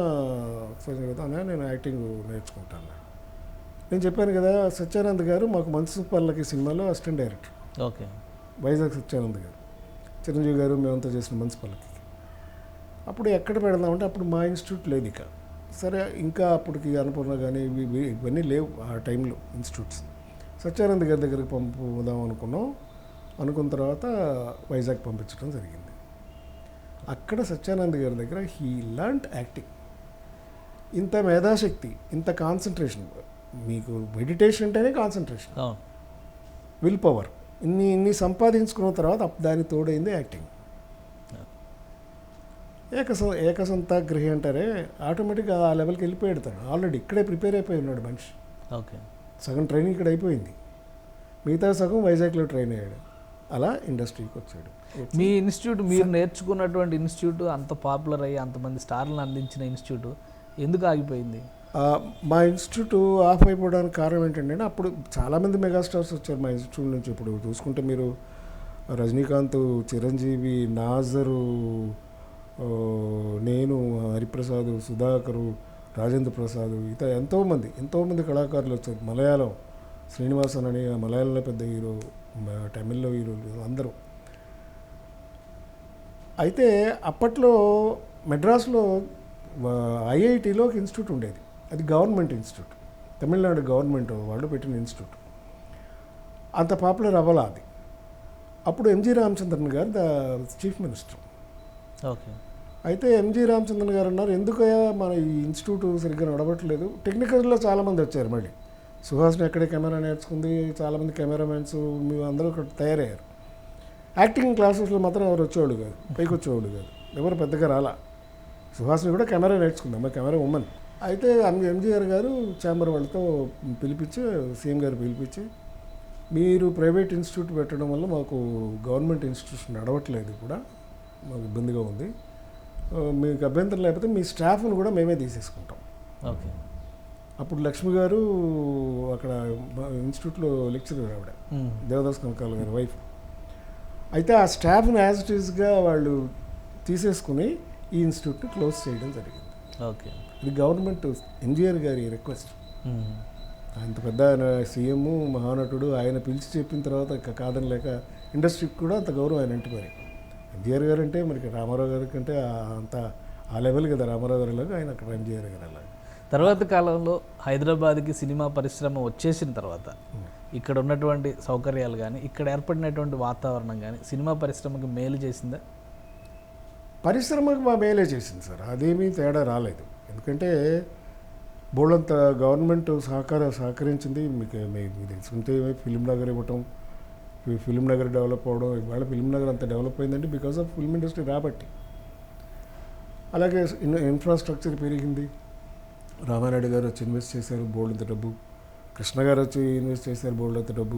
కదా నేను యాక్టింగ్ నేర్చుకుంటాను. నేను చెప్పాను కదా, సత్యానంద్ గారు మాకు మనసు పల్లకి సినిమాలో assistant director. Okay. Vizag Satyanand గారు, చిరంజీవి గారు మేమంతా చేసిన మనసు పల్లకి. అప్పుడు ఎక్కడ పెడదామంటే అప్పుడు మా ఇన్స్టిట్యూట్ లేదు ఇక. సరే ఇంకా అప్పటికి అన్నపూర్ణ కానీ ఇవన్నీ లేవు ఆ టైంలో ఇన్స్టిట్యూట్స్. సత్యానంద్ గారి దగ్గరికి పంపుదాం అనుకున్న తర్వాత వైజాగ్ పంపించడం జరిగింది. అక్కడ సత్యానంద్ గారి దగ్గర హీ లర్న్డ్ యాక్టింగ్. ఇంత మేధాశక్తి, ఇంత కాన్సన్ట్రేషన్. మీకు మెడిటేషన్ అంటేనే కాన్సన్ట్రేషన్, విల్ పవర్, ఇన్ని సంపాదించుకున్న తర్వాత దానికి తోడైంది యాక్టింగ్. ఏకసంతాగ్రహి అంటారే, ఆటోమేటిక్గా ఆ లెవెల్కి వెళ్ళిపోయాడు. తను ఆల్రెడీ ఇక్కడే ప్రిపేర్ అయిపోయి ఉన్నాడు మనిషి. ఓకే. సగం ట్రైనింగ్ ఇక్కడ అయిపోయింది, మిగతా సగం వైజాగ్లో ట్రైన్ అయ్యాడు. అలా ఇండస్ట్రీకి వచ్చాడు. మీ ఇన్స్టిట్యూట్, మీరు నేర్చుకున్నటువంటి ఇన్స్టిట్యూట్ అంత పాపులర్ అయ్యి అంతమంది స్టార్లను అందించిన ఇన్స్టిట్యూట్ ఎందుకు ఆగిపోయింది? మా ఇన్స్టిట్యూట్ ఆఫ్ అయిపోవడానికి కారణం ఏంటంటే, అప్పుడు చాలామంది మెగాస్టార్స్ వచ్చారు మా ఇన్స్టిట్యూట్ నుంచి. ఇప్పుడు చూసుకుంటే మీరు రజనీకాంత్, చిరంజీవి, నాజరు, నేను, హరిప్రసాద్, సుధాకరు, రాజేంద్ర ప్రసాద్, ఎంతోమంది కళాకారులు వచ్చారు. మలయాళం శ్రీనివాసన్ అని మలయాళంలో పెద్ద హీరో, తమిళ్లో హీరోలు అందరూ. అయితే అప్పట్లో మెడ్రాస్లో ఐఐటిలో ఒక ఇన్స్టిట్యూట్ ఉండేది. అది గవర్నమెంట్ ఇన్స్టిట్యూట్, తమిళనాడు గవర్నమెంట్ వాళ్ళు పెట్టిన ఇన్స్టిట్యూట్. అంత పాపులర్ అవ్వాల అది. అప్పుడు ఎంజి రామచంద్రన్ గారు చీఫ్ మినిస్టర్. ఓకే. అయితే ఎంజి రామచంద్రన్ గారు అన్నారు, ఎందుకయ్యా మన ఈ ఇన్స్టిట్యూట్ సరిగ్గా నడవట్లేదు. టెక్నికల్లో చాలామంది వచ్చారు, మళ్ళీ సుహాస్ని ఎక్కడే కెమెరా నేర్చుకుంది, చాలామంది కెమెరామెన్స్ మేము అందరూ ఇక్కడ తయారయ్యారు. యాక్టింగ్ క్లాసెస్లో మాత్రం ఎవరు వచ్చేవాళ్ళు కాదు, పైకి వచ్చేవాళ్ళు కాదు, ఎవరు పెద్దగా రాలా. సుహాస్ని కూడా కెమెరా నేర్చుకుందాం, మా కెమెరా ఉమ్మన్. అయితే ఎంజీఆర్ గారు ఛాంబర్ వాళ్ళతో పిలిపించి, సీఎం గారు పిలిపించి, మీరు ప్రైవేట్ ఇన్స్టిట్యూట్ పెట్టడం వల్ల మాకు గవర్నమెంట్ ఇన్స్టిట్యూషన్ నడవట్లేదు, కూడా మాకు ఇబ్బందిగా ఉంది, మీకు అభ్యంతరం లేకపోతే మీ స్టాఫ్ను కూడా మేమే తీసేసుకుంటాం. ఓకే. అప్పుడు లక్ష్మి గారు అక్కడ ఇన్స్టిట్యూట్లో లెక్చరర్, ఆవిడ దేవదాస్ కనకాల గారి వైఫ్. అయితే ఆ స్టాఫ్ని యాజ్ ఇట్ ఈస్గా వాళ్ళు తీసేసుకుని ఈ ఇన్స్టిట్యూట్ని క్లోజ్ చేయడం జరిగింది. ఓకే. ఇది గవర్నమెంట్ ఎంజీఆర్ గారి రిక్వెస్ట్. అంత పెద్ద ఆయన సీఎం మహానటుడు, ఆయన పిలిచి చెప్పిన తర్వాత కాదని లేక ఇండస్ట్రీకి కూడా అంత గౌరవం ఆయన అంటే. మరి ఎంజీఆర్ గారు అంటే మనకి రామారావు గారి కంటే అంత ఆ లెవెల్ కదా, రామారావు గారి లాగా ఆయన అక్కడ ఎంజీఆర్ గారు అలాగా. తర్వాత కాలంలో హైదరాబాద్కి సినిమా పరిశ్రమ వచ్చేసిన తర్వాత ఇక్కడ ఉన్నటువంటి సౌకర్యాలు కానీ, ఇక్కడ ఏర్పడినటువంటి వాతావరణం కానీ సినిమా పరిశ్రమకి మేలు చేసిందా? పరిశ్రమకు మా మేలే చేసింది సార్, అదేమీ తేడా రాలేదు. ఎందుకంటే బోళ్ళంత గవర్నమెంట్ సహకరించింది. మీకు తెలుసుకుంటే ఫిలిం నగర్ ఇవ్వటం, ఫిలిం నగర్ డెవలప్ అవ్వడం, ఇవాళ ఫిలిం నగర్ అంత డెవలప్ అయిందంటే బికాస్ ఆఫ్ ఫిల్మ్ ఇండస్ట్రీ రాబట్టి. అలాగే ఇన్ఫ్రాస్ట్రక్చర్ పెరిగింది. రామానాయుడు గారు వచ్చి ఇన్వెస్ట్ చేశారు బోల్డంత డబ్బు, కృష్ణ గారు వచ్చి ఇన్వెస్ట్ చేశారు బోల్డంత డబ్బు,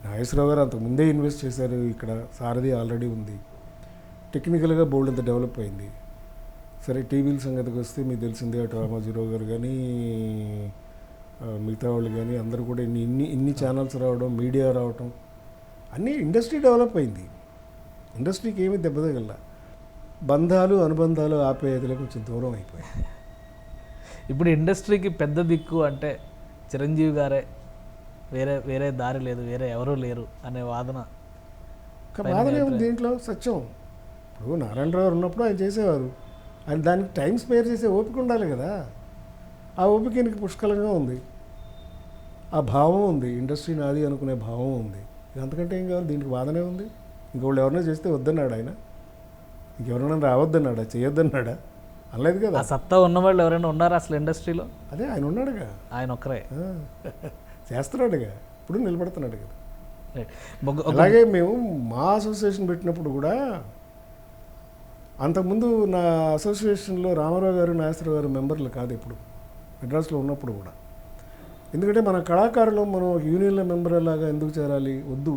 నాగేశ్వరరావు గారు అంతకు ముందే ఇన్వెస్ట్ చేశారు. ఇక్కడ సారథి ఆల్రెడీ ఉంది, టెక్నికల్గా బోల్డంత డెవలప్ అయింది. సరే టీవీల సంగతికి వస్తే మీకు తెలిసిందే, అటు రామోజీరావు గారు కానీ మిగతా వాళ్ళు కానీ అందరూ కూడా ఇన్ని ఛానల్స్ రావడం, మీడియా రావటం, అన్నీ ఇండస్ట్రీ డెవలప్ అయింది. ఇండస్ట్రీకి ఏమీ దెబ్బతగల, బంధాలు అనుబంధాలు ఆప్యాయతలు కొంచెం దూరం అయిపోయాయి. ఇప్పుడు ఇండస్ట్రీకి పెద్ద దిక్కు అంటే చిరంజీవి గారే, వేరే దారి లేదు, వేరే ఎవరూ లేరు అనే వాదన. వాదనే ఉంది దీంట్లో, సత్యం. ఇప్పుడు నారాయణరావు ఉన్నప్పుడు ఆయన చేసేవారు, ఆయన దానికి టైం స్పేర్ చేసే ఓపిక ఉండాలి కదా. ఆ ఓపిక ఈయనకి పుష్కలంగా ఉంది, ఆ భావం ఉంది, ఇండస్ట్రీ నాది అనుకునే భావం ఉంది. అంతకంటే ఏం కావాలి, దీనికి వాదనే ఉంది. ఇంకోళ్ళు ఎవరైనా చేస్తే వద్దన్నాడు ఆయన, ఇంకెవరైనా రావద్దన్నాడా, చేయొద్దన్నాడా, అనలేదు కదా. ఆ సత్తా ఉన్నవాళ్ళు ఎవరైనా ఉన్నారా అసలు ఇండస్ట్రీలో? అదే ఆయన ఉన్నాడుగా, ఆయన ఒక్కరే చేస్తున్నాడుగా, ఇప్పుడు నిలబడుతున్నాడు కదా. అలాగే అలాగే మేము మా అసోసియేషన్ పెట్టినప్పుడు కూడా, అంతకుముందు నా అసోసియేషన్లో రామారావు గారు నాగేశ్వరరావు గారు మెంబర్లు కాదు ఇప్పుడు మెడ్రాస్లో ఉన్నప్పుడు కూడా. ఎందుకంటే మన కళాకారులు మనం యూనియన్ల మెంబర్ లాగా ఎందుకు చేరాలి, వద్దు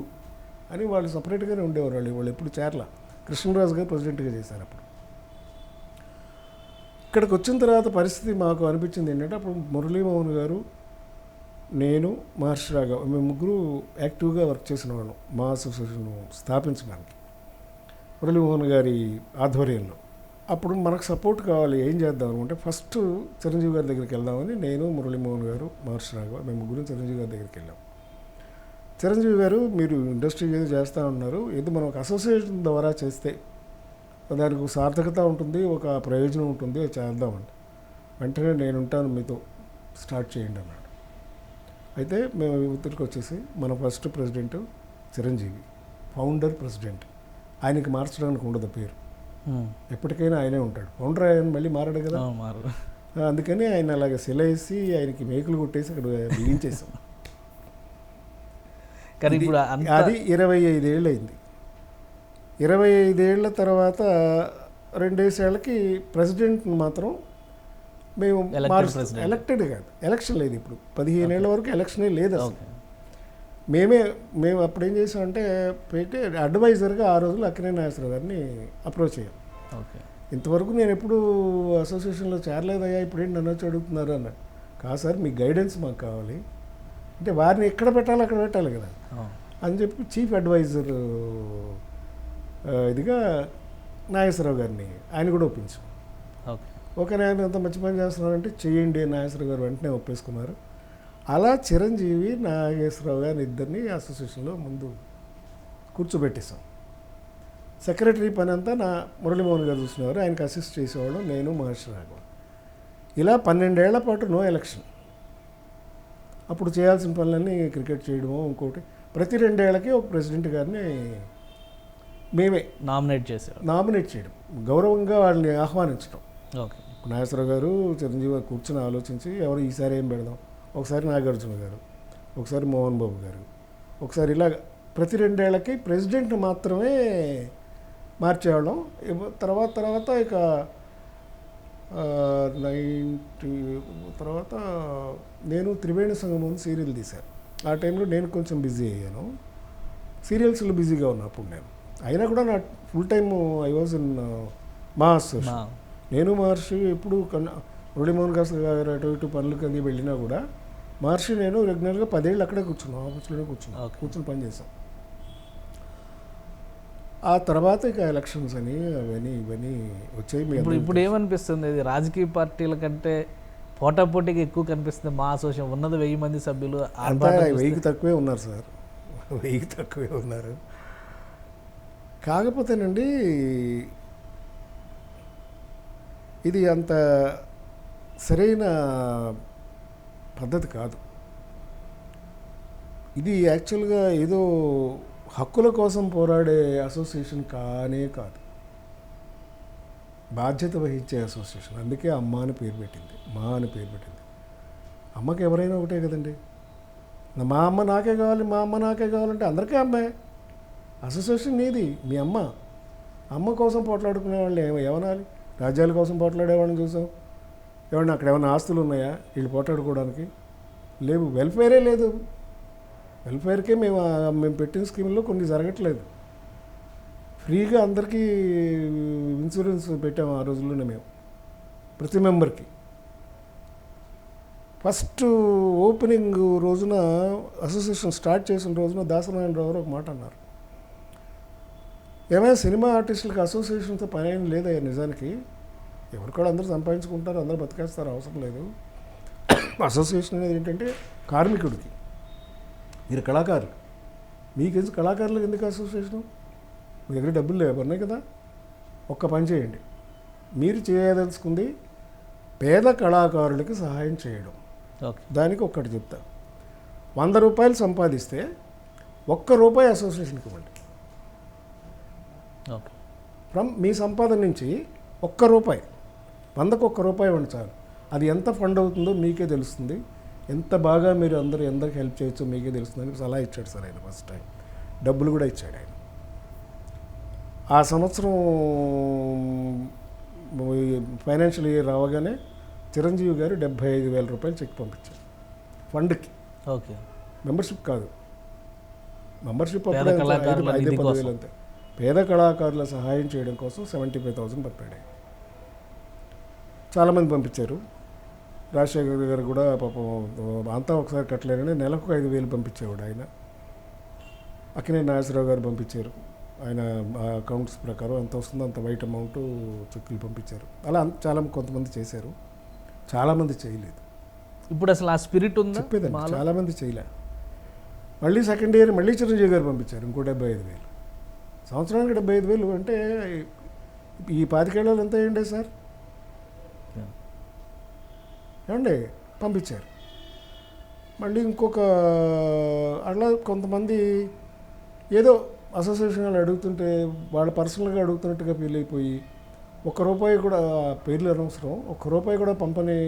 అని వాళ్ళు సపరేట్గానే ఉండేవారు. వాళ్ళు ఎప్పుడు చేరల. కృష్ణరాజు గారు ప్రెసిడెంట్గా చేశారు. అప్పుడు ఇక్కడికి వచ్చిన తర్వాత పరిస్థితి మాకు అనిపించింది ఏంటంటే, అప్పుడు మురళీమోహన్ గారు, నేను, మహర్షి రాఘవ్, మేము ముగ్గురు యాక్టివ్గా వర్క్ చేసిన వాళ్ళం మా అసోసియేషన్ స్థాపించడానికి మురళీమోహన్ గారి ఆధ్వర్యంలో. అప్పుడు మనకు సపోర్ట్ కావాలి, ఏం చేద్దాం అనుకుంటే ఫస్ట్ చిరంజీవి గారి దగ్గరికి వెళ్దామని నేను, మురళీమోహన్ గారు, మహర్షి రాఘవ్ మేము ముగ్గురు చిరంజీవి గారి దగ్గరికి వెళ్ళాం. చిరంజీవి గారు, మీరు ఇండస్ట్రీ ఏదో చేస్తూ ఉన్నారు, ఏదో మనం ఒక అసోసియేషన్ ద్వారా చేస్తే దానికి ఒక సార్థకత ఉంటుంది, ఒక ప్రయోజనం ఉంటుంది, అది చేద్దామండి. వెంటనే నేను ఉంటాను, మీతో స్టార్ట్ చేయండి అన్నాడు. అయితే మేము ఉత్తరికి వచ్చేసి మన first president Chiranjeevi, founder president. ఆయనకి మార్చడానికి ఉండదు పేరు, ఎప్పటికైనా ఆయనే ఉంటాడు. ఫౌండర్ ఆయన మళ్ళీ మారాడు కదా, అందుకని ఆయన అలాగే సెలవేసి ఆయనకి మేకులు కొట్టేసి అక్కడ బిగించేసాం. కానీ ఇప్పుడు అది 25 ఏళ్ళు అయింది. 25 ఏళ్ల తర్వాత 2 ఏళ్ళకి ప్రెసిడెంట్ మాత్రం మేము ఎలక్టెడ్ కాదు, ఎలక్షన్ లేదు. ఇప్పుడు 15 ఏళ్ల వరకు ఎలక్షనే లేదు అసలు. మేము అప్పుడు ఏం చేసామంటే పెట్టి అడ్వైజర్గా ఆ రోజుల్లో అక్కినేని నాగేశ్వరరావు గారిని అప్రోచ్ అయ్యాం. ఇంతవరకు నేను ఎప్పుడు అసోసియేషన్లో చేరలేదయ్యా, ఇప్పుడేంటి నన్ను వచ్చి అడుగుతున్నారు అన్నాడు. కాదు సార్, మీ గైడెన్స్ మాకు కావాలి అంటే వారిని ఎక్కడ పెట్టాలి అక్కడ పెట్టాలి కదా అని చెప్పి చీఫ్ అడ్వైజర్ ఇదిగా నాగేశ్వరరావు గారిని ఆయన కూడా ఒప్పించాం. ఓకే, నేను అంత మంచి పని చేస్తున్నానంటే చెయ్యండి, నాగేశ్వరరావు గారు వెంటనే ఒప్పేసుకున్నారు. అలా చిరంజీవి, నాగేశ్వరరావు గారిని ఇద్దరిని అసోసియేషన్లో ముందు కూర్చోబెట్టేశాం. సెక్రటరీ పని అంతా మురళీమోహన్ గారు చూసినవారు, ఆయనకు అసిస్ట్ చేసేవాడు నేను, మహర్షి రాఘవ్. ఇలా 12 ఏళ్ల పాటు నో ఎలక్షన్. అప్పుడు చేయాల్సిన పనులన్నీ క్రికెట్ చేయడము, ఇంకోటి ప్రతి 2 ఏళ్ళకి ఒక ప్రెసిడెంట్ గారిని మేమే నామినేట్ చేశారు. నామినేట్ చేయడం, గౌరవంగా వాళ్ళని ఆహ్వానించడం. ఓకే. నాగేశ్వరరావు గారు, చిరంజీవి గారు కూర్చొని ఆలోచించి ఎవరు ఈసారి ఏం పెడదాం, ఒకసారి నాగార్జున గారు, ఒకసారి మోహన్ బాబు గారు, ఒకసారి ఇలాగ ప్రతి 2 ఏళ్లకి ప్రెసిడెంట్ని మాత్రమే మార్చేవాళ్ళం. తర్వాత ఇక 90 తర్వాత నేను త్రివేణి సంగమం సీరియల్ తీశాను. ఆ టైంలో నేను కొంచెం బిజీ అయ్యాను, సీరియల్స్లో బిజీగా ఉన్నా అప్పుడు నేను. అయినా కూడా నా full time I was in mass. నేను మహర్షి ఎప్పుడు మురళీమోహన్ గారు అటు ఇటు పనులకి అది వెళ్ళినా కూడా మహర్షి నేను రెగ్యులర్గా 10 ఏళ్ళు అక్కడే కూర్చున్నాం, ఆఫీస్లోనే కూర్చొని పని చేసాం. ఆ తర్వాత ఇక ఎలక్షన్స్ అని అవన్నీ ఇవన్నీ వచ్చాయి. ఇప్పుడు ఏమనిపిస్తుంది, ఇది రాజకీయ పార్టీల కంటే పోటాపోటీగా ఎక్కువ కనిపిస్తుంది మా అసోసియేషన్? ఉన్నది 1000 మంది సభ్యులు, అంతా 1000కి తక్కువే ఉన్నారు సార్, 1000కి తక్కువే ఉన్నారు. కాకపోతేనండి ఇది అంత సరైన పద్ధతి కాదు. ఇది యాక్చువల్గా ఏదో హక్కుల కోసం పోరాడే అసోసియేషన్ కానే కాదు, బాధ్యత వహించే అసోసియేషన్. అందుకే అమ్మ అని పేరు పెట్టింది, మా అని పేరు పెట్టింది. అమ్మకి ఎవరైనా ఒకటే కదండి. మా అమ్మ నాకే కావాలి, మా అమ్మ నాకే కావాలంటే అందరికీ అమ్మే. అసోసియేషన్ నీది, మీ అమ్మ. అమ్మ కోసం పోట్లాడుకునే వాళ్ళు ఏమనాలి? రాజ్యాల కోసం పోట్లాడేవాడిని చూసాం. ఏమన్నా అక్కడ ఏమైనా ఆస్తులు ఉన్నాయా వీళ్ళు పోట్లాడుకోవడానికి? లేవు. వెల్ఫేరే లేదు. వెల్ఫేర్కే మేము పెట్టిన స్కీమ్లో కొన్ని జరగట్లేదు. ఫ్రీగా అందరికీ ఇన్సూరెన్స్ పెట్టాము ఆ రోజుల్లోనే మేము, ప్రతి మెంబర్కి. ఫస్ట్ ఓపెనింగ్ రోజున, అసోసియేషన్ స్టార్ట్ చేసిన రోజున దాసనారాయణరావు ఒక మాట అన్నారు, ఏమైనా సినిమా ఆర్టిస్టులకు అసోసియేషన్తో పని ఏం లేదయ్యా, నిజానికి ఎవరికాడ అందరూ సంపాదించుకుంటారు, అందరూ బతికేస్తారు, అవసరం లేదు. అసోసియేషన్ అనేది ఏంటంటే కార్మికుడికి, మీరు కళాకారులు, మీకెందుకు కళాకారులకు ఎందుకు అసోసియేషను? మీ దగ్గర డబ్బులు లేవన్నాయి కదా, ఒక్క పని చేయండి, మీరు చేయదలుచుకుంది పేద కళాకారులకి సహాయం చేయడం. దానికి ఒక్కటి చెప్తా, 100 రూపాయలు సంపాదిస్తే ₹1 అసోసియేషన్కి ఇవ్వండి. ఫ్రమ్ మీ సంపాదన నుంచి ₹1, 100కు ₹1 ఇవ్వండి చాలు. అది ఎంత ఫండ్ అవుతుందో మీకే తెలుస్తుంది, ఎంత బాగా మీరు అందరికి హెల్ప్ చేయొచ్చో మీకే తెలుస్తుందని సలహా ఇచ్చాడు సార్ ఆయన. ఫస్ట్ టైం డబ్బులు కూడా ఇచ్చాడు ఆయన. ఆ సంవత్సరం ఫైనాన్షియల్ ఇయర్ రావగానే చిరంజీవి గారు ₹75,000 చెక్ పంపించారు ఫండ్కి. ఓకే. మెంబర్షిప్ కాదు, మెంబర్షిప్ అప్పుడే 5-10,000 అంతే. పేద కళాకారుల సహాయం చేయడం కోసం 75,000 పంపాడు. చాలామంది పంపించారు. రాజశేఖర్ గారు కూడా పాపం అంతా ఒకసారి కట్టలేరని నెలకు 5,000 పంపించేవాడు ఆయన. అక్కినేని నాగేశ్వరరావు గారు పంపించారు, ఆయన అకౌంట్స్ ప్రకారం ఎంత వస్తుందో అంత వైట్ అమౌంట్ చెక్కులు పంపించారు. అలా చాలా కొంతమంది చేశారు, చాలామంది చేయలేదు. ఇప్పుడు అసలు ఆ స్పిరిట్ ఉందా? చెప్పేదండి, చాలామంది చేయలే. మళ్ళీ సెకండ్ ఇయర్ మళ్ళీ చిరంజీవి గారు పంపించారు ఇంకో 75,000. సంవత్సరానికి 75,000 అంటే ఈ 25 ఏళ్ళు ఎంత అయ్యండి సార్? ఏమండి పంపించారు. మళ్ళీ ఇంకొక అట్లా కొంతమంది ఏదో అసోసియేషన్ వాళ్ళు అడుగుతుంటే వాళ్ళ పర్సనల్గా అడుగుతున్నట్టుగా ఫీల్ అయిపోయి ₹1 కూడా, పేర్లు అనవసరం, ₹1 కూడా పంపని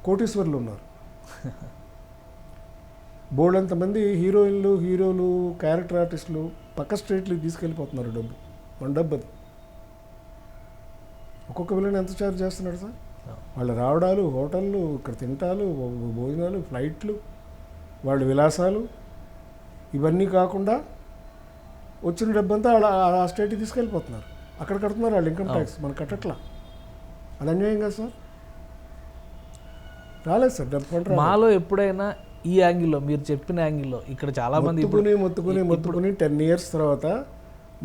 కోటీశ్వర్లు ఉన్నారు. బోల్డంతమంది హీరోయిన్లు, హీరోలు, క్యారెక్టర్ ఆర్టిస్టులు పక్క స్టేట్లకి తీసుకెళ్ళిపోతున్నారు డబ్బు, మన డబ్బు అది. ఒక్కొక్క విలన్ ఎంత ఛార్జ్ చేస్తున్నాడు సార్? వాళ్ళు రావడాలు, హోటళ్ళు, ఇక్కడ తింటాలు, భోజనాలు, ఫ్లైట్లు, వాళ్ళ విలాసాలు, ఇవన్నీ కాకుండా వచ్చిన డబ్బంతా ఆ స్టేట్కి తీసుకెళ్ళిపోతున్నారు. అక్కడ కడుతున్నారు వాళ్ళు ఇన్కమ్ ట్యాక్స్, మనకు కట్టట్లా. అది అన్యాయం కదా సార్? రాలేదు సార్ డబ్బు. మాలో ఎప్పుడైనా ఈ యాంగిల్లో, మీరు చెప్పిన యాంగిల్లో ఇక్కడ చాలామంది మొత్తుకుని 10 ఇయర్స్ తర్వాత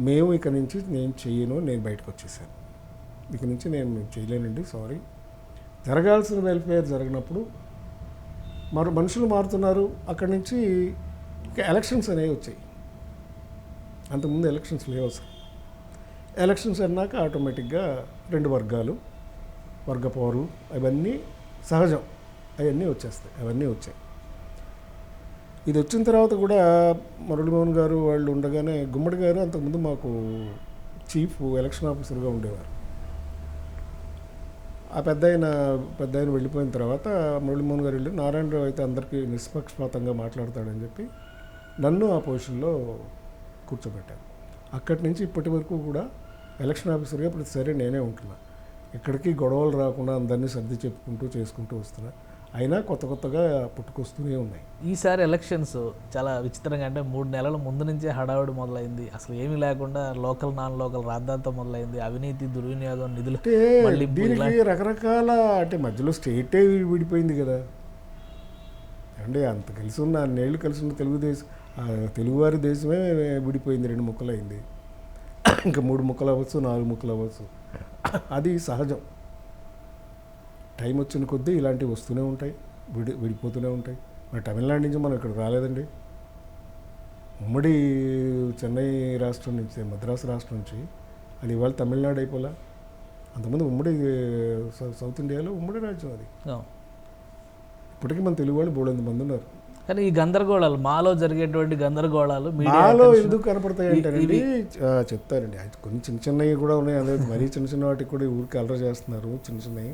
మేము ఇక నుంచి నేను చెయ్యను, నేను బయటకు వచ్చేసాను, ఇక నుంచి నేను చేయలేనండి, సారీ. జరగాల్సిన వెల్ఫేర్ జరిగినప్పుడు మనుషులు మారుతున్నారు. అక్కడి నుంచి ఇక ఎలక్షన్స్ అనేవి వచ్చాయి. అంతకుముందు ఎలక్షన్స్ లేవు సార్. ఎలక్షన్స్ అన్నాక ఆటోమేటిక్గా 2 వర్గాలు, వర్గపోరు, అవన్నీ సహజం, అవన్నీ వచ్చేస్తాయి. అవన్నీ వచ్చాయి. ఇది వచ్చిన తర్వాత కూడా మురళీమోహన్ గారు వాళ్ళు ఉండగానే గుమ్మడి గారు అంతకుముందు మాకు చీఫ్ ఎలక్షన్ ఆఫీసర్గా ఉండేవారు. ఆ పెద్ద ఆయన వెళ్ళిపోయిన తర్వాత మురళీమోహన్ గారు వెళ్ళి నారాయణరావు అయితే అందరికీ నిష్పక్షపాతంగా మాట్లాడతాడని చెప్పి నన్ను ఆ పొజిషన్లో కూర్చోబెట్టారు. అక్కడి నుంచి ఇప్పటి వరకు కూడా ఎలక్షన్ ఆఫీసర్గా ప్రతిసారి నేనే ఉంటున్నా. ఎక్కడికి గొడవలు రాకుండా అందరినీ సర్ది చెప్పుకుంటూ చేసుకుంటూ వస్తున్నా. అయినా కొత్తగా పుట్టుకొస్తూనే ఉన్నాయి. ఈసారి ఎలక్షన్స్ చాలా విచిత్రంగా, అంటే 3 నెలల ముందు నుంచే హడావుడి మొదలైంది. అసలు ఏమీ లేకుండా లోకల్ నాన్ లోకల్ రాద్ధాంతో మొదలైంది. అవినీతి, దుర్వినియోగం, నిధులు అంటే దీనికి రకరకాల అంటే మధ్యలో స్టేటే విడిపోయింది కదా అంటే అంత కలిసి ఉన్న అన్నేళ్ళు కలిసి ఉన్న తెలుగువారి దేశమే విడిపోయింది, 2 ముక్కలైంది. ఇంకా 3 ముక్కలు అవ్వచ్చు, 4 ముక్కలు అవ్వచ్చు. అది సహజం. టైం వచ్చిన కొద్దీ ఇలాంటివి వస్తూనే ఉంటాయి, విడిపోతూనే ఉంటాయి. మరి తమిళనాడు నుంచి మనం ఇక్కడ రాలేదండి. ఉమ్మడి చెన్నై రాష్ట్రం నుంచి, మద్రాసు రాష్ట్రం నుంచి అది ఇవాళ తమిళనాడు అయిపోలా. అంతకుముందు ఉమ్మడి సౌత్ ఇండియాలో ఉమ్మడి రాజ్యం అది. ఇప్పటికీ మన తెలుగు వాళ్ళు 300 మంది ఉన్నారు. కానీ ఈ గందరగోళాలు, మాలో జరిగేటువంటి గందరగోళాలు మాలో ఎందుకు కనపడతాయి అంటేనండి, చెప్తారండి. కొన్ని చిన్నవి కూడా ఉన్నాయి. అదే మరీ చిన్న వాటికి కూడా ఊరికి అలర చేస్తున్నారు. చిన్నవి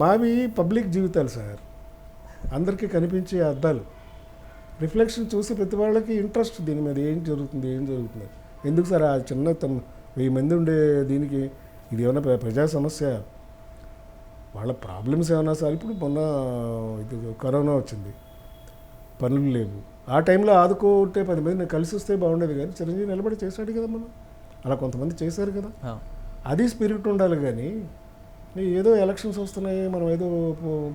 మావి పబ్లిక్ జీవితాలు సార్, అందరికీ కనిపించే అద్దాలు. రిఫ్లెక్షన్ చూసి ప్రతి వాళ్ళకి ఇంట్రెస్ట్ దీని మీద, ఏం జరుగుతుంది ఎందుకు సార్ ఆ చిన్న 1000 మంది ఉండే దీనికి ఇది ఏమైనా ప్రజా సమస్య? వాళ్ళ ప్రాబ్లమ్స్ ఏమన్నా సార్. ఇప్పుడు మొన్న ఇది కరోనా వచ్చింది, పనులు లేవు. ఆ టైంలో ఆదుకుంటే 10 మంది కలిసి వస్తే బాగుండేది. కానీ చిరంజీవి నిలబడి చేశాడు కదా, మనం అలా కొంతమంది చేశారు కదా. అది స్పిరిట్ ఉండాలి. కానీ ఏదో ఎలక్షన్స్ వస్తున్నాయి, మనం ఏదో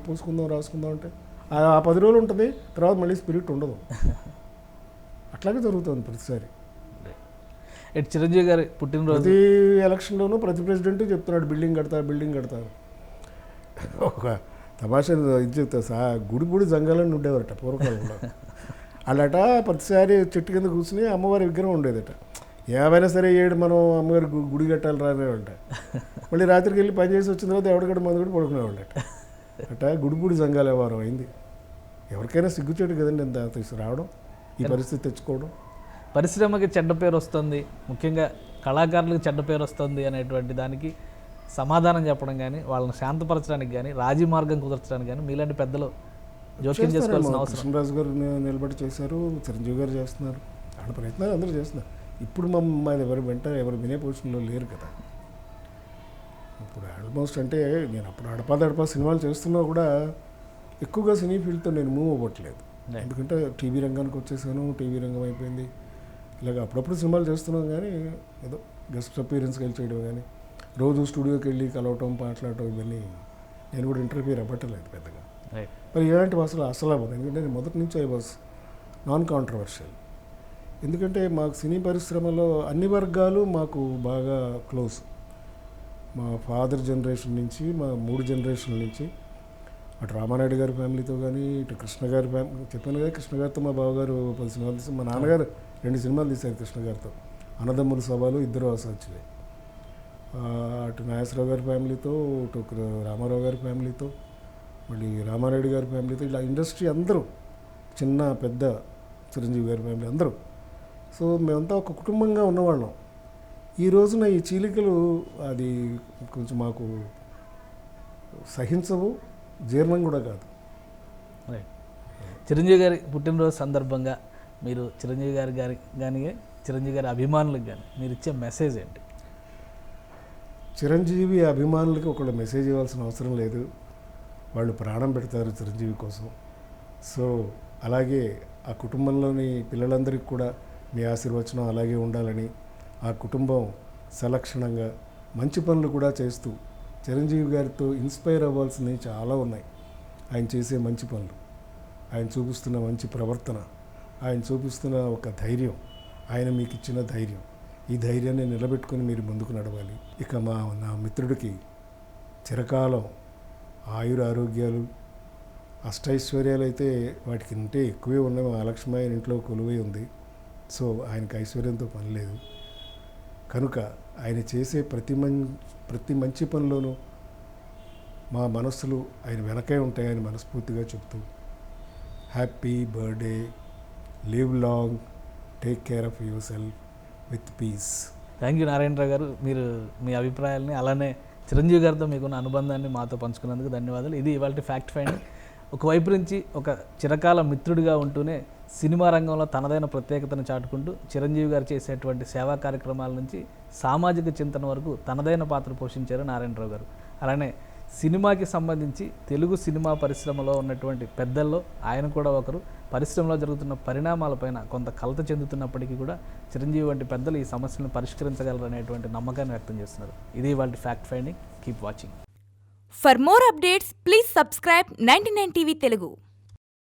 పూసుకుందాం రాసుకుందాం అంటే ఆ 10 రోజులు ఉంటుంది, తర్వాత మళ్ళీ స్పిరిట్ ఉండదు. అట్లాగే జరుగుతుంది ప్రతిసారి. చిరంజీవి గారి పుట్టినరోజు ప్రతి ఎలక్షన్లోనూ ప్రతి ప్రెసిడెంట్ చెప్తున్నాడు బిల్డింగ్ కడతారు. ఒక తమాషా ఇది చెప్తా, గుడి జంగాలని ఉండేవారట పూర్వకాలంలో. అలాట ప్రతిసారి చెట్టు కింద కూర్చుని అమ్మవారి విగ్రహం ఉండేదట. ఏమైనా సరే మనం అమ్మగారి గుడి కట్టాలి రానేవాళ్ళట. మళ్ళీ రాత్రికి వెళ్ళి పని చేసి వచ్చిన తర్వాత ఎవరికడ మంది కూడా పడుకునేవాళ్ళట. అట గుడి జంగాల వారం అయింది. ఎవరికైనా సిగ్గుచేటు కదండి ఎంత తీసుకురావడం, ఈ పరిస్థితి తెచ్చుకోవడం. పరిశ్రమకి చెడ్డ పేరు వస్తుంది, ముఖ్యంగా కళాకారులకు చెడ్డ పేరు వస్తుంది అనేటువంటి దానికి సమాధానం చెప్పడం కానీ, వాళ్ళని శాంతపరచడానికి కానీ, రాజీ మార్గం కుదర్చడానికి కానీ మీలాంటి పెద్దలు జోక్యం చేసుకోవాల్సిన అవసరం. కృష్ణరాజు గారు నిలబడి చేశారు, చిరంజీవి గారు చేస్తున్నారు, వాళ్ళ ప్రయత్నాలు అందరూ చేస్తున్నారు. ఇప్పుడు మాది ఎవరు వినే పొజిషన్లో లేరు కదా. ఇప్పుడు ఆల్మోస్ట్ అంటే నేను అప్పుడు అడపా సినిమాలు చేస్తున్నా కూడా ఎక్కువగా సినీ ఫీల్డ్తో నేను మూవ్ అవ్వట్లేదు. ఎందుకంటే టీవీ రంగానికి వచ్చేసాను, టీవీ రంగం అయిపోయింది. ఇలాగ అప్పుడప్పుడు సినిమాలు చేస్తున్నాం కానీ ఏదో గెస్ట్ అపీరెన్స్కి వెళ్ళి చేయడం కానీ, రోజు స్టూడియోకి వెళ్ళి కలవటం, మాట్లాడటం, ఇవన్నీ నేను కూడా ఇంటర్వ్యూ అవ్వట్లేదు పెద్దగా. మరి ఇలాంటి అసలు అవ్వదు. ఎందుకంటే నేను మొదటి నుంచి ఐ వాజ్ నాన్ కాంట్రవర్షియల్. ఎందుకంటే మాకు సినీ పరిశ్రమలో అన్ని వర్గాలు మాకు బాగా క్లోజ్. మా ఫాదర్ జనరేషన్ నుంచి, మా 3 జనరేషన్ల నుంచి, అటు రామానాయుడు గారి ఫ్యామిలీతో కానీ, ఇటు కృష్ణ గారి ఫ్యామిలీ, చెప్పాను కదా, కృష్ణ గారితో మా బావగారు 10 సినిమాలు తీసి, మా నాన్నగారు 2 సినిమాలు తీశారు కృష్ణ గారితో, అన్నదమ్ముల సభలు, ఇద్దరు అసలు. అటు నాగేశ్వరరావు గారి ఫ్యామిలీతో, ఇటు రామారావు గారి ఫ్యామిలీతో, మళ్ళీ రామారెడ్డి గారి ఫ్యామిలీతో, ఇలా ఇండస్ట్రీ అందరూ, చిన్న పెద్ద, చిరంజీవి గారి ఫ్యామిలీ అందరూ. సో మేమంతా ఒక కుటుంబంగా ఉన్నవాళ్ళం. ఈ రోజున ఈ చీలికలు అది కొంచెం మాకు సహించవు, జీర్ణం కూడా కాదు. చిరంజీవి గారి పుట్టినరోజు సందర్భంగా మీరు చిరంజీవి గారి కానీ చిరంజీవి గారి అభిమానులకు కానీ మీరు ఇచ్చే మెసేజ్ ఏంటి? చిరంజీవి అభిమానులకి ఒకళ్ళు మెసేజ్ ఇవ్వాల్సిన అవసరం లేదు. వాళ్ళు ప్రాణం పెడతారు చిరంజీవి కోసం. సో అలాగే ఆ కుటుంబంలోని పిల్లలందరికీ కూడా మీ ఆశీర్వచనం అలాగే ఉండాలని, ఆ కుటుంబం సలక్షణంగా మంచి పనులు కూడా చేస్తూ, చిరంజీవి గారితో ఇన్స్పైర్ అవ్వాల్సినవి చాలా ఉన్నాయి. ఆయన చేసే మంచి పనులు, ఆయన చూపిస్తున్న మంచి ప్రవర్తన, ఆయన చూపిస్తున్న ఒక ధైర్యం, ఆయన మీకు ఇచ్చిన ధైర్యం, ఈ ధైర్యాన్ని నిలబెట్టుకొని మీరు ముందుకు నడవాలి. ఇక నా మిత్రుడికి చిరకాలం ఆయుర ఆరోగ్యాలు, అష్టైశ్వర్యాలు అయితే వాటికి ఇంటే ఎక్కువే ఉన్నాయి. మా లక్ష్మి ఆయన ఇంట్లో కొలువై ఉంది. సో ఆయనకి ఐశ్వర్యంతో పని లేదు. కనుక ఆయన చేసే ప్రతి మంచి పనిలోనూ మా మనస్సులు ఆయన వెనకే ఉంటాయని మనస్ఫూర్తిగా చెప్తూ happy birthday, live long, take care of yourself with peace. Thank you Narayana Rao గారు. మీరు మీ అభిప్రాయాల్ని అలానే చిరంజీవి గారితో మీకున్న అనుబంధాన్ని మాతో పంచుకున్నందుకు ధన్యవాదాలు. ఇది ఇవాళ ఫ్యాక్ట్ ఫైండింగ్. ఒకవైపు నుంచి ఒక చిరకాల మిత్రుడిగా ఉంటూనే సినిమా రంగంలో తనదైన ప్రత్యేకతను చాటుకుంటూ చిరంజీవి గారు చేసేటువంటి సేవా కార్యక్రమాల నుంచి సామాజిక చింతన వరకు తనదైన పాత్ర పోషించారు నారాయణరావు గారు. అలానే సినిమాకి సంబంధించి తెలుగు సినిమా పరిశ్రమలో ఉన్నటువంటి పెద్దల్లో ఆయన కూడా ఒకరు. పరిశ్రమలో జరుగుతున్న పరిణామాలపైన కొంత కలత చెందుతున్నప్పటికీ కూడా చిరంజీవి వంటి పెద్దలు ఈ సమస్యలను పరిష్కరించగలరు అనేటువంటి నమ్మకాన్ని వ్యక్తం చేస్తున్నారు. ఇది వాళ్ళ fact finding. Keep watching. For more updates, please subscribe 99 TV Telugu.